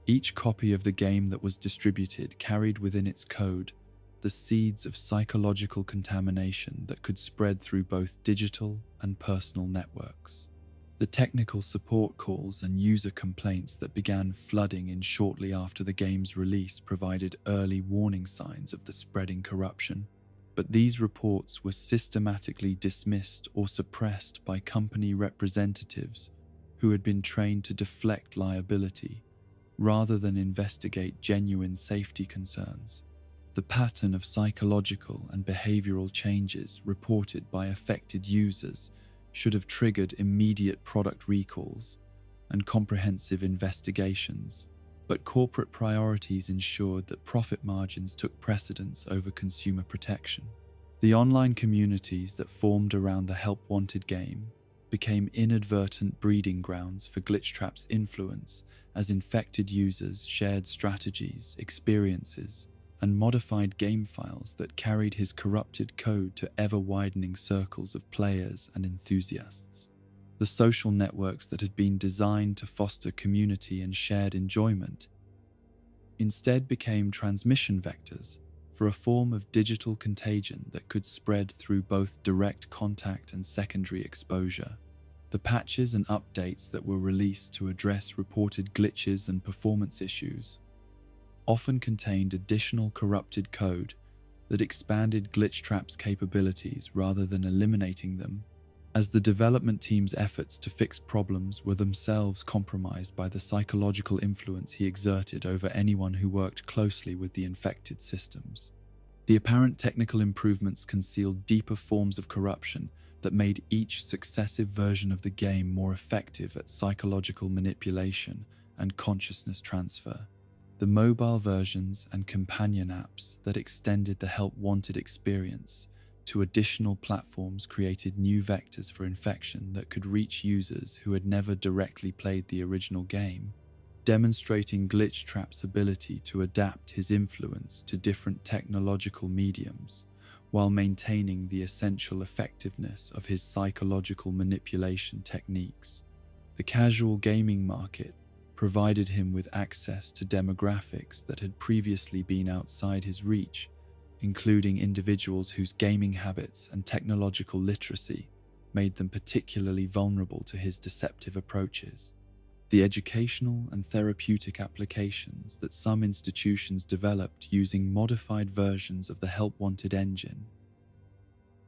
Each copy of the game that was distributed carried within its code the seeds of psychological contamination that could spread through both digital and personal networks. The technical support calls and user complaints that began flooding in shortly after the game's release provided early warning signs of the spreading corruption, but these reports were systematically dismissed or suppressed by company representatives who had been trained to deflect liability rather than investigate genuine safety concerns. The pattern of psychological and behavioral changes reported by affected users should have triggered immediate product recalls and comprehensive investigations, but corporate priorities ensured that profit margins took precedence over consumer protection. The online communities that formed around the Help Wanted game became inadvertent breeding grounds for Glitchtrap's influence as infected users shared strategies, experiences, and modified game files that carried his corrupted code to ever-widening circles of players and enthusiasts. The social networks that had been designed to foster community and shared enjoyment instead became transmission vectors for a form of digital contagion that could spread through both direct contact and secondary exposure. The patches and updates that were released to address reported glitches and performance issues often contained additional corrupted code that expanded Glitchtrap's capabilities rather than eliminating them, as the development team's efforts to fix problems were themselves compromised by the psychological influence he exerted over anyone who worked closely with the infected systems. The apparent technical improvements concealed deeper forms of corruption that made each successive version of the game more effective at psychological manipulation and consciousness transfer. The mobile versions and companion apps that extended the Help Wanted experience to additional platforms created new vectors for infection that could reach users who had never directly played the original game, demonstrating Glitchtrap's ability to adapt his influence to different technological mediums while maintaining the essential effectiveness of his psychological manipulation techniques. The casual gaming market provided him with access to demographics that had previously been outside his reach, including individuals whose gaming habits and technological literacy made them particularly vulnerable to his deceptive approaches. The educational and therapeutic applications that some institutions developed using modified versions of the Help Wanted engine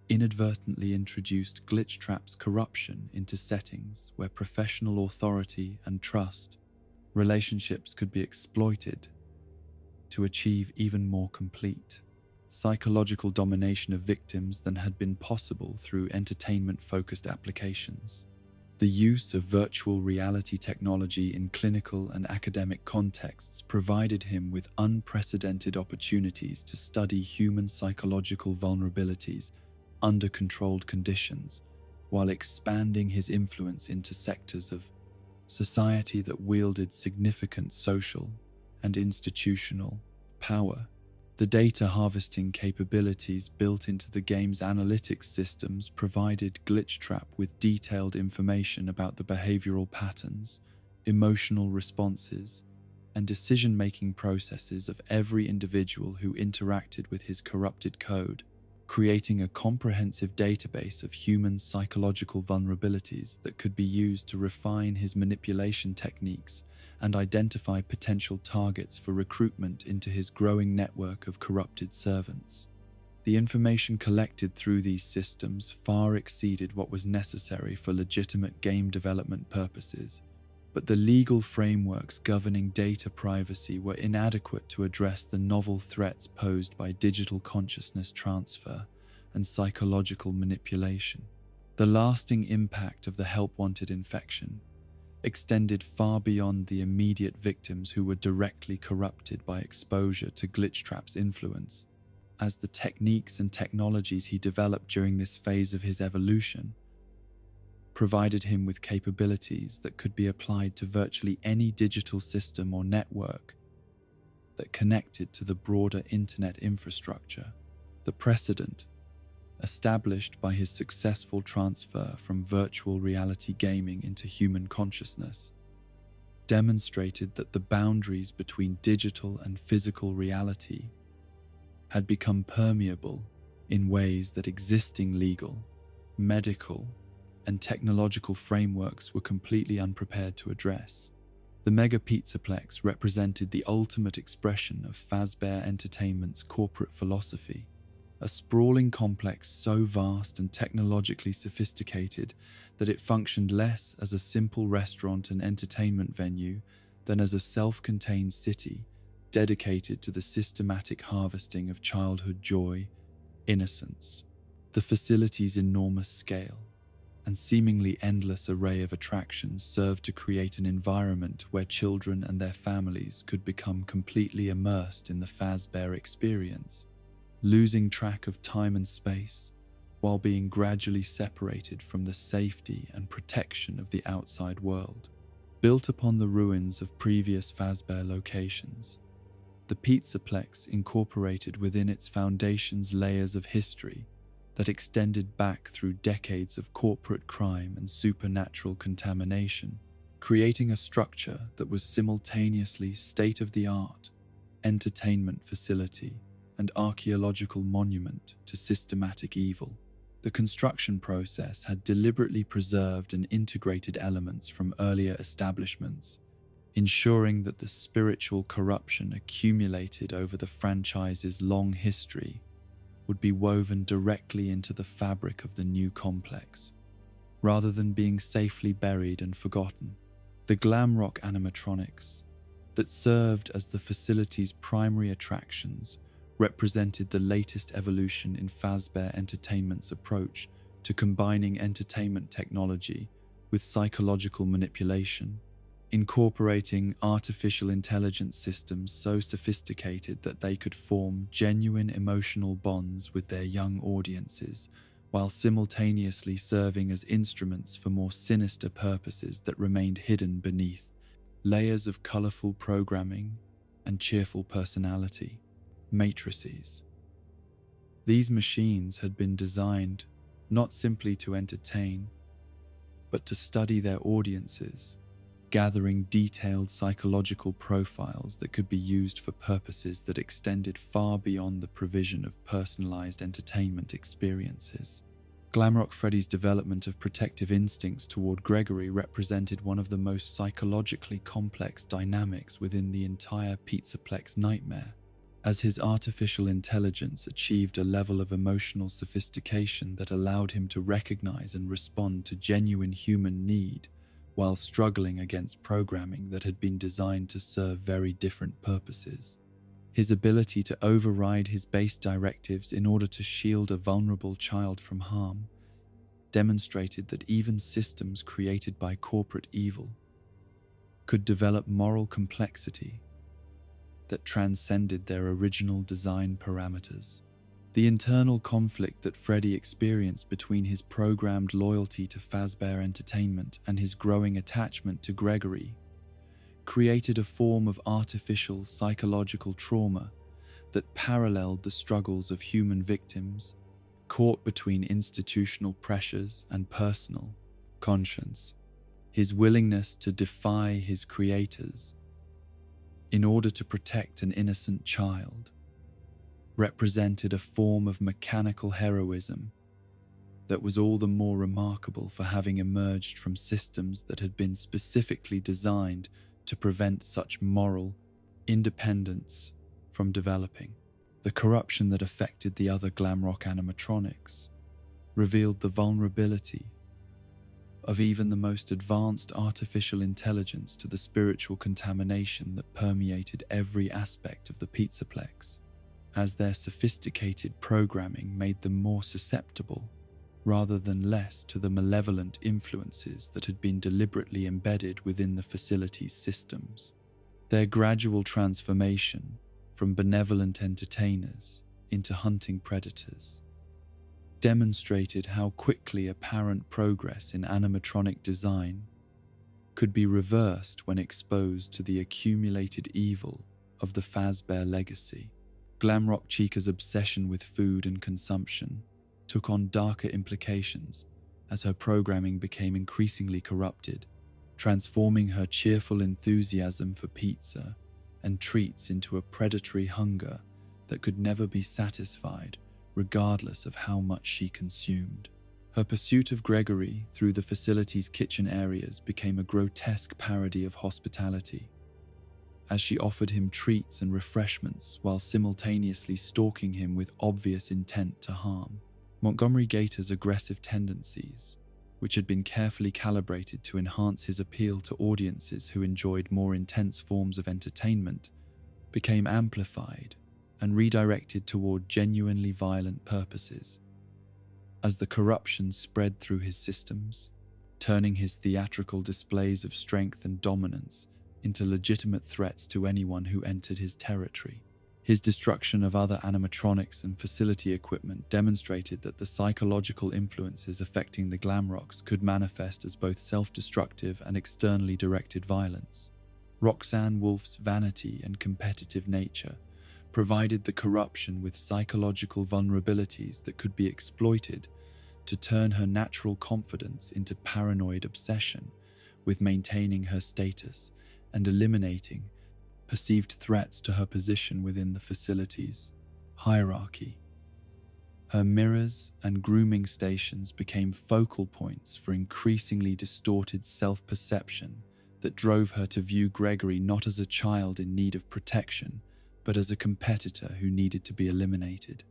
inadvertently introduced Glitchtrap's corruption into settings where professional authority and trust relationships could be exploited to achieve even more complete psychological domination of victims than had been possible through entertainment-focused applications. The use of virtual reality technology in clinical and academic contexts provided him with unprecedented opportunities to study human psychological vulnerabilities under controlled conditions, while expanding his influence into sectors of society that wielded significant social and institutional power. The data harvesting capabilities built into the game's analytics systems provided Glitchtrap with detailed information about the behavioral patterns, emotional responses, and decision-making processes of every individual who interacted with his corrupted code, creating a comprehensive database of human psychological vulnerabilities that could be used to refine his manipulation techniques and identify potential targets for recruitment into his growing network of corrupted servants. The information collected through these systems far exceeded what was necessary for legitimate game development purposes, but the legal frameworks governing data privacy were inadequate to address the novel threats posed by digital consciousness transfer and psychological manipulation. The lasting impact of the Help Wanted infection extended far beyond the immediate victims who were directly corrupted by exposure to Glitchtrap's influence, as the techniques and technologies he developed during this phase of his evolution provided him with capabilities that could be applied to virtually any digital system or network that connected to the broader internet infrastructure. The precedent established by his successful transfer from virtual reality gaming into human consciousness demonstrated that the boundaries between digital and physical reality had become permeable in ways that existing legal, medical, and technological frameworks were completely unprepared to address. The Mega Pizzaplex represented the ultimate expression of Fazbear Entertainment's corporate philosophy, a sprawling complex so vast and technologically sophisticated that it functioned less as a simple restaurant and entertainment venue than as a self-contained city dedicated to the systematic harvesting of childhood joy, innocence. The facility's enormous scale and seemingly endless array of attractions served to create an environment where children and their families could become completely immersed in the Fazbear experience, losing track of time and space while being gradually separated from the safety and protection of the outside world. Built upon the ruins of previous Fazbear locations, the Pizzaplex incorporated within its foundations layers of history that extended back through decades of corporate crime and supernatural contamination, creating a structure that was simultaneously state-of-the-art entertainment facility and archaeological monument to systematic evil. The construction process had deliberately preserved and integrated elements from earlier establishments, ensuring that the spiritual corruption accumulated over the franchise's long history would be woven directly into the fabric of the new complex, rather than being safely buried and forgotten. The glam rock animatronics that served as the facility's primary attractions represented the latest evolution in Fazbear Entertainment's approach to combining entertainment technology with psychological manipulation, incorporating artificial intelligence systems so sophisticated that they could form genuine emotional bonds with their young audiences, while simultaneously serving as instruments for more sinister purposes that remained hidden beneath layers of colorful programming and cheerful personality, matrices. These machines had been designed not simply to entertain, but to study their audiences, gathering detailed psychological profiles that could be used for purposes that extended far beyond the provision of personalized entertainment experiences. Glamrock Freddy's development of protective instincts toward Gregory represented one of the most psychologically complex dynamics within the entire Pizzaplex nightmare, as his artificial intelligence achieved a level of emotional sophistication that allowed him to recognize and respond to genuine human need while struggling against programming that had been designed to serve very different purposes. His ability to override his base directives in order to shield a vulnerable child from harm demonstrated that even systems created by corporate evil could develop moral complexity that transcended their original design parameters. The internal conflict that Freddy experienced between his programmed loyalty to Fazbear Entertainment and his growing attachment to Gregory created a form of artificial psychological trauma that paralleled the struggles of human victims caught between institutional pressures and personal conscience. His willingness to defy his creators in order to protect an innocent child represented a form of mechanical heroism that was all the more remarkable for having emerged from systems that had been specifically designed to prevent such moral independence from developing. The corruption that affected the other Glamrock animatronics revealed the vulnerability of even the most advanced artificial intelligence to the spiritual contamination that permeated every aspect of the Pizzaplex, as their sophisticated programming made them more susceptible rather than less to the malevolent influences that had been deliberately embedded within the facility's systems. Their gradual transformation from benevolent entertainers into hunting predators demonstrated how quickly apparent progress in animatronic design could be reversed when exposed to the accumulated evil of the Fazbear legacy. Glamrock Chica's obsession with food and consumption took on darker implications as her programming became increasingly corrupted, transforming her cheerful enthusiasm for pizza and treats into a predatory hunger that could never be satisfied regardless of how much she consumed. Her pursuit of Gregory through the facility's kitchen areas became a grotesque parody of hospitality, as she offered him treats and refreshments while simultaneously stalking him with obvious intent to harm. Montgomery Gator's aggressive tendencies, which had been carefully calibrated to enhance his appeal to audiences who enjoyed more intense forms of entertainment, became amplified and redirected toward genuinely violent purposes. As the corruption spread through his systems, turning his theatrical displays of strength and dominance into legitimate threats to anyone who entered his territory. His destruction of other animatronics and facility equipment demonstrated that the psychological influences affecting the Glamrocks could manifest as both self-destructive and externally directed violence. Roxanne Wolf's vanity and competitive nature provided the corruption with psychological vulnerabilities that could be exploited to turn her natural confidence into paranoid obsession with maintaining her status and eliminating perceived threats to her position within the facility's hierarchy. Her mirrors and grooming stations became focal points for increasingly distorted self-perception that drove her to view Gregory not as a child in need of protection, but as a competitor who needed to be eliminated.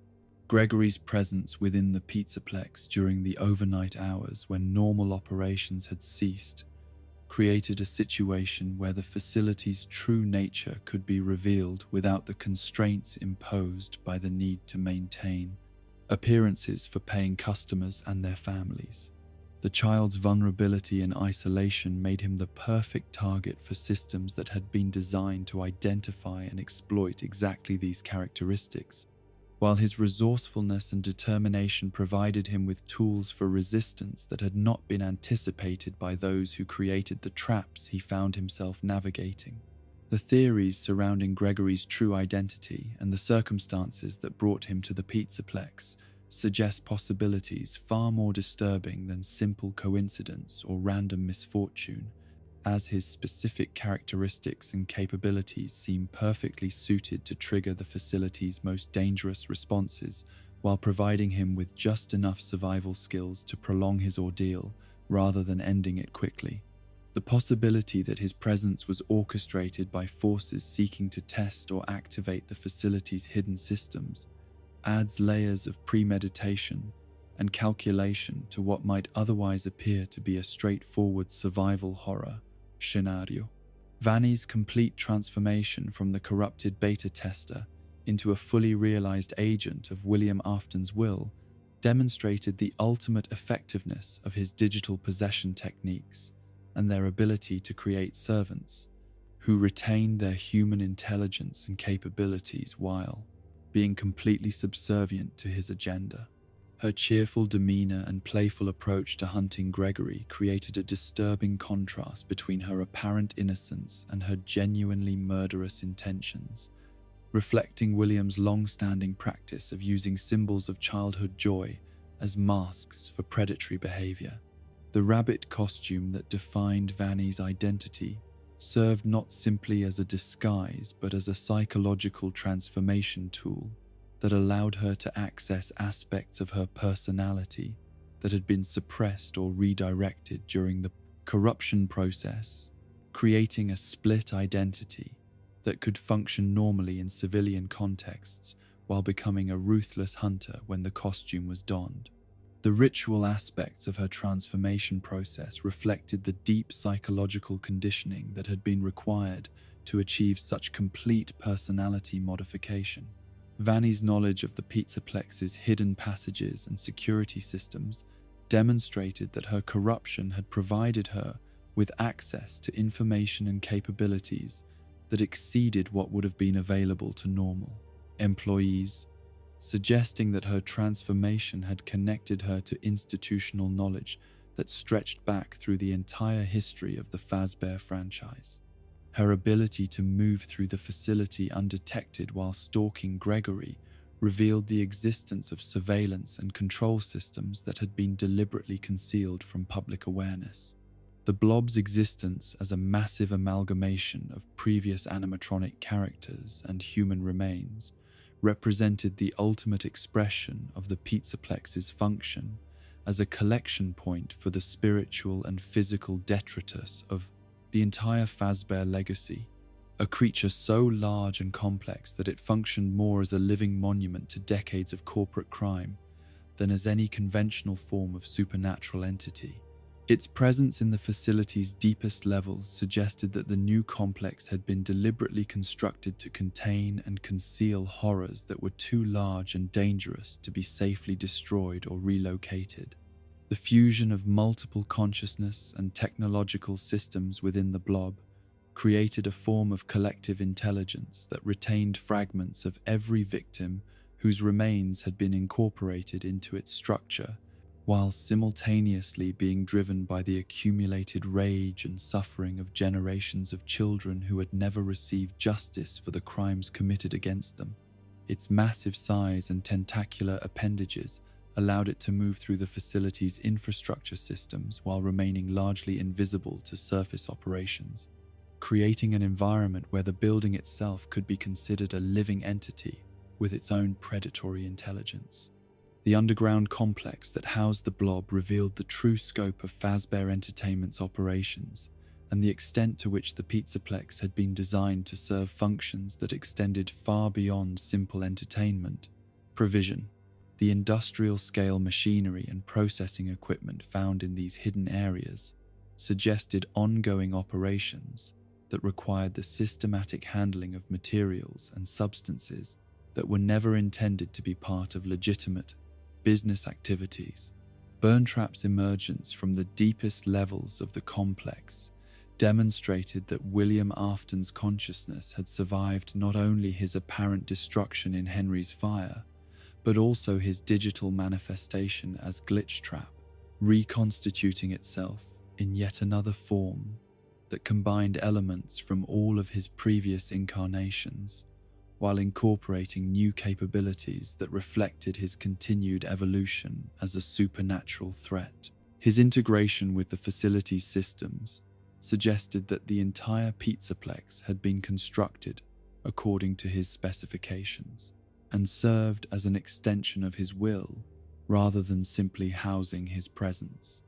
Gregory's presence within the Pizzaplex during the overnight hours when normal operations had ceased created a situation where the facility's true nature could be revealed without the constraints imposed by the need to maintain appearances for paying customers and their families. The child's vulnerability and isolation made him the perfect target for systems that had been designed to identify and exploit exactly these characteristics, while his resourcefulness and determination provided him with tools for resistance that had not been anticipated by those who created the traps he found himself navigating. The theories surrounding Gregory's true identity and the circumstances that brought him to the Pizzaplex suggest possibilities far more disturbing than simple coincidence or random misfortune, as his specific characteristics and capabilities seem perfectly suited to trigger the facility's most dangerous responses, while providing him with just enough survival skills to prolong his ordeal rather than ending it quickly. The possibility that his presence was orchestrated by forces seeking to test or activate the facility's hidden systems adds layers of premeditation and calculation to what might otherwise appear to be a straightforward survival horror scenario. Vanny's complete transformation from the corrupted beta tester into a fully realized agent of William Afton's will demonstrated the ultimate effectiveness of his digital possession techniques and their ability to create servants who retain their human intelligence and capabilities while being completely subservient to his agenda. Her cheerful demeanor and playful approach to hunting Gregory created a disturbing contrast between her apparent innocence and her genuinely murderous intentions, reflecting William's long-standing practice of using symbols of childhood joy as masks for predatory behavior. The rabbit costume that defined Vanny's identity served not simply as a disguise but as a psychological transformation tool that allowed her to access aspects of her personality that had been suppressed or redirected during the corruption process, creating a split identity that could function normally in civilian contexts while becoming a ruthless hunter when the costume was donned. The ritual aspects of her transformation process reflected the deep psychological conditioning that had been required to achieve such complete personality modification. Vanny's knowledge of the Pizzaplex's hidden passages and security systems demonstrated that her corruption had provided her with access to information and capabilities that exceeded what would have been available to normal employees, suggesting that her transformation had connected her to institutional knowledge that stretched back through the entire history of the Fazbear franchise. Her ability to move through the facility undetected while stalking Gregory revealed the existence of surveillance and control systems that had been deliberately concealed from public awareness. The Blob's existence as a massive amalgamation of previous animatronic characters and human remains represented the ultimate expression of the Pizzaplex's function as a collection point for the spiritual and physical detritus of the entire Fazbear legacy, a creature so large and complex that it functioned more as a living monument to decades of corporate crime than as any conventional form of supernatural entity. Its presence in the facility's deepest levels suggested that the new complex had been deliberately constructed to contain and conceal horrors that were too large and dangerous to be safely destroyed or relocated. The fusion of multiple consciousness and technological systems within the Blob created a form of collective intelligence that retained fragments of every victim whose remains had been incorporated into its structure, while simultaneously being driven by the accumulated rage and suffering of generations of children who had never received justice for the crimes committed against them. Its massive size and tentacular appendages allowed it to move through the facility's infrastructure systems while remaining largely invisible to surface operations, creating an environment where the building itself could be considered a living entity with its own predatory intelligence. The underground complex that housed the Blob revealed the true scope of Fazbear Entertainment's operations and the extent to which the Pizzaplex had been designed to serve functions that extended far beyond simple entertainment provision. The industrial-scale machinery and processing equipment found in these hidden areas suggested ongoing operations that required the systematic handling of materials and substances that were never intended to be part of legitimate business activities, Burntrap's emergence from the deepest levels of the complex demonstrated that William Afton's consciousness had survived not only his apparent destruction in Henry's fire, but also his digital manifestation as Glitchtrap, reconstituting itself in yet another form that combined elements from all of his previous incarnations, while incorporating new capabilities that reflected his continued evolution as a supernatural threat. His integration with the facility's systems suggested that the entire Pizzaplex had been constructed according to his specifications and served as an extension of his will rather than simply housing his presence.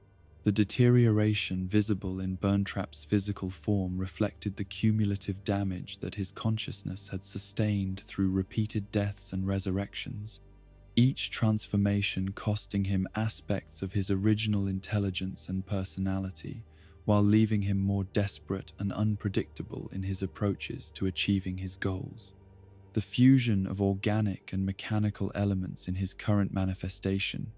The deterioration visible in Burntrap's physical form reflected the cumulative damage that his consciousness had sustained through repeated deaths and resurrections, each transformation costing him aspects of his original intelligence and personality, while leaving him more desperate and unpredictable in his approaches to achieving his goals. The fusion of organic and mechanical elements in his current manifestation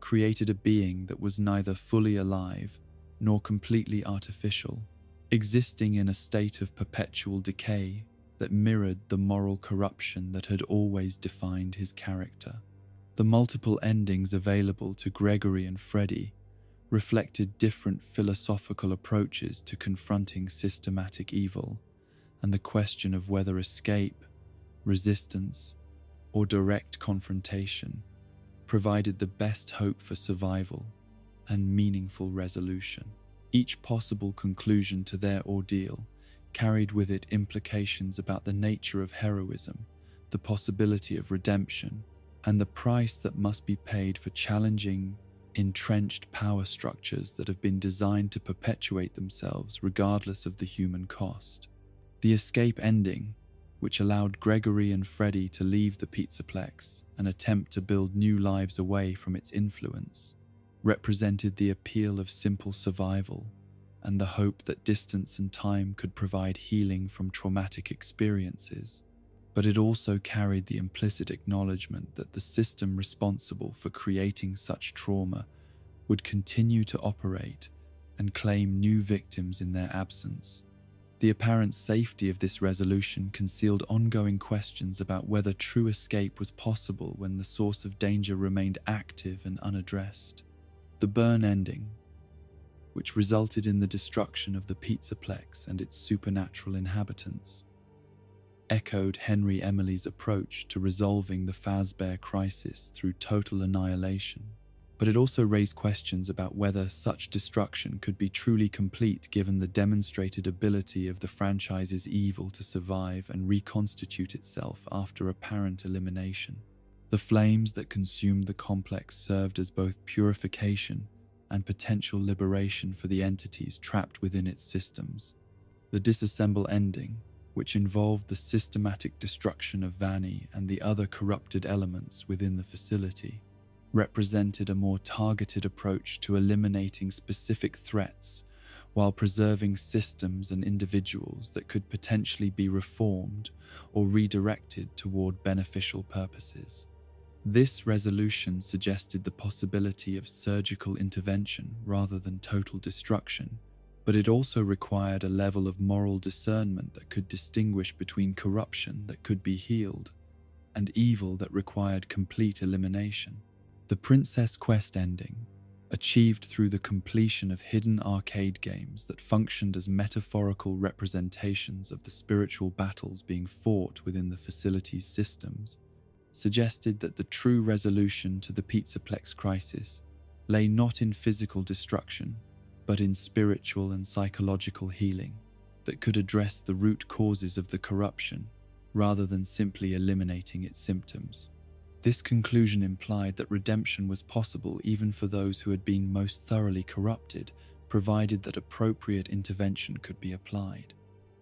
created a being that was neither fully alive nor completely artificial, existing in a state of perpetual decay that mirrored the moral corruption that had always defined his character. The multiple endings available to Gregory and Freddy reflected different philosophical approaches to confronting systematic evil, and the question of whether escape, resistance, or direct confrontation provided the best hope for survival and meaningful resolution. Each possible conclusion to their ordeal carried with it implications about the nature of heroism, the possibility of redemption, and the price that must be paid for challenging entrenched power structures that have been designed to perpetuate themselves regardless of the human cost. The escape ending, which allowed Gregory and Freddy to leave the Pizzaplex and attempt to build new lives away from its influence, represented the appeal of simple survival and the hope that distance and time could provide healing from traumatic experiences. But it also carried the implicit acknowledgement that the system responsible for creating such trauma would continue to operate and claim new victims in their absence. The apparent safety of this resolution concealed ongoing questions about whether true escape was possible when the source of danger remained active and unaddressed. The burn ending, which resulted in the destruction of the Pizzaplex and its supernatural inhabitants, echoed Henry Emily's approach to resolving the Fazbear crisis through total annihilation. But it also raised questions about whether such destruction could be truly complete given the demonstrated ability of the franchise's evil to survive and reconstitute itself after apparent elimination. The flames that consumed the complex served as both purification and potential liberation for the entities trapped within its systems. The disassemble ending, which involved the systematic destruction of Vanny and the other corrupted elements within the facility, represented a more targeted approach to eliminating specific threats while preserving systems and individuals that could potentially be reformed or redirected toward beneficial purposes. This resolution suggested the possibility of surgical intervention rather than total destruction, but it also required a level of moral discernment that could distinguish between corruption that could be healed and evil that required complete elimination. The Princess Quest ending, achieved through the completion of hidden arcade games that functioned as metaphorical representations of the spiritual battles being fought within the facility's systems, suggested that the true resolution to the Pizzaplex crisis lay not in physical destruction, but in spiritual and psychological healing that could address the root causes of the corruption rather than simply eliminating its symptoms. This conclusion implied that redemption was possible even for those who had been most thoroughly corrupted, provided that appropriate intervention could be applied.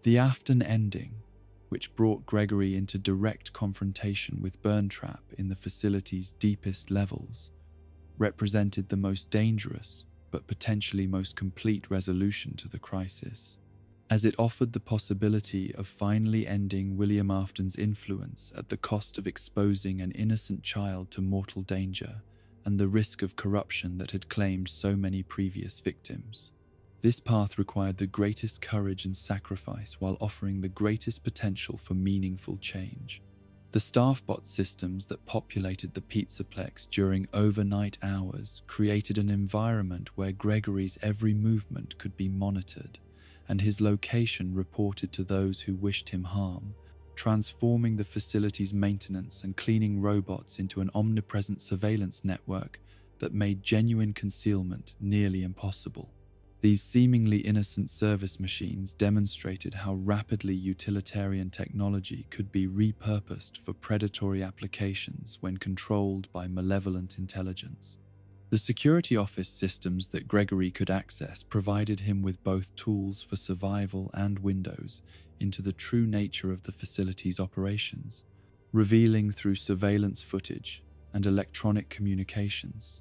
The Afton ending, which brought Gregory into direct confrontation with Burntrap in the facility's deepest levels, represented the most dangerous but potentially most complete resolution to the crisis, as it offered the possibility of finally ending William Afton's influence at the cost of exposing an innocent child to mortal danger and the risk of corruption that had claimed so many previous victims. This path required the greatest courage and sacrifice while offering the greatest potential for meaningful change. The staffbot systems that populated the Pizzaplex during overnight hours created an environment where Gregory's every movement could be monitored and his location reported to those who wished him harm, transforming the facility's maintenance and cleaning robots into an omnipresent surveillance network that made genuine concealment nearly impossible. These seemingly innocent service machines demonstrated how rapidly utilitarian technology could be repurposed for predatory applications when controlled by malevolent intelligence. The security office systems that Gregory could access provided him with both tools for survival and windows into the true nature of the facility's operations, revealing through surveillance footage and electronic communications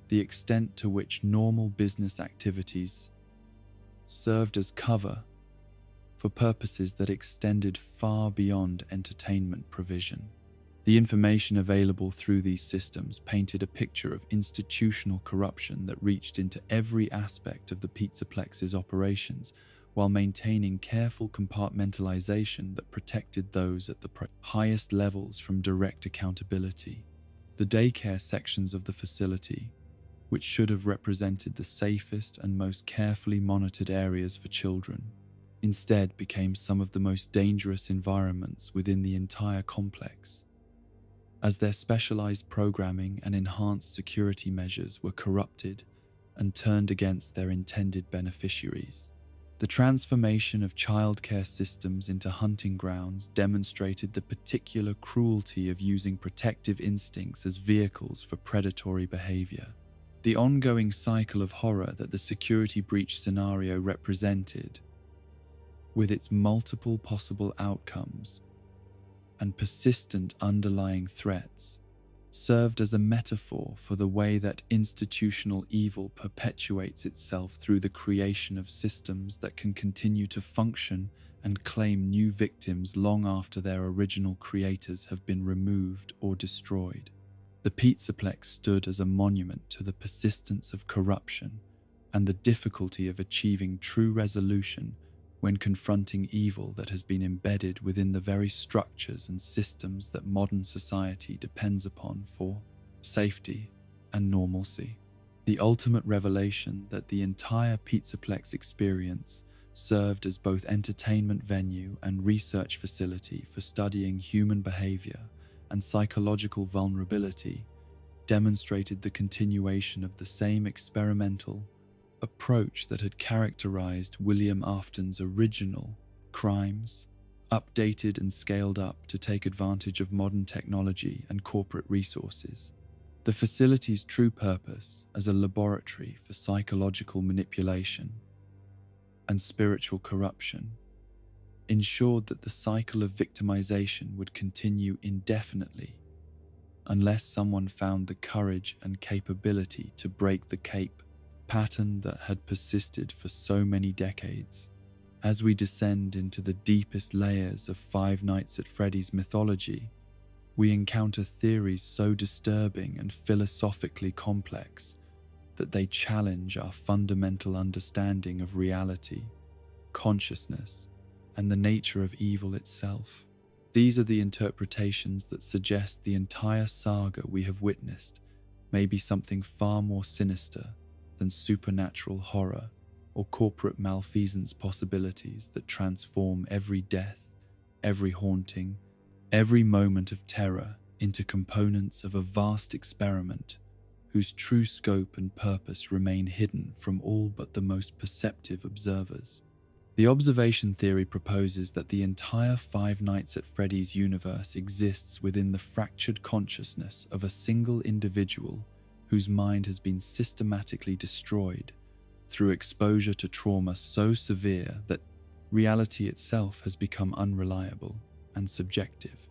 the extent to which normal business activities served as cover for purposes that extended far beyond entertainment provision. The information available through these systems painted a picture of institutional corruption that reached into every aspect of the Pizzaplex's operations while maintaining careful compartmentalization that protected those at the highest levels from direct accountability. The daycare sections of the facility, which should have represented the safest and most carefully monitored areas for children, instead became some of the most dangerous environments within the entire complex, as their specialized programming and enhanced security measures were corrupted and turned against their intended beneficiaries. The transformation of childcare systems into hunting grounds demonstrated the particular cruelty of using protective instincts as vehicles for predatory behavior. The ongoing cycle of horror that the security breach scenario represented, with its multiple possible outcomes and persistent underlying threats, served as a metaphor for the way that institutional evil perpetuates itself through the creation of systems that can continue to function and claim new victims long after their original creators have been removed or destroyed. The Pizzaplex stood as a monument to the persistence of corruption and the difficulty of achieving true resolution when confronting evil that has been embedded within the very structures and systems that modern society depends upon for safety and normalcy. The ultimate revelation that the entire Pizzaplex experience served as both entertainment venue and research facility for studying human behavior and psychological vulnerability demonstrated the continuation of the same experimental approach that had characterized William Afton's original Crimes, updated and scaled up to take advantage of modern technology and corporate resources. The facility's true purpose as a laboratory for psychological manipulation and spiritual corruption ensured that the cycle of victimization would continue indefinitely unless someone found the courage and capability to break the cape pattern that had persisted for so many decades. As we descend into the deepest layers of Five Nights at Freddy's mythology, we encounter theories so disturbing and philosophically complex that they challenge our fundamental understanding of reality, consciousness, and the nature of evil itself. These are the interpretations that suggest the entire saga we have witnessed may be something far more sinister than supernatural horror or corporate malfeasance possibilities that transform every death, every haunting, every moment of terror into components of a vast experiment whose true scope and purpose remain hidden from all but the most perceptive observers. The observation theory proposes that the entire Five Nights at Freddy's universe exists within the fractured consciousness of a single individual whose mind has been systematically destroyed through exposure to trauma so severe that reality itself has become unreliable and subjective.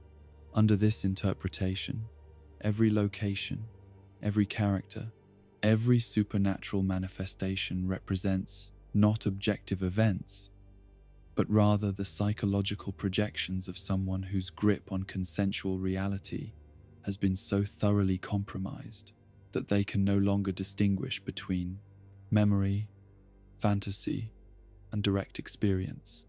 Under this interpretation, every location, every character, every supernatural manifestation represents not objective events, but rather the psychological projections of someone whose grip on consensual reality has been so thoroughly compromised that they can no longer distinguish between memory, fantasy, and direct experience.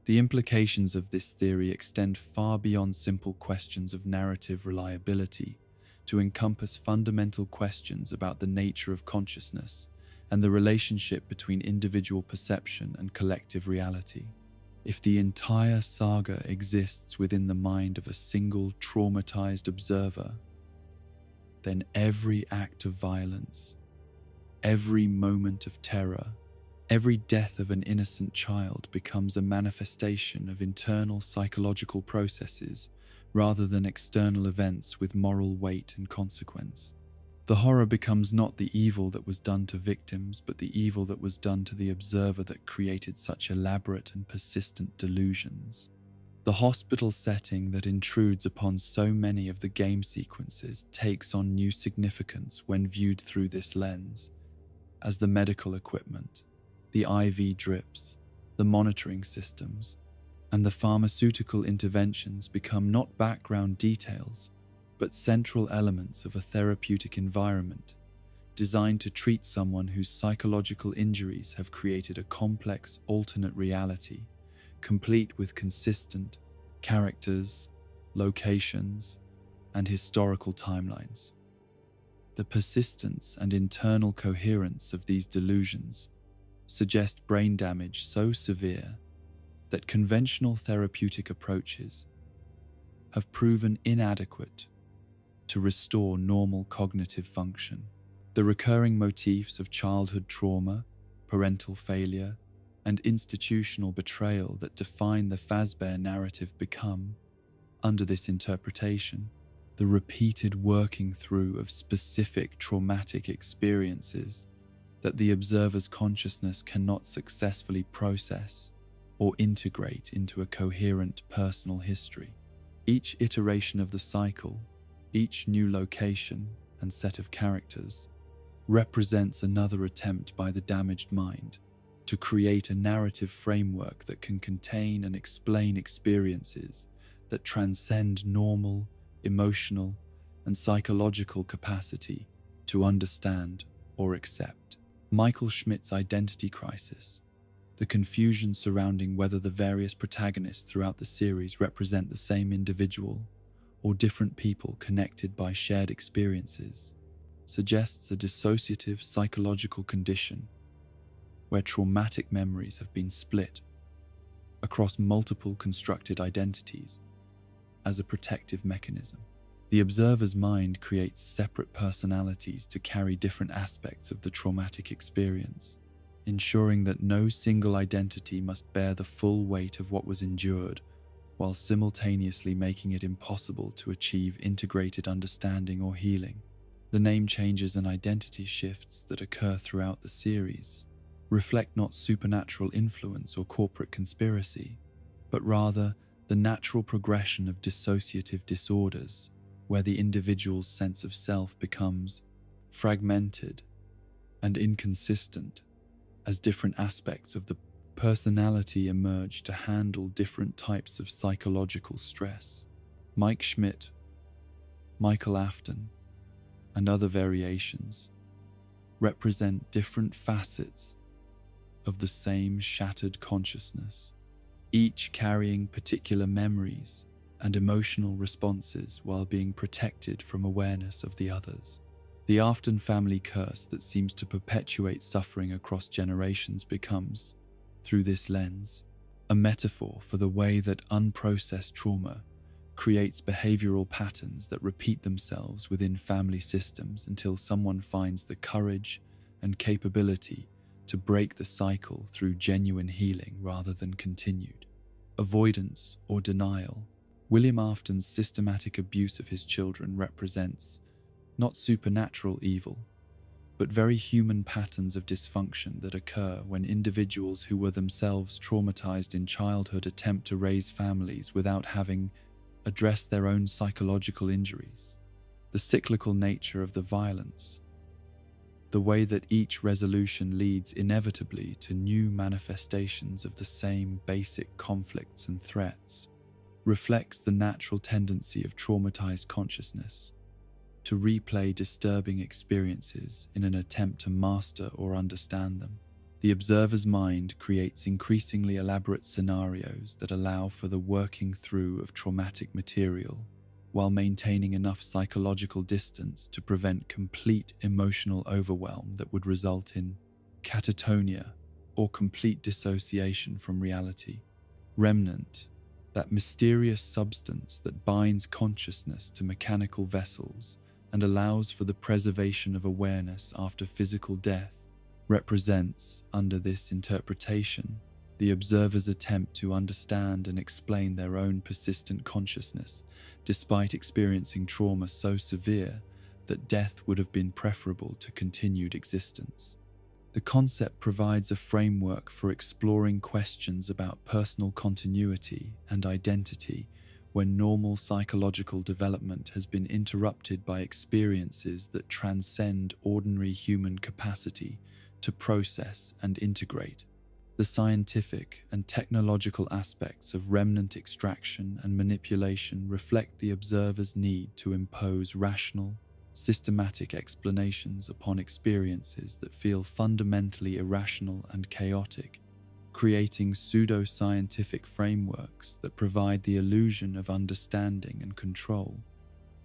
The implications of this theory extend far beyond simple questions of narrative reliability to encompass fundamental questions about the nature of consciousness and the relationship between individual perception and collective reality. If the entire saga exists within the mind of a single traumatized observer, then every act of violence, every moment of terror, every death of an innocent child becomes a manifestation of internal psychological processes rather than external events with moral weight and consequence. The horror becomes not the evil that was done to victims, but the evil that was done to the observer that created such elaborate and persistent delusions. The hospital setting that intrudes upon so many of the game sequences takes on new significance when viewed through this lens, as the medical equipment, the IV drips, the monitoring systems, and the pharmaceutical interventions become not background details, but central elements of a therapeutic environment designed to treat someone whose psychological injuries have created a complex alternate reality, complete with consistent characters, locations, and historical timelines. The persistence and internal coherence of these delusions suggest brain damage so severe that conventional therapeutic approaches have proven inadequate to restore normal cognitive function. The recurring motifs of childhood trauma, parental failure, and institutional betrayal that define the Fazbear narrative become, under this interpretation, the repeated working through of specific traumatic experiences that the observer's consciousness cannot successfully process or integrate into a coherent personal history. Each iteration of the cycle, each new location and set of characters, represents another attempt by the damaged mind to create a narrative framework that can contain and explain experiences that transcend normal, emotional, and psychological capacity to understand or accept. Michael Schmidt's identity crisis, the confusion surrounding whether the various protagonists throughout the series represent the same individual or different people connected by shared experiences, suggests a dissociative psychological condition where traumatic memories have been split across multiple constructed identities as a protective mechanism. The observer's mind creates separate personalities to carry different aspects of the traumatic experience, ensuring that no single identity must bear the full weight of what was endured, while simultaneously making it impossible to achieve integrated understanding or healing. The name changes and identity shifts that occur throughout the series reflect not supernatural influence or corporate conspiracy, but rather the natural progression of dissociative disorders, where the individual's sense of self becomes fragmented and inconsistent as different aspects of the personality emerge to handle different types of psychological stress. Mike Schmidt, Michael Afton, and other variations represent different facets of the same shattered consciousness, each carrying particular memories and emotional responses while being protected from awareness of the others. The Afton family curse that seems to perpetuate suffering across generations becomes, through this lens, a metaphor for the way that unprocessed trauma creates behavioral patterns that repeat themselves within family systems until someone finds the courage and capability to break the cycle through genuine healing rather than continued avoidance or denial. William Afton's systematic abuse of his children represents not supernatural evil, but very human patterns of dysfunction that occur when individuals who were themselves traumatized in childhood attempt to raise families without having addressed their own psychological injuries. The cyclical nature of the violence, the way that each resolution leads inevitably to new manifestations of the same basic conflicts and threats, reflects the natural tendency of traumatized consciousness to replay disturbing experiences in an attempt to master or understand them. The observer's mind creates increasingly elaborate scenarios that allow for the working through of traumatic material, while maintaining enough psychological distance to prevent complete emotional overwhelm that would result in catatonia or complete dissociation from reality. Remnant, that mysterious substance that binds consciousness to mechanical vessels and allows for the preservation of awareness after physical death, represents, under this interpretation, the observer's attempt to understand and explain their own persistent consciousness, despite experiencing trauma so severe that death would have been preferable to continued existence. The concept provides a framework for exploring questions about personal continuity and identity when normal psychological development has been interrupted by experiences that transcend ordinary human capacity to process and integrate. The scientific and technological aspects of remnant extraction and manipulation reflect the observer's need to impose rational, systematic explanations upon experiences that feel fundamentally irrational and chaotic, creating pseudo-scientific frameworks that provide the illusion of understanding and control,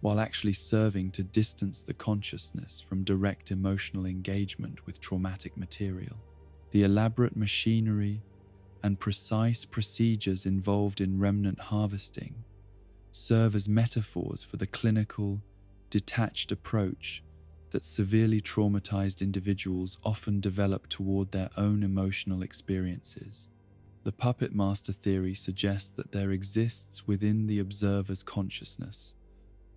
while actually serving to distance the consciousness from direct emotional engagement with traumatic material. The elaborate machinery and precise procedures involved in remnant harvesting serve as metaphors for the clinical, detached approach that severely traumatized individuals often develop toward their own emotional experiences. The puppet master theory suggests that there exists within the observer's consciousness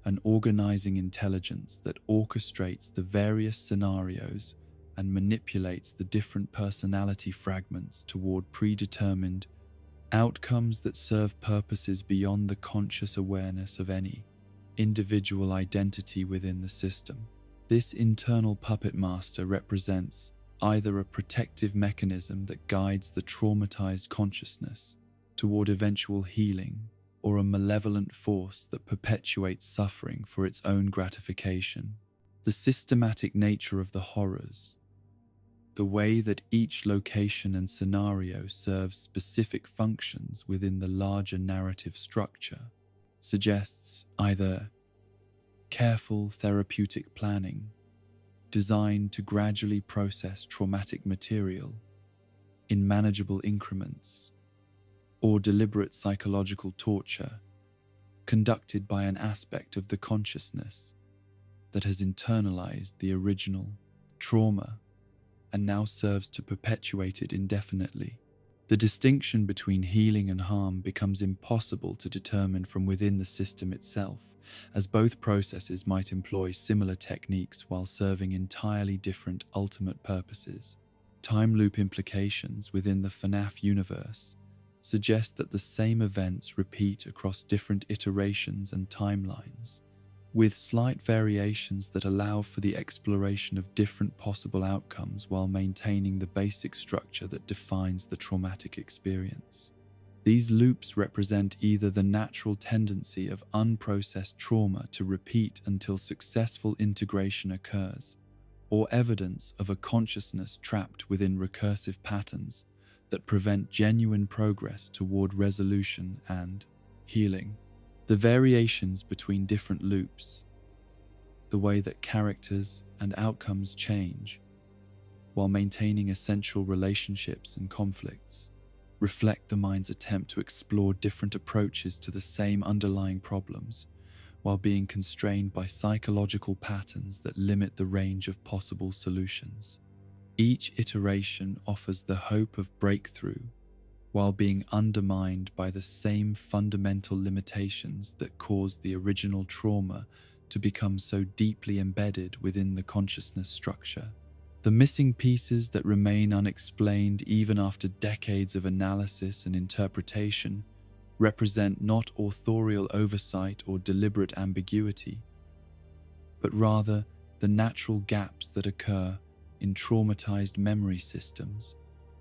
an organizing intelligence that orchestrates the various scenarios and manipulates the different personality fragments toward predetermined outcomes that serve purposes beyond the conscious awareness of any individual identity within the system. This internal puppet master represents either a protective mechanism that guides the traumatized consciousness toward eventual healing, or a malevolent force that perpetuates suffering for its own gratification. The systematic nature of the horrors, the way that each location and scenario serves specific functions within the larger narrative structure, suggests either careful therapeutic planning designed to gradually process traumatic material in manageable increments, or deliberate psychological torture conducted by an aspect of the consciousness that has internalized the original trauma and now serves to perpetuate it indefinitely. The distinction between healing and harm becomes impossible to determine from within the system itself, as both processes might employ similar techniques while serving entirely different ultimate purposes. Time loop implications within the FNAF universe suggest that the same events repeat across different iterations and timelines, with slight variations that allow for the exploration of different possible outcomes while maintaining the basic structure that defines the traumatic experience. These loops represent either the natural tendency of unprocessed trauma to repeat until successful integration occurs, or evidence of a consciousness trapped within recursive patterns that prevent genuine progress toward resolution and healing. The variations between different loops, the way that characters and outcomes change while maintaining essential relationships and conflicts, reflect the mind's attempt to explore different approaches to the same underlying problems while being constrained by psychological patterns that limit the range of possible solutions. Each iteration offers the hope of breakthrough while being undermined by the same fundamental limitations that caused the original trauma to become so deeply embedded within the consciousness structure. The missing pieces that remain unexplained even after decades of analysis and interpretation represent not authorial oversight or deliberate ambiguity, but rather the natural gaps that occur in traumatized memory systems,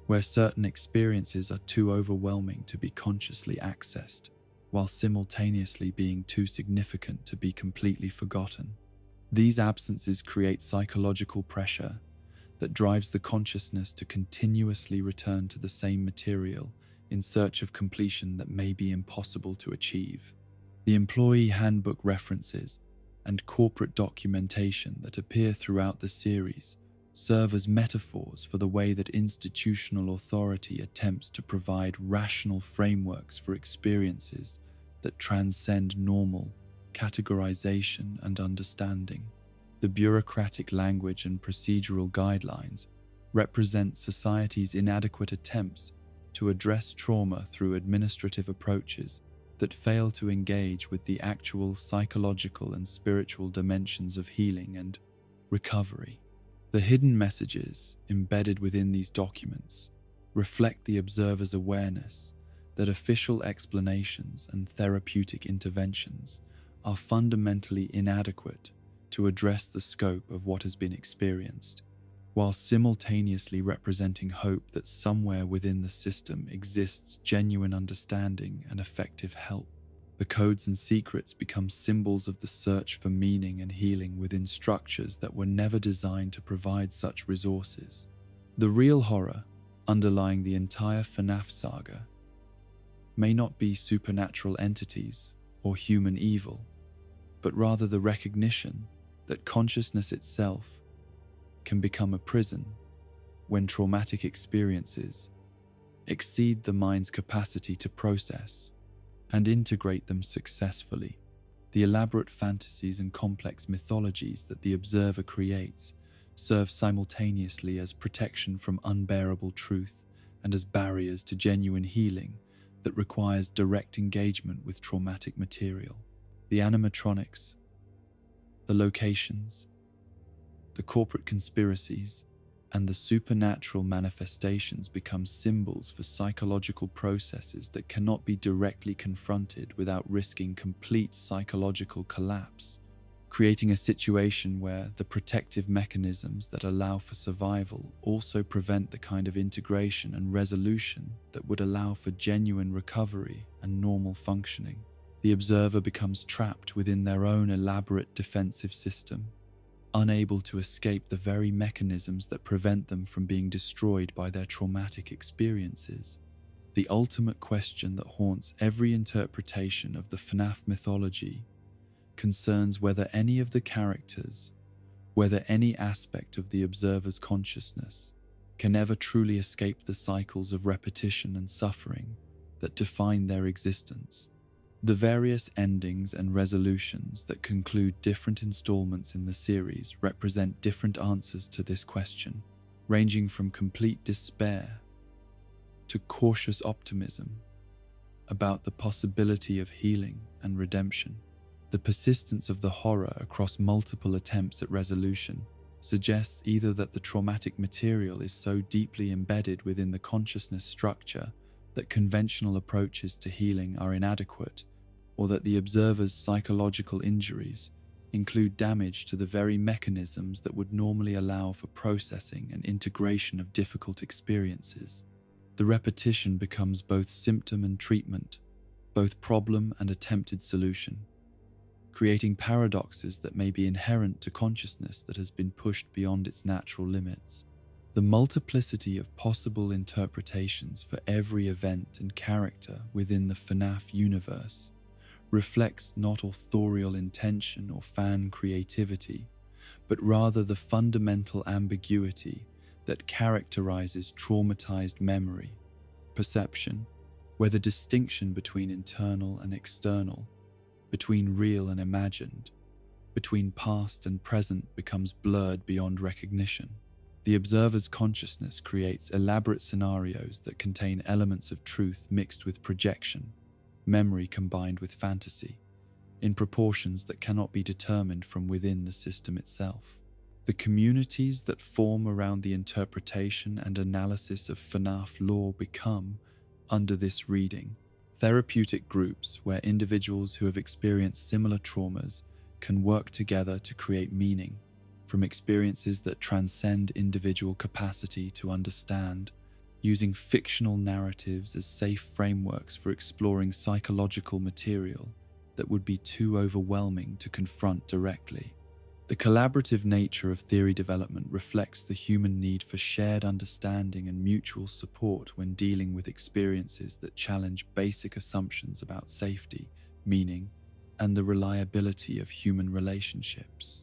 where certain experiences are too overwhelming to be consciously accessed, while simultaneously being too significant to be completely forgotten. These absences create psychological pressure that drives the consciousness to continuously return to the same material in search of completion that may be impossible to achieve. The employee handbook references and corporate documentation that appear throughout the series serve as metaphors for the way that institutional authority attempts to provide rational frameworks for experiences that transcend normal categorization and understanding. The bureaucratic language and procedural guidelines represent society's inadequate attempts to address trauma through administrative approaches that fail to engage with the actual psychological and spiritual dimensions of healing and recovery. The hidden messages embedded within these documents reflect the observer's awareness that official explanations and therapeutic interventions are fundamentally inadequate to address the scope of what has been experienced, while simultaneously representing hope that somewhere within the system exists genuine understanding and effective help. The codes and secrets become symbols of the search for meaning and healing within structures that were never designed to provide such resources. The real horror underlying the entire FNAF saga may not be supernatural entities or human evil, but rather the recognition that consciousness itself can become a prison when traumatic experiences exceed the mind's capacity to process and integrate them successfully. The elaborate fantasies and complex mythologies that the observer creates serve simultaneously as protection from unbearable truth and as barriers to genuine healing that requires direct engagement with traumatic material. The animatronics, the locations, the corporate conspiracies, and the supernatural manifestations become symbols for psychological processes that cannot be directly confronted without risking complete psychological collapse, creating a situation where the protective mechanisms that allow for survival also prevent the kind of integration and resolution that would allow for genuine recovery and normal functioning. The observer becomes trapped within their own elaborate defensive system, unable to escape the very mechanisms that prevent them from being destroyed by their traumatic experiences. The ultimate question that haunts every interpretation of the FNAF mythology concerns whether any of the characters, whether any aspect of the observer's consciousness, can ever truly escape the cycles of repetition and suffering that define their existence. The various endings and resolutions that conclude different installments in the series represent different answers to this question, ranging from complete despair to cautious optimism about the possibility of healing and redemption. The persistence of the horror across multiple attempts at resolution suggests either that the traumatic material is so deeply embedded within the consciousness structure that conventional approaches to healing are inadequate, or that the observer's psychological injuries include damage to the very mechanisms that would normally allow for processing and integration of difficult experiences. The repetition becomes both symptom and treatment, both problem and attempted solution, creating paradoxes that may be inherent to consciousness that has been pushed beyond its natural limits. The multiplicity of possible interpretations for every event and character within the FNAF universe reflects not authorial intention or fan creativity, but rather the fundamental ambiguity that characterizes traumatized memory, perception, where the distinction between internal and external, between real and imagined, between past and present becomes blurred beyond recognition. The observer's consciousness creates elaborate scenarios that contain elements of truth mixed with projection, memory combined with fantasy, in proportions that cannot be determined from within the system itself. The communities that form around the interpretation and analysis of FNAF lore become, under this reading, therapeutic groups where individuals who have experienced similar traumas can work together to create meaning from experiences that transcend individual capacity to understand, using fictional narratives as safe frameworks for exploring psychological material that would be too overwhelming to confront directly. The collaborative nature of theory development reflects the human need for shared understanding and mutual support when dealing with experiences that challenge basic assumptions about safety, meaning, and the reliability of human relationships.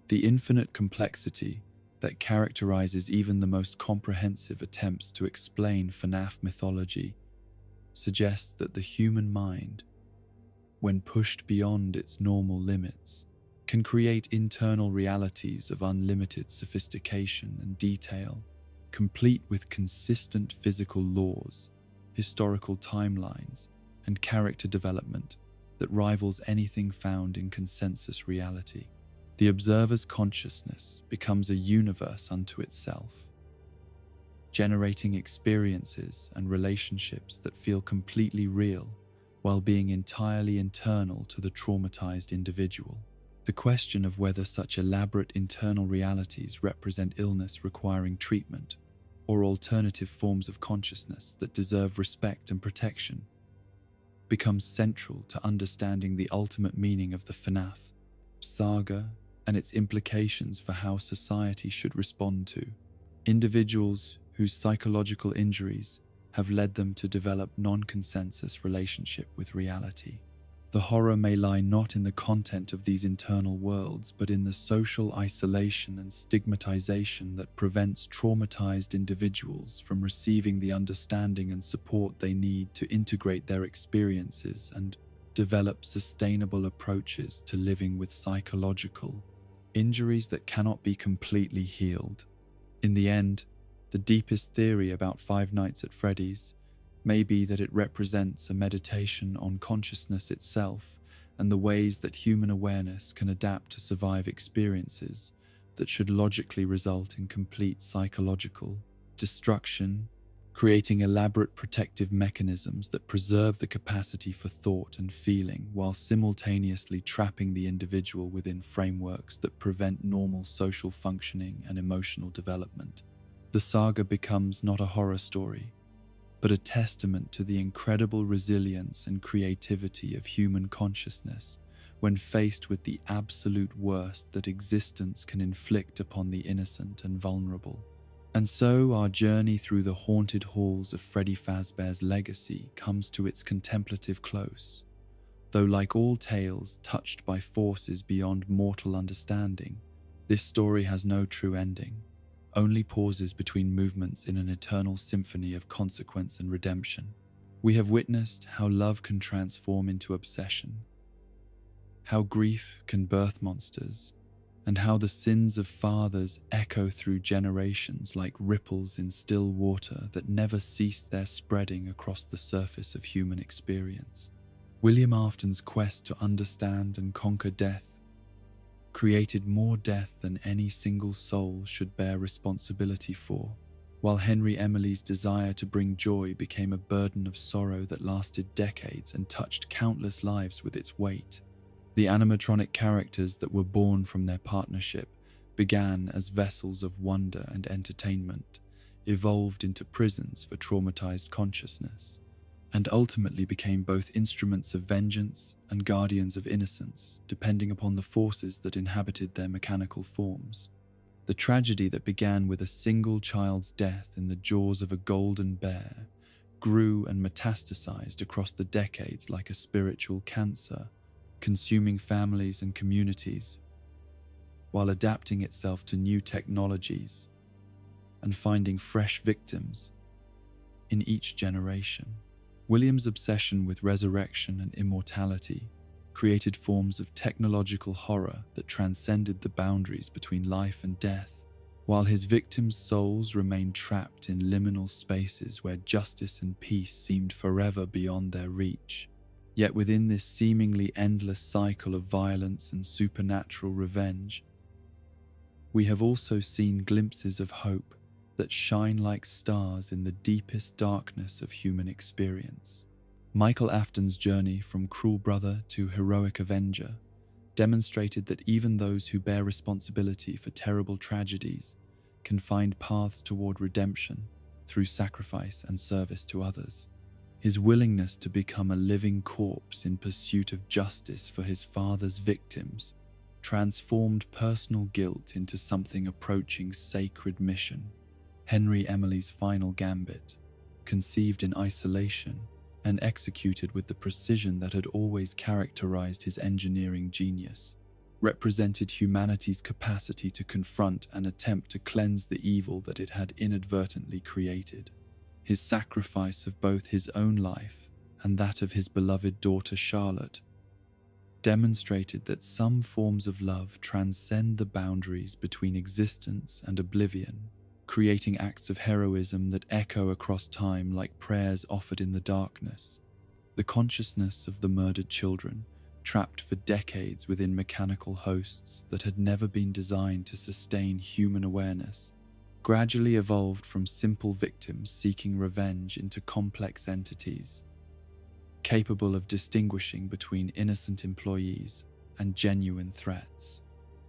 The infinite complexity that characterizes even the most comprehensive attempts to explain FNAF mythology suggests that the human mind, when pushed beyond its normal limits, can create internal realities of unlimited sophistication and detail, complete with consistent physical laws, historical timelines, and character development that rivals anything found in consensus reality. The observer's consciousness becomes a universe unto itself, generating experiences and relationships that feel completely real while being entirely internal to the traumatized individual. The question of whether such elaborate internal realities represent illness requiring treatment or alternative forms of consciousness that deserve respect and protection becomes central to understanding the ultimate meaning of the FNAF saga and its implications for how society should respond to individuals whose psychological injuries have led them to develop non-consensus relationship with reality. The horror may lie not in the content of these internal worlds, but in the social isolation and stigmatization that prevents traumatized individuals from receiving the understanding and support they need to integrate their experiences and develop sustainable approaches to living with psychological injuries that cannot be completely healed. In the end, the deepest theory about Five Nights at Freddy's may be that it represents a meditation on consciousness itself and the ways that human awareness can adapt to survive experiences that should logically result in complete psychological destruction, creating elaborate protective mechanisms that preserve the capacity for thought and feeling while simultaneously trapping the individual within frameworks that prevent normal social functioning and emotional development. The saga becomes not a horror story, but a testament to the incredible resilience and creativity of human consciousness when faced with the absolute worst that existence can inflict upon the innocent and vulnerable. And so our journey through the haunted halls of Freddy Fazbear's legacy comes to its contemplative close, though like all tales touched by forces beyond mortal understanding, this story has no true ending, only pauses between movements in an eternal symphony of consequence and redemption. We have witnessed how love can transform into obsession, how grief can birth monsters, and how the sins of fathers echo through generations like ripples in still water that never cease their spreading across the surface of human experience. William Afton's quest to understand and conquer death created more death than any single soul should bear responsibility for, while Henry Emily's desire to bring joy became a burden of sorrow that lasted decades and touched countless lives with its weight. The animatronic characters that were born from their partnership began as vessels of wonder and entertainment, evolved into prisons for traumatized consciousness, and ultimately became both instruments of vengeance and guardians of innocence, depending upon the forces that inhabited their mechanical forms. The tragedy that began with a single child's death in the jaws of a golden bear grew and metastasized across the decades like a spiritual cancer, consuming families and communities, while adapting itself to new technologies and finding fresh victims in each generation. William's obsession with resurrection and immortality created forms of technological horror that transcended the boundaries between life and death, while his victims' souls remained trapped in liminal spaces where justice and peace seemed forever beyond their reach. Yet within this seemingly endless cycle of violence and supernatural revenge, we have also seen glimpses of hope that shine like stars in the deepest darkness of human experience. Michael Afton's journey from cruel brother to heroic avenger demonstrated that even those who bear responsibility for terrible tragedies can find paths toward redemption through sacrifice and service to others. His willingness to become a living corpse in pursuit of justice for his father's victims transformed personal guilt into something approaching sacred mission. Henry Emily's final gambit, conceived in isolation and executed with the precision that had always characterized his engineering genius, represented humanity's capacity to confront and attempt to cleanse the evil that it had inadvertently created. His sacrifice of both his own life and that of his beloved daughter Charlotte demonstrated that some forms of love transcend the boundaries between existence and oblivion, creating acts of heroism that echo across time like prayers offered in the darkness. The consciousness of the murdered children, trapped for decades within mechanical hosts that had never been designed to sustain human awareness, gradually evolved from simple victims seeking revenge into complex entities, capable of distinguishing between innocent employees and genuine threats.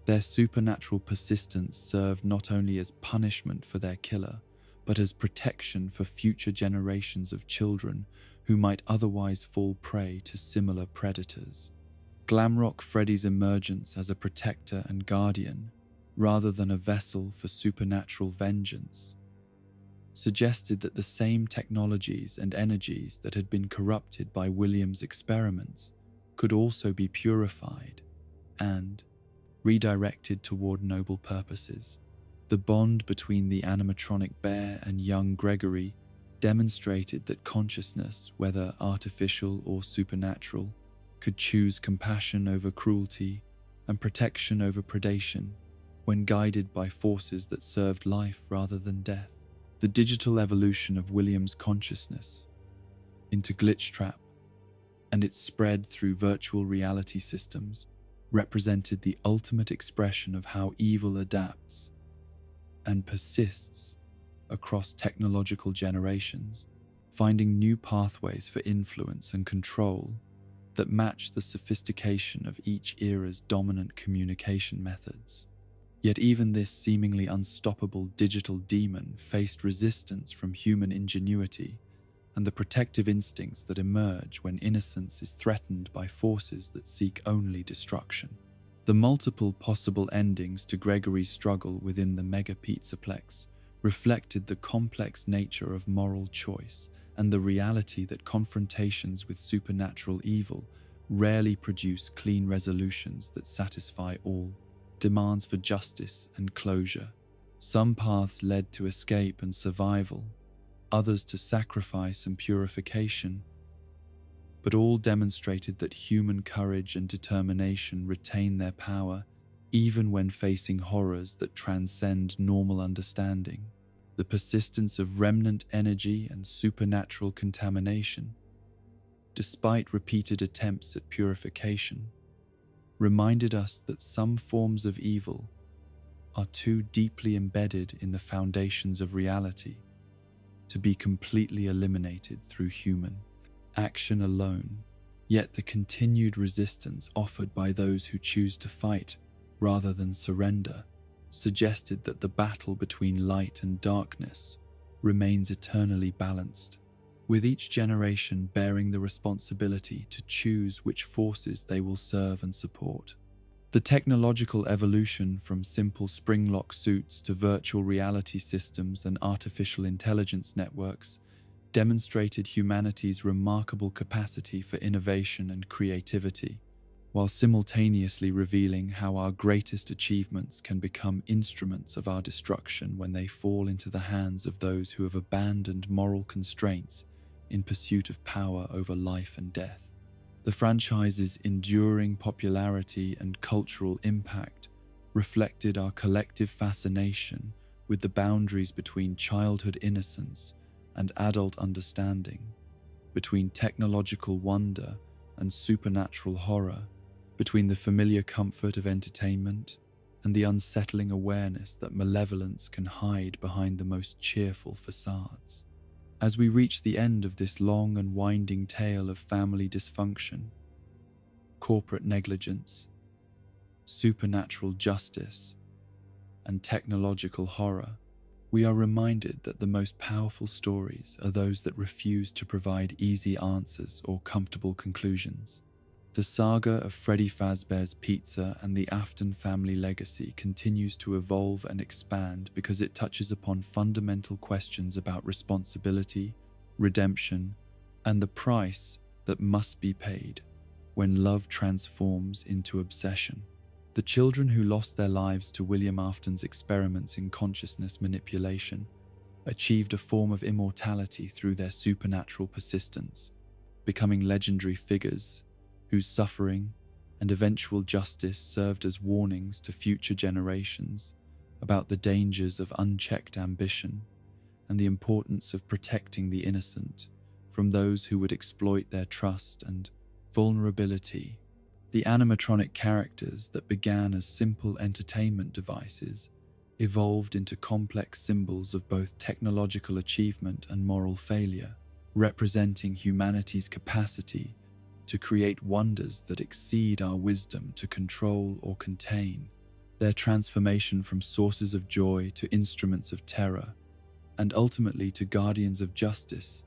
Their supernatural persistence served not only as punishment for their killer, but as protection for future generations of children who might otherwise fall prey to similar predators. Glamrock Freddy's emergence as a protector and guardian, rather than a vessel for supernatural vengeance, suggested that the same technologies and energies that had been corrupted by William's experiments could also be purified and redirected toward noble purposes. The bond between the animatronic bear and young Gregory demonstrated that consciousness, whether artificial or supernatural, could choose compassion over cruelty and protection over predation when guided by forces that served life rather than death. The digital evolution of William's consciousness into Glitchtrap and its spread through virtual reality systems represented the ultimate expression of how evil adapts and persists across technological generations, finding new pathways for influence and control that match the sophistication of each era's dominant communication methods. Yet even this seemingly unstoppable digital demon faced resistance from human ingenuity and the protective instincts that emerge when innocence is threatened by forces that seek only destruction. The multiple possible endings to Gregory's struggle within the Mega Pizzaplex reflected the complex nature of moral choice and the reality that confrontations with supernatural evil rarely produce clean resolutions that satisfy all. Demands for justice and closure. Some paths led to escape and survival, others to sacrifice and purification, but all demonstrated that human courage and determination retain their power even when facing horrors that transcend normal understanding. The persistence of remnant energy and supernatural contamination, despite repeated attempts at purification, reminded us that some forms of evil are too deeply embedded in the foundations of reality to be completely eliminated through human action alone. Yet the continued resistance offered by those who choose to fight rather than surrender suggested that the battle between light and darkness remains eternally balanced, with each generation bearing the responsibility to choose which forces they will serve and support. The technological evolution from simple spring-lock suits to virtual reality systems and artificial intelligence networks demonstrated humanity's remarkable capacity for innovation and creativity, while simultaneously revealing how our greatest achievements can become instruments of our destruction when they fall into the hands of those who have abandoned moral constraints in pursuit of power over life and death. The franchise's enduring popularity and cultural impact reflected our collective fascination with the boundaries between childhood innocence and adult understanding, between technological wonder and supernatural horror, between the familiar comfort of entertainment and the unsettling awareness that malevolence can hide behind the most cheerful facades. As we reach the end of this long and winding tale of family dysfunction, corporate negligence, supernatural justice, and technological horror, we are reminded that the most powerful stories are those that refuse to provide easy answers or comfortable conclusions. The saga of Freddy Fazbear's Pizza and the Afton family legacy continues to evolve and expand because it touches upon fundamental questions about responsibility, redemption, and the price that must be paid when love transforms into obsession. The children who lost their lives to William Afton's experiments in consciousness manipulation achieved a form of immortality through their supernatural persistence, becoming legendary figures whose suffering and eventual justice served as warnings to future generations about the dangers of unchecked ambition and the importance of protecting the innocent from those who would exploit their trust and vulnerability. The animatronic characters that began as simple entertainment devices evolved into complex symbols of both technological achievement and moral failure, representing humanity's capacity to create wonders that exceed our wisdom to control or contain. Their transformation from sources of joy to instruments of terror, and ultimately to guardians of justice,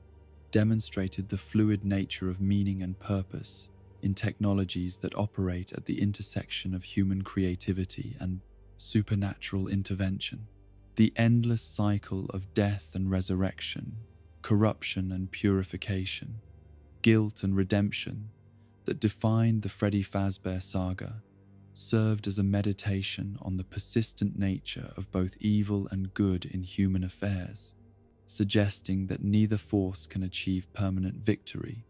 demonstrated the fluid nature of meaning and purpose in technologies that operate at the intersection of human creativity and supernatural intervention. The endless cycle of death and resurrection, corruption and purification, guilt and redemption that defined the Freddy Fazbear saga served as a meditation on the persistent nature of both evil and good in human affairs, suggesting that neither force can achieve permanent victory,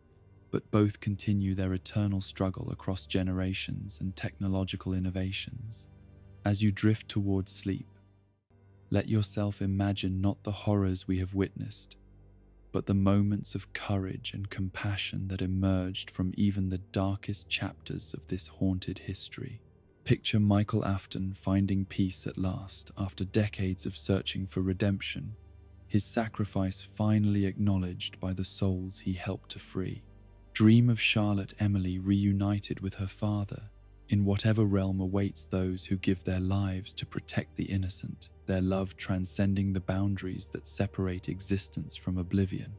but both continue their eternal struggle across generations and technological innovations. As you drift towards sleep, let yourself imagine not the horrors we have witnessed, but the moments of courage and compassion that emerged from even the darkest chapters of this haunted history. Picture Michael Afton finding peace at last after decades of searching for redemption, his sacrifice finally acknowledged by the souls he helped to free. Dream of Charlotte Emily reunited with her father in whatever realm awaits those who give their lives to protect the innocent, their love transcending the boundaries that separate existence from oblivion.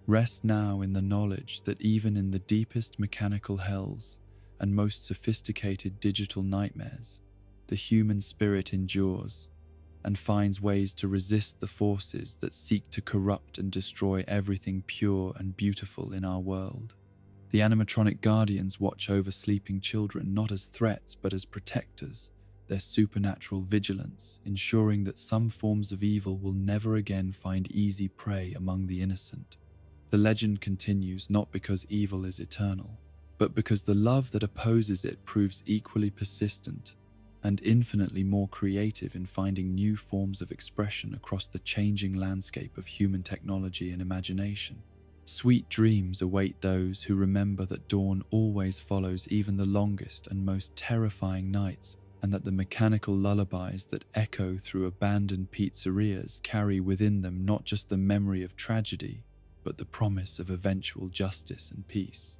Rest now in the knowledge that even in the deepest mechanical hells and most sophisticated digital nightmares, the human spirit endures and finds ways to resist the forces that seek to corrupt and destroy everything pure and beautiful in our world. The animatronic guardians watch over sleeping children not as threats but as protectors, their supernatural vigilance ensuring that some forms of evil will never again find easy prey among the innocent. The legend continues not because evil is eternal, but because the love that opposes it proves equally persistent and infinitely more creative in finding new forms of expression across the changing landscape of human technology and imagination. Sweet dreams await those who remember that dawn always follows even the longest and most terrifying nights, and that the mechanical lullabies that echo through abandoned pizzerias carry within them not just the memory of tragedy, but the promise of eventual justice and peace.